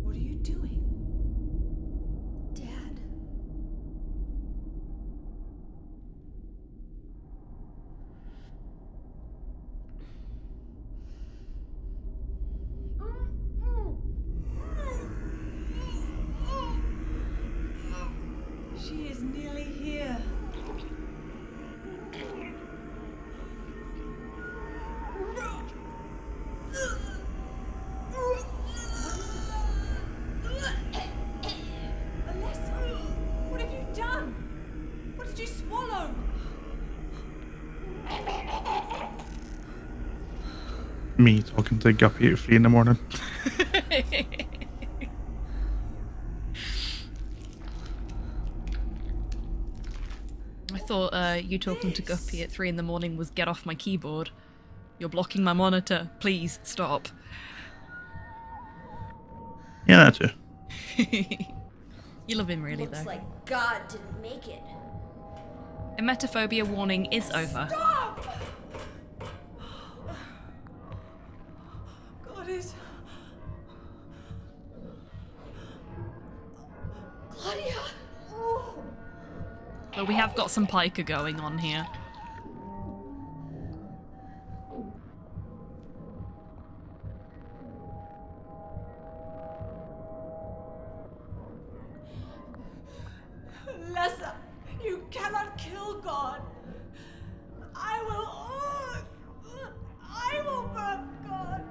What are you doing? Dad. She is nearly here. Alessa, what have you done? What did you swallow? Me talking to Guppy at 3 in the morning. I thought you talking to Guppy at 3 in the morning was get off my keyboard. You're blocking my monitor. Please stop. Yeah, that too. You love him really, Looks though. like God didn't make it. A metaphobia warning is over. Stop! God is... Claudia! But we have got some piker going on here. Alessa, you cannot kill God. I will burn God.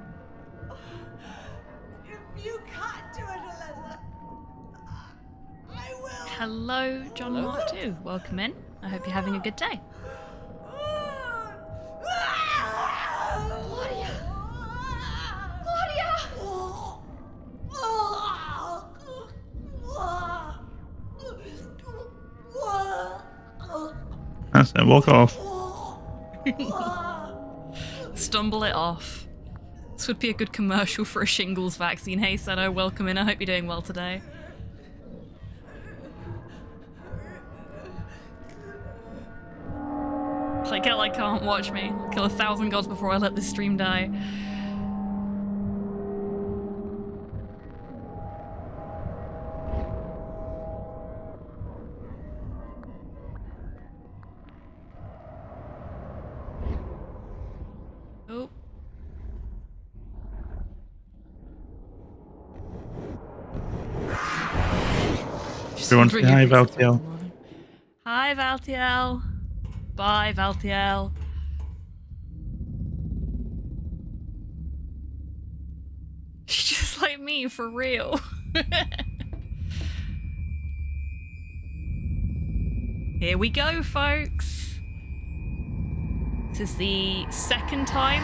If you can't do it, Alessa, I will. Hello, John Mark 2. Welcome in. I hope you're having a good day. Claudia! Claudia! That's it, walk off. Stumble it off. This would be a good commercial for a shingles vaccine. Hey, Seno, welcome in. I hope you're doing well today. Like, hell, I can't watch me. I'll kill 1,000 gods before I let this stream die. Everyone say hi, Valtiel. Hi, Valtiel. Bye, Valtiel. She's just like me, for real. Here we go, folks. This is the second time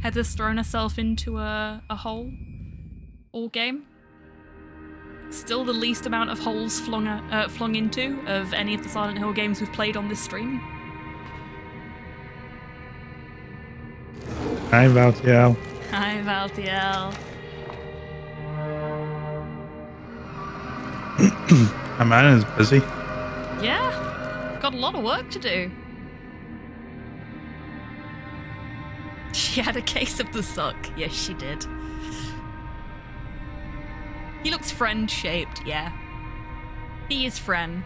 Heather's thrown herself into a hole all game. Still the least amount of holes flung into of any of the Silent Hill games we've played on this stream. Hi, Valtiel. Hi, Valtiel. My man is busy. Yeah, got a lot of work to do. She had a case of the suck. Yes, she did. He looks friend-shaped, yeah. He is friend.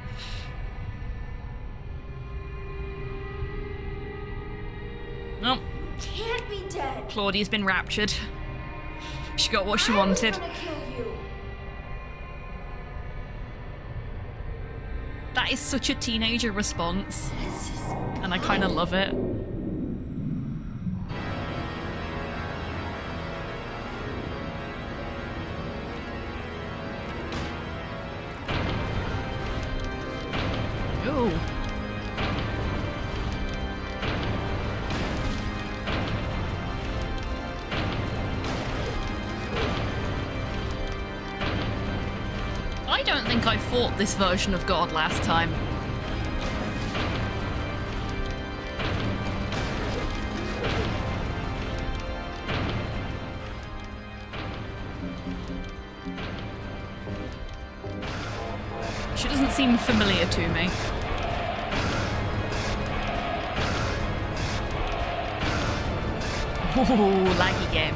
Nope. Can't be dead. Claudia's been raptured. She got what she wanted. I was gonna kill you. That is such a teenager response. And I kind of love it. Ooh. I don't think I fought this version of God last time. She doesn't seem familiar to me. Ooh, laggy game.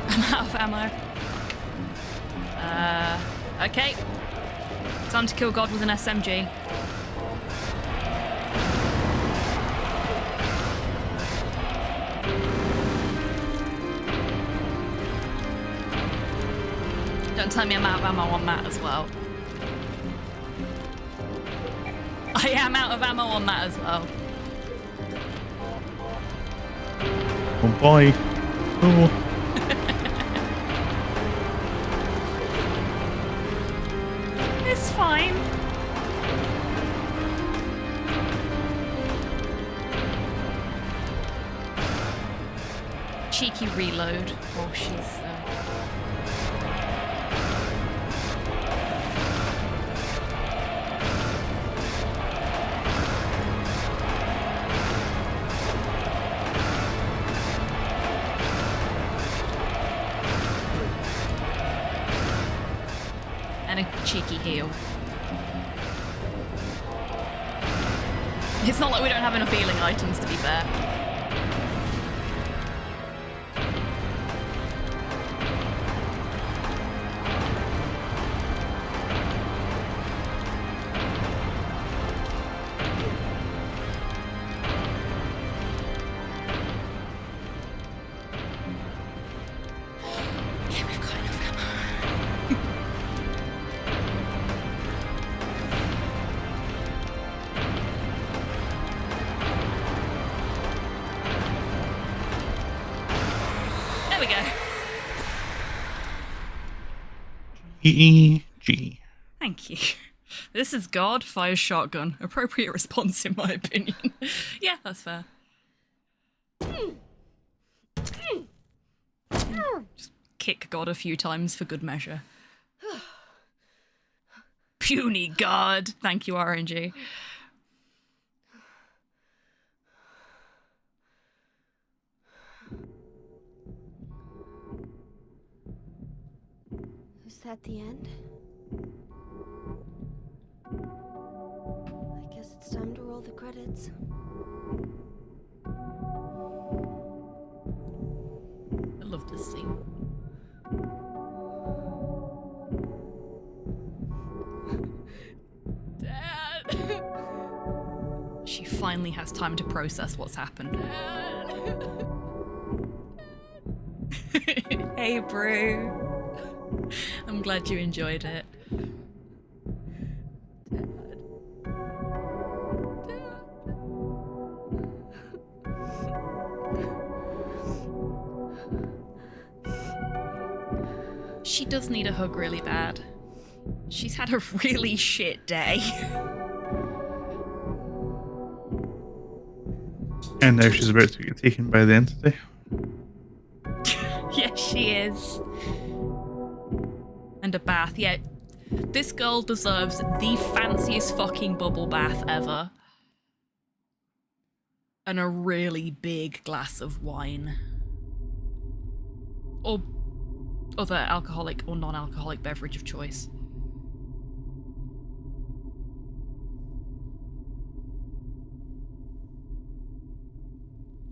I'm out of ammo. Okay. Time to kill God with an SMG. Don't tell me I'm out of ammo on that as well. I am out of ammo on that as well. Oh boy. Oh. It's fine. Cheeky reload while she's and a cheeky heal. It's not like we don't have enough healing items, to be fair. Yeah, we've got enough ammo. There we go. GG. Thank you. This is God, fires shotgun. Appropriate response, in my opinion. Yeah, that's fair. Just kick God a few times for good measure. Puny God. Thank you, RNG. Is that the end? I guess it's time to roll the credits. I love this scene. Dad! She finally has time to process what's happened. Dad! Hey, Brew. I'm glad you enjoyed it. She does need a hug really bad. She's had a really shit day. And now she's about to get taken by the entity. Yes, she is. And a bath, yeah. This girl deserves the fanciest fucking bubble bath ever. And a really big glass of wine. Or other alcoholic or non-alcoholic beverage of choice.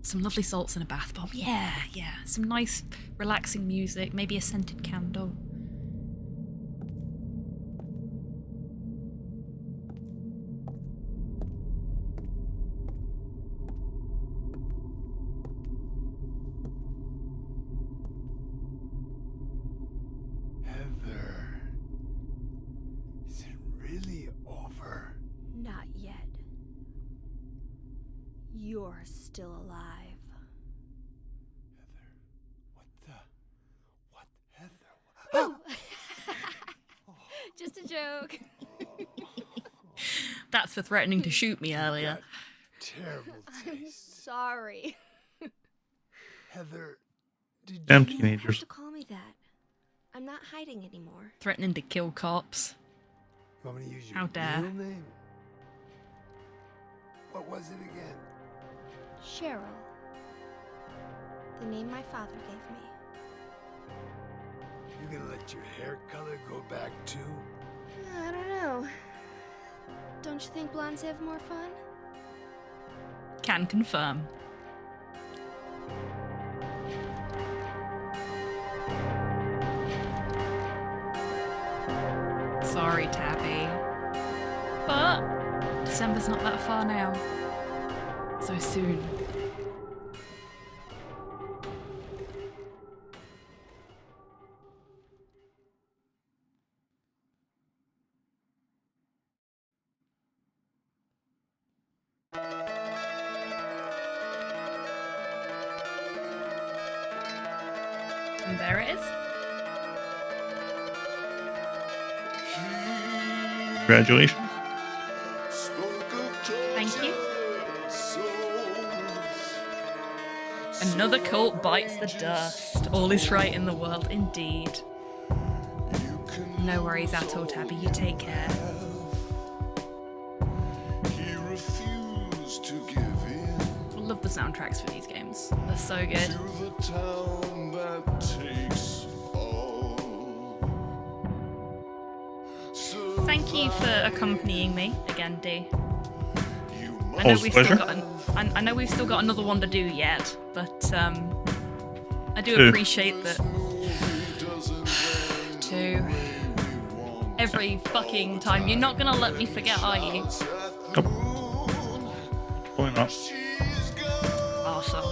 Some lovely salts in a bath bomb. Yeah, yeah. Some nice, relaxing music. Maybe a scented candle. Heather, is it really over? Not yet. You're still alive. Heather, Just a joke. That's for threatening to shoot me earlier. terrible I'm taste. sorry. Heather, did Damn you... You teenagers. have to call me that. I'm not hiding anymore. Threatening to kill cops. You want me to use your How dare. real name? What was it again? Cheryl. The name my father gave me. You gonna let your hair color go back too? I don't know. Don't you think blondes have more fun? Can confirm. Sorry, Tabby. But December's not that far now. So soon. And there it is. Congratulations. Thank you. Another cult bites the dust. All is right in the world, indeed. No worries at all, Tabby. You take care. I love the soundtracks for these games. They're so good. Thank you for accompanying me again, Dee. I know we've still got I know we've still got another one to do yet, but I do appreciate that. Two. Every fucking time. You're not gonna let me forget, are you? Nope. Probably not. Awesome.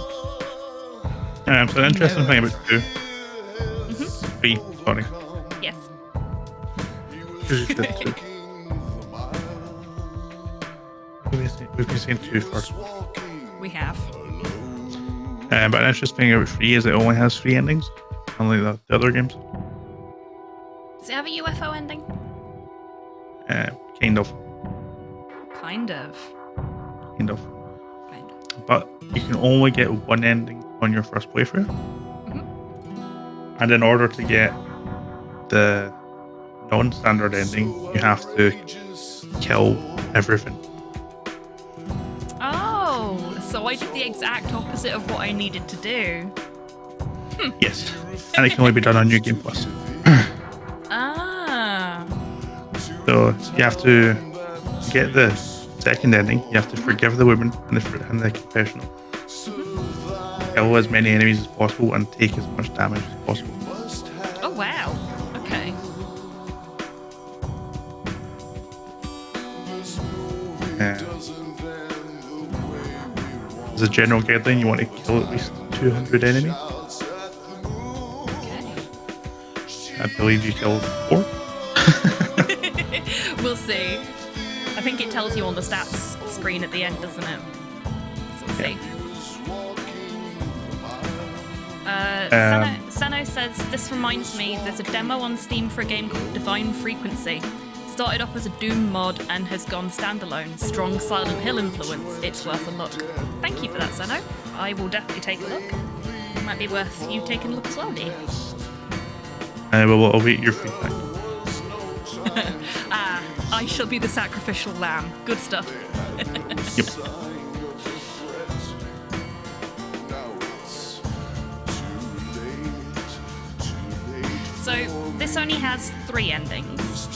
So the interesting thing about 2. 3, sorry. Yes. Because you did 2. We've been saying 2 first. We have. But an interesting thing about 3 is it only has 3 endings, unlike the other games. Does it have a UFO ending? Kind of. Kind of. Kind of. But you can only get one ending on your first playthrough. And in order to get the non-standard ending, you have to kill everything. Oh, so I did the exact opposite of what I needed to do. Yes. And it can only be done on New Game Plus. Ah. So you have to get the second ending, you have to forgive the woman in the confessional. Kill as many enemies as possible and take as much damage as possible. Oh wow. Okay. As a general guideline, you want to kill at least 200 enemies. Okay. I believe you killed 4. We'll see. I think it tells you on the stats screen at the end, doesn't it? So we'll see. Sano says, this reminds me, there's a demo on Steam for a game called Divine Frequency. Started off as a Doom mod and has gone standalone. Strong Silent Hill influence. It's worth a look. Thank you for that, Sano. I will definitely take a look. Might be worth you taking a look as well, Dee. I will await your feedback. I shall be the sacrificial lamb. Good stuff. Yep. So, this only has 3 endings.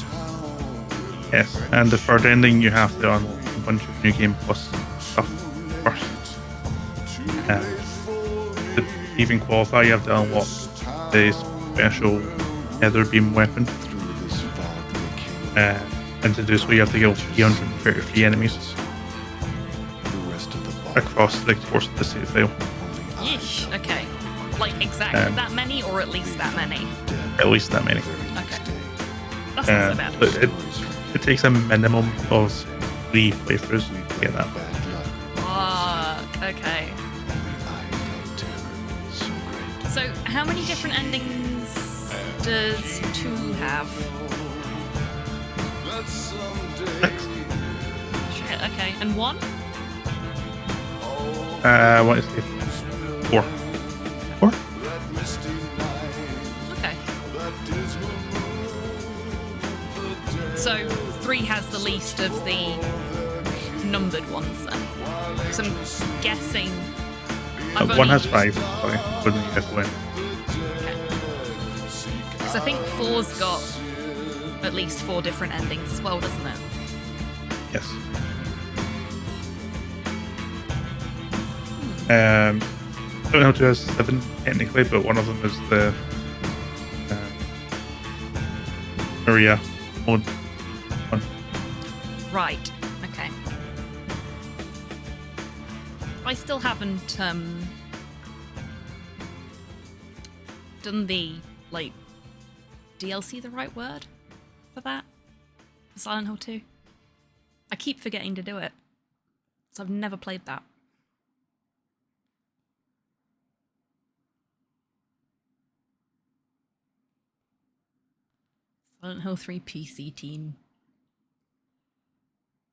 Yes, and the third ending you have to unlock a bunch of New Game Plus stuff first. To even qualify, you have to unlock the special Heather Beam weapon. And to do so, you have to kill 333 enemies across the course of the save file. Yeesh, okay. Like exactly that many, or at least that many? At least that many. Okay. That's not so bad. It takes a minimum of 3 playthroughs to get that. Fuck, okay. So, how many different endings does 2 have? 6. Shit, okay. And 1? What is it? 4. 4? Okay. So, 3 has the least of the numbered ones then. Because I'm guessing... One has 5, sorry. Wouldn't you guess when? Okay. Because I think 4's got at least 4 different endings as well, doesn't it? Yes. I don't know if it has 7 technically, but one of them is the Maria mode one. Right. Okay. I still haven't done the DLC. The right word for that? For Silent Hill 2. I keep forgetting to do it, so I've never played that. Silent Hill 3 PC team.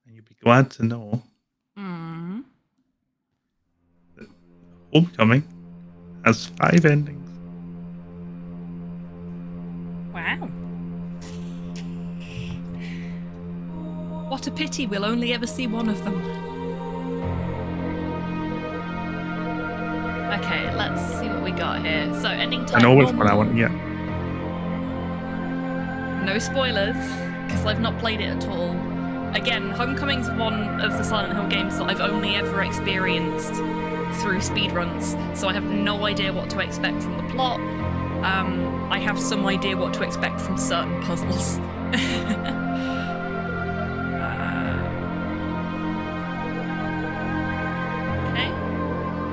And you'll be glad to know that Homecoming has 5 endings. Wow. What a pity we'll only ever see one of them. Okay, let's see what we got here. So, ending time. I know which one I want to get. No spoilers, because I've not played it at all. Again, Homecoming's one of the Silent Hill games that I've only ever experienced through speedruns, so I have no idea what to expect from the plot. I have some idea what to expect from certain puzzles. Okay.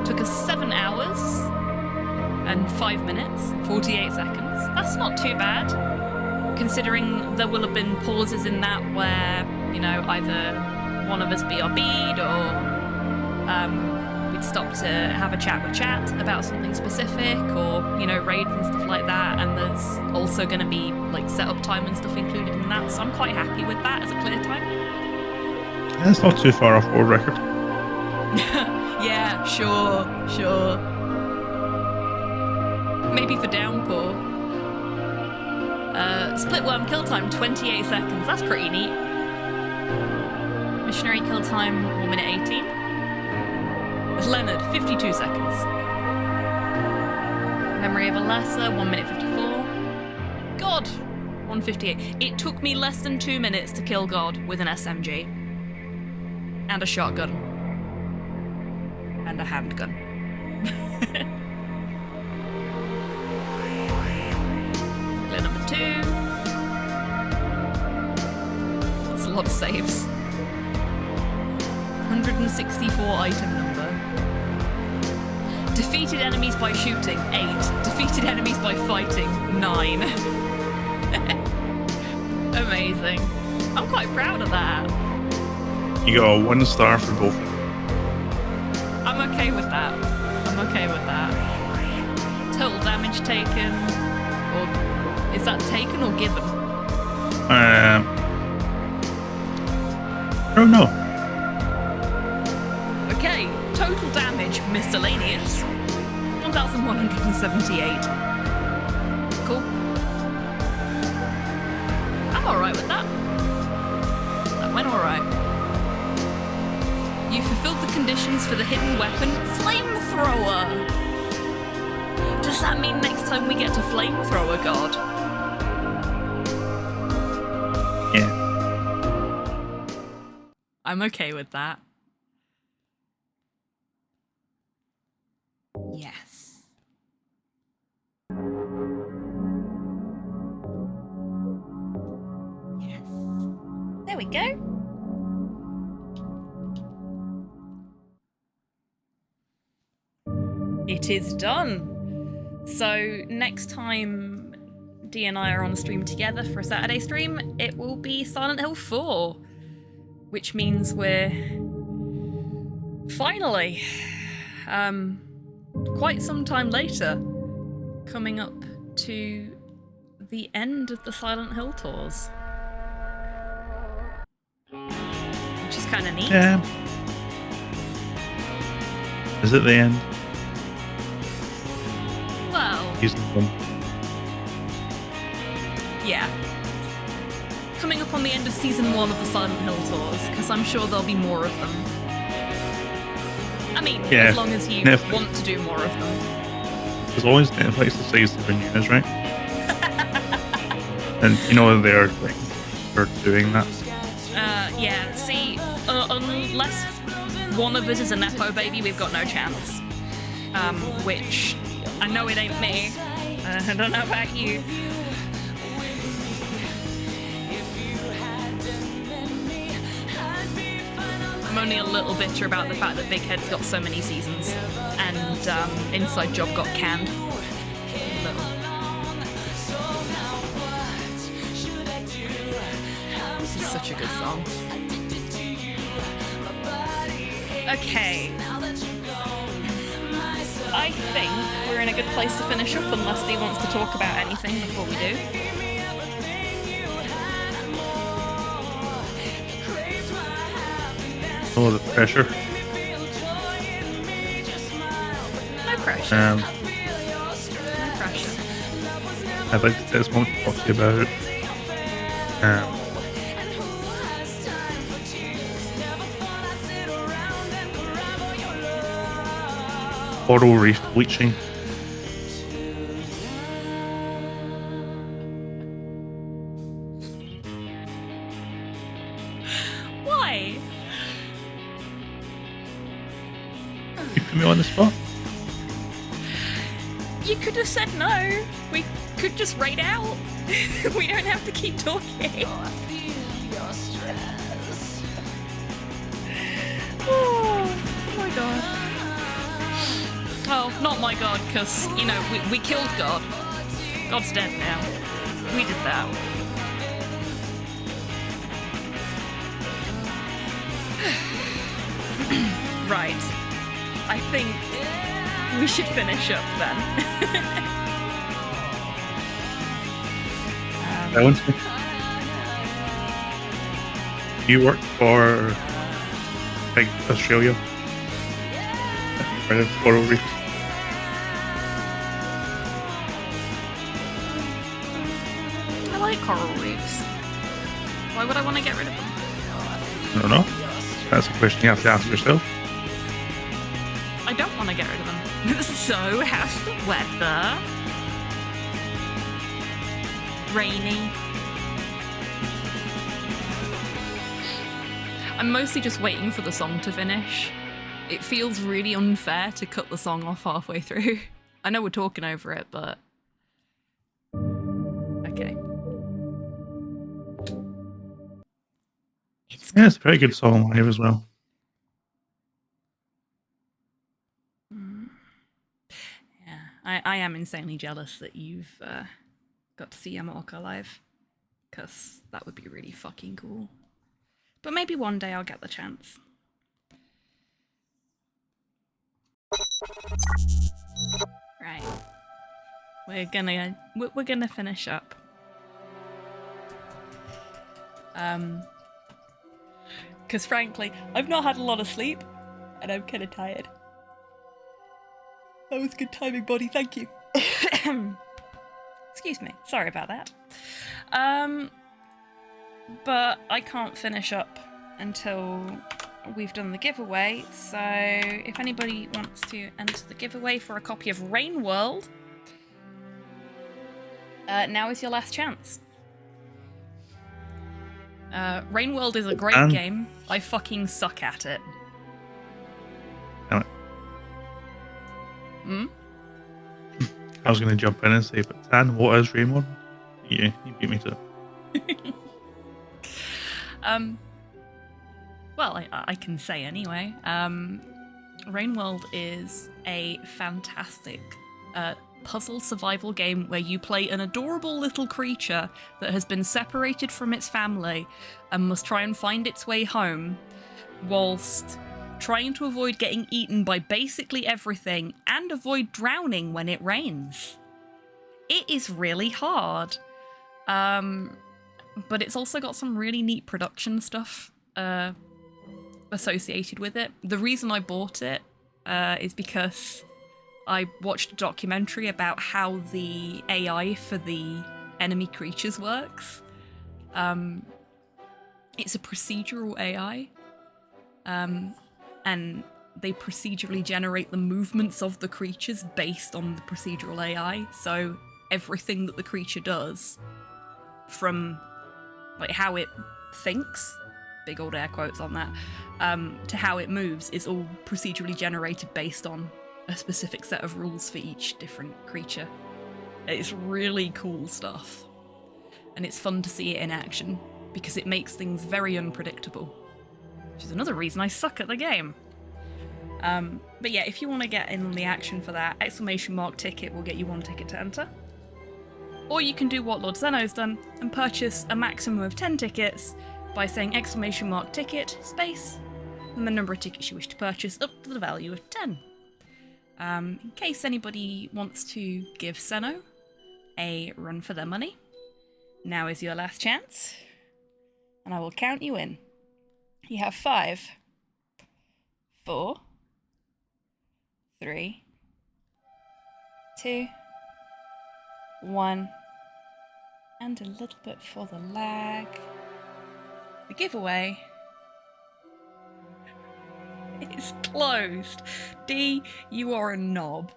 Took us 7 hours and 5 minutes, 48 seconds. That's not too bad, considering there will have been pauses in that where, you know, either one of us BRB'd or we'd stop to have a chat with chat about something specific, or, you know, raids and stuff like that, and there's also going to be like setup time and stuff included in that, so I'm quite happy with that as a clear time. That's not too far off world record. Yeah, sure. Maybe for Downpour. Split worm kill time, 28 seconds. That's pretty neat. Missionary kill time, 1 minute 18. With Leonard, 52 seconds. Memory of a Lesser, 1 minute 54. God, 158. It took me less than 2 minutes to kill God with an SMG. And a shotgun. And a handgun. Clear number 2. That's a lot of saves. 164 item number. Defeated enemies by shooting, 8. Defeated enemies by fighting, 9. Amazing. I'm quite proud of that. You got a 1 star for both of them. I'm okay with that. I'm okay with that. Total damage taken, or is that taken or given? I don't know. Okay, total damage miscellaneous 1,178. Cool. I'm alright with that. That went alright. You fulfilled the conditions for the hidden weapon, Flamethrower. Does that mean next time we get to Flamethrower God? Yeah. I'm okay with that. Yes. Yes. There we go. It is done. So next time Dee and I are on the stream together for a Saturday stream, it will be Silent Hill 4, which means we're finally, quite some time later, coming up to the end of the Silent Hill tours, which is kind of neat. Yeah. Is it the end? Well, Season 1. yeah. Coming up on the end of season 1 of the Silent Hill tours, because I'm sure there'll be more of them. I mean, Yeah, as long as you Netflix. want to do more of them. As always, Netflix decides the news, right? And you know they're doing that. Yeah, see, unless one of us is a Nepo baby, we've got no chance. Which, I know it ain't me. I don't know about you. I'm only a little bitter about the fact that Big Head's got so many seasons, and Inside Job got canned. This is such a good song. Okay. I think we're in a good place to finish up unless Dee wants to talk about anything before we do. Oh, the pressure. No pressure. Um, No pressure. I'd like to take this moment to talk to you about coral reef bleaching. Why? You put me on the spot. You could have said no. We could just raid out. We don't have to keep talking. Oh my god. Oh, not my god, because, you know, we killed God. God's dead now. We did that. Right. I think we should finish up then. That one's good. You work for Big Australia. Right of coral reef. I like coral reefs. Why would I want to get rid of them? I don't know. That's a question you have to ask yourself. I don't want to get rid of them. So, how's the weather? Rainy. I'm mostly just waiting for the song to finish. It feels really unfair to cut the song off halfway through. I know we're talking over it, but... Okay. Yeah, it's a pretty good song live as well. Yeah, I am insanely jealous that you've got to see Yamaoka live, because that would be really fucking cool. But maybe one day I'll get the chance. Right. We're gonna finish up. Because frankly, I've not had a lot of sleep, and I'm kind of tired. That was good timing, buddy. Thank you. Excuse me. Sorry about that. But I can't finish up until we've done the giveaway. So if anybody wants to enter the giveaway for a copy of Rain World, now is your last chance. Rain World is a great game. I fucking suck at it. Hmm? I was going to jump in and say, but Tan, what is Raymond? Yeah, you beat me to it. Well, I can say anyway. Rain World is a fantastic puzzle survival game where you play an adorable little creature that has been separated from its family and must try and find its way home whilst trying to avoid getting eaten by basically everything and avoid drowning when it rains. It is really hard. But it's also got some really neat production stuff associated with it. The reason I bought it is because I watched a documentary about how the AI for the enemy creatures works. It's a procedural AI, and they procedurally generate the movements of the creatures based on the procedural AI. So everything that the creature does, from like how it thinks, big old air quotes on that, to how it moves, is all procedurally generated based on a specific set of rules for each different creature. It's really cool stuff. And it's fun to see it in action, because it makes things very unpredictable. Which is another reason I suck at the game. But yeah, if you want to get in on the action for that, !ticket will get you 1 ticket to enter. Or you can do what Lord Zeno's done and purchase a maximum of 10 tickets by saying !ticket space and the number of tickets you wish to purchase up to the value of 10. In case anybody wants to give Zeno a run for their money, now is your last chance, and I will count you in. You have 5, 4, 3, 2, 1, and a little bit for the lag. The giveaway is closed. D, you are a knob.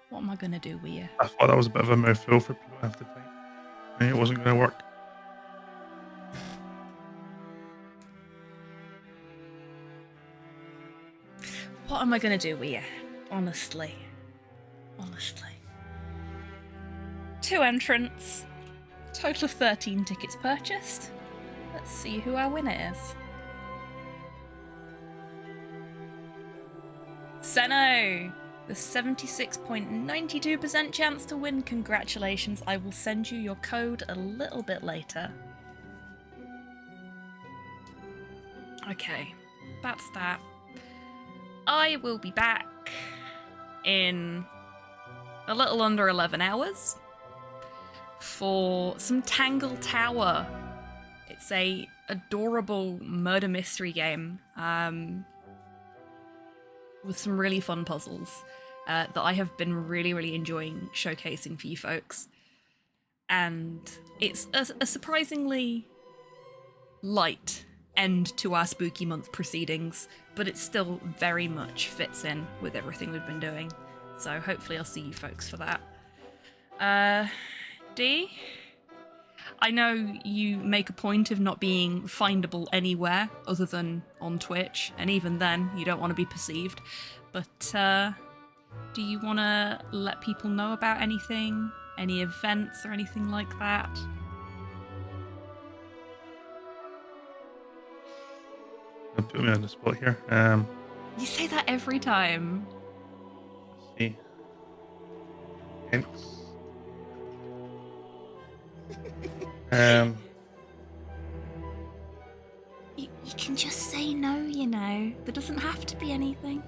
What am I gonna do with you? I thought that was a bit of a mouthful for people to have to type. It wasn't going to work. What am I gonna do with you? Honestly. 2 entrants. Total of 13 tickets purchased. Let's see who our winner is. Seno! The 76.92% chance to win. Congratulations. I will send you your code a little bit later. Okay, that's that. I will be back in a little under 11 hours for some Tangle Tower. It's a adorable murder mystery game with some really fun puzzles that I have been really enjoying showcasing for you folks. And it's a surprisingly light end to our spooky month proceedings, but it still very much fits in with everything we've been doing. So hopefully I'll see you folks for that. D? I know you make a point of not being findable anywhere other than on Twitch, and even then, you don't want to be perceived. But do you want to let people know about anything? Any events or anything like that? Put me on the spot here. You say that every time. Let's see. Hints. You can just say no, you know. There doesn't have to be anything.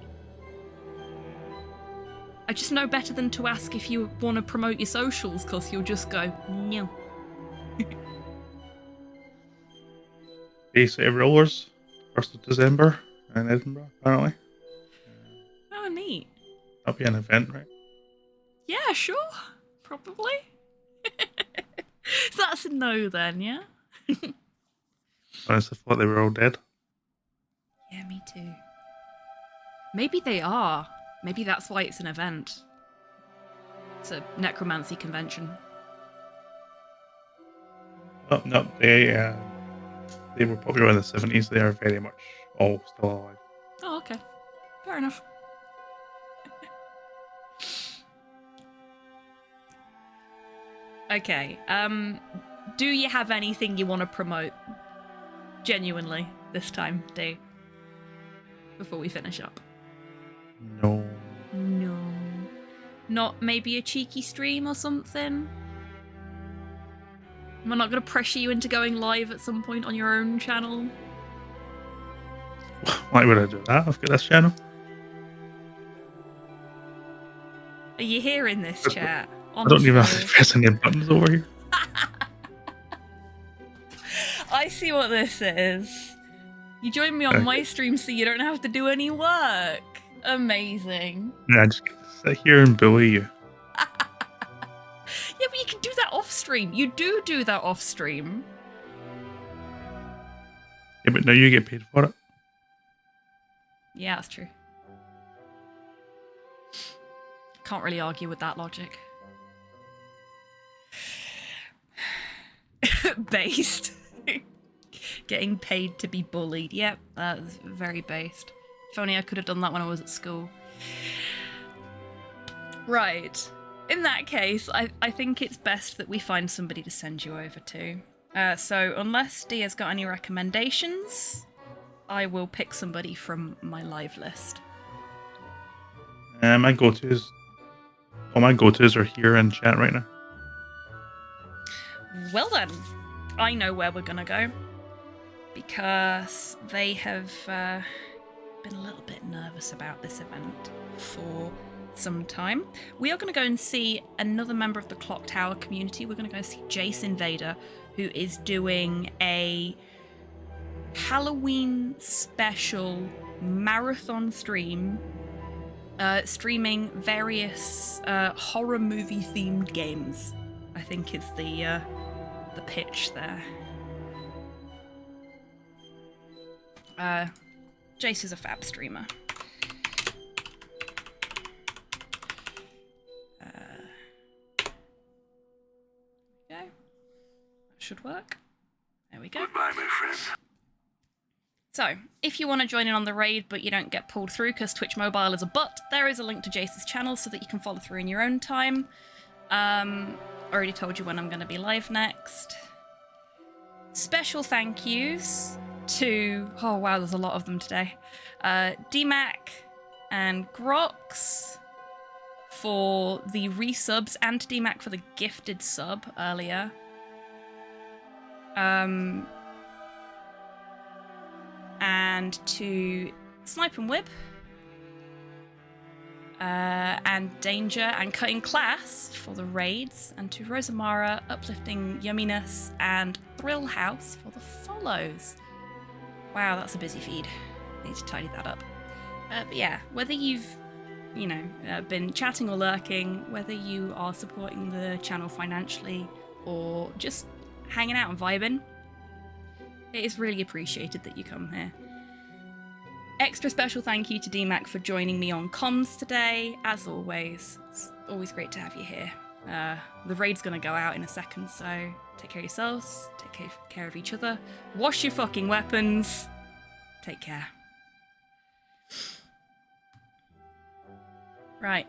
I just know better than to ask if you want to promote your socials, because you'll just go, no. Base Rollers, 1st of December in Edinburgh, apparently. Oh, neat. That'll be an event, right? Yeah, sure. Probably. So that's a no then, yeah? Honestly, I thought they were all dead. Yeah, me too. Maybe they are. Maybe that's why it's an event. It's a necromancy convention. Oh, no, they were popular in the 70s. They are very much all still alive. Oh, okay. Fair enough. Okay, do you have anything you want to promote? Genuinely, this time, do. Before we finish up. No. No. Not maybe a cheeky stream or something? Am I not going to pressure you into going live at some point on your own channel? Why would I do that? I've got this channel. Are you hearing this, chat? I don't even have to Honestly. press any buttons over here. I see what this is. You join me on my stream so you don't have to do any work. Amazing. Yeah, I just get to sit here and bully you. Yeah, but you can do that off stream. You do that off stream. Yeah, but now you get paid for it. Yeah, that's true. Can't really argue with that logic. Based. Getting paid to be bullied. Yep, that's very based. If only I could have done that when I was at school. Right. In that case, I think it's best that we find somebody to send you over to. So unless Dia's got any recommendations, I will pick somebody from my live list. My go-tos. All my go-tos are here in chat right now. Well then, I know where we're gonna go. Because they have been a little bit nervous about this event for some time. We are going to go and see another member of the Clock Tower community. We're going to go see Jace Invader, who is doing a Halloween special marathon stream, streaming various horror movie themed games. I think is the pitch there. Jace is a fab streamer. Go. That should work. There we go. Goodbye, my friend. So, if you want to join in on the raid but you don't get pulled through because Twitch Mobile is a butt, there is a link to Jace's channel so that you can follow through in your own time. Already told you when I'm going to be live next. Special thank yous to, oh wow, there's a lot of them today, DMAC and Grox for the resubs, and to DMAC for the gifted sub earlier. And to Snipe and Whip, and Danger and Cutting Class for the raids, and to Rosamara, Uplifting Yumminess, and Thrill House for the follows. Wow, that's a busy feed. Need to tidy that up. But yeah, whether you've, been chatting or lurking, whether you are supporting the channel financially or just hanging out and vibing, it is really appreciated that you come here. Extra special thank you to DMAC for joining me on comms today. As always, it's always great to have you here. The raid's gonna go out in a second, so take care of yourselves, take care of each other, wash your fucking weapons, take care. Right.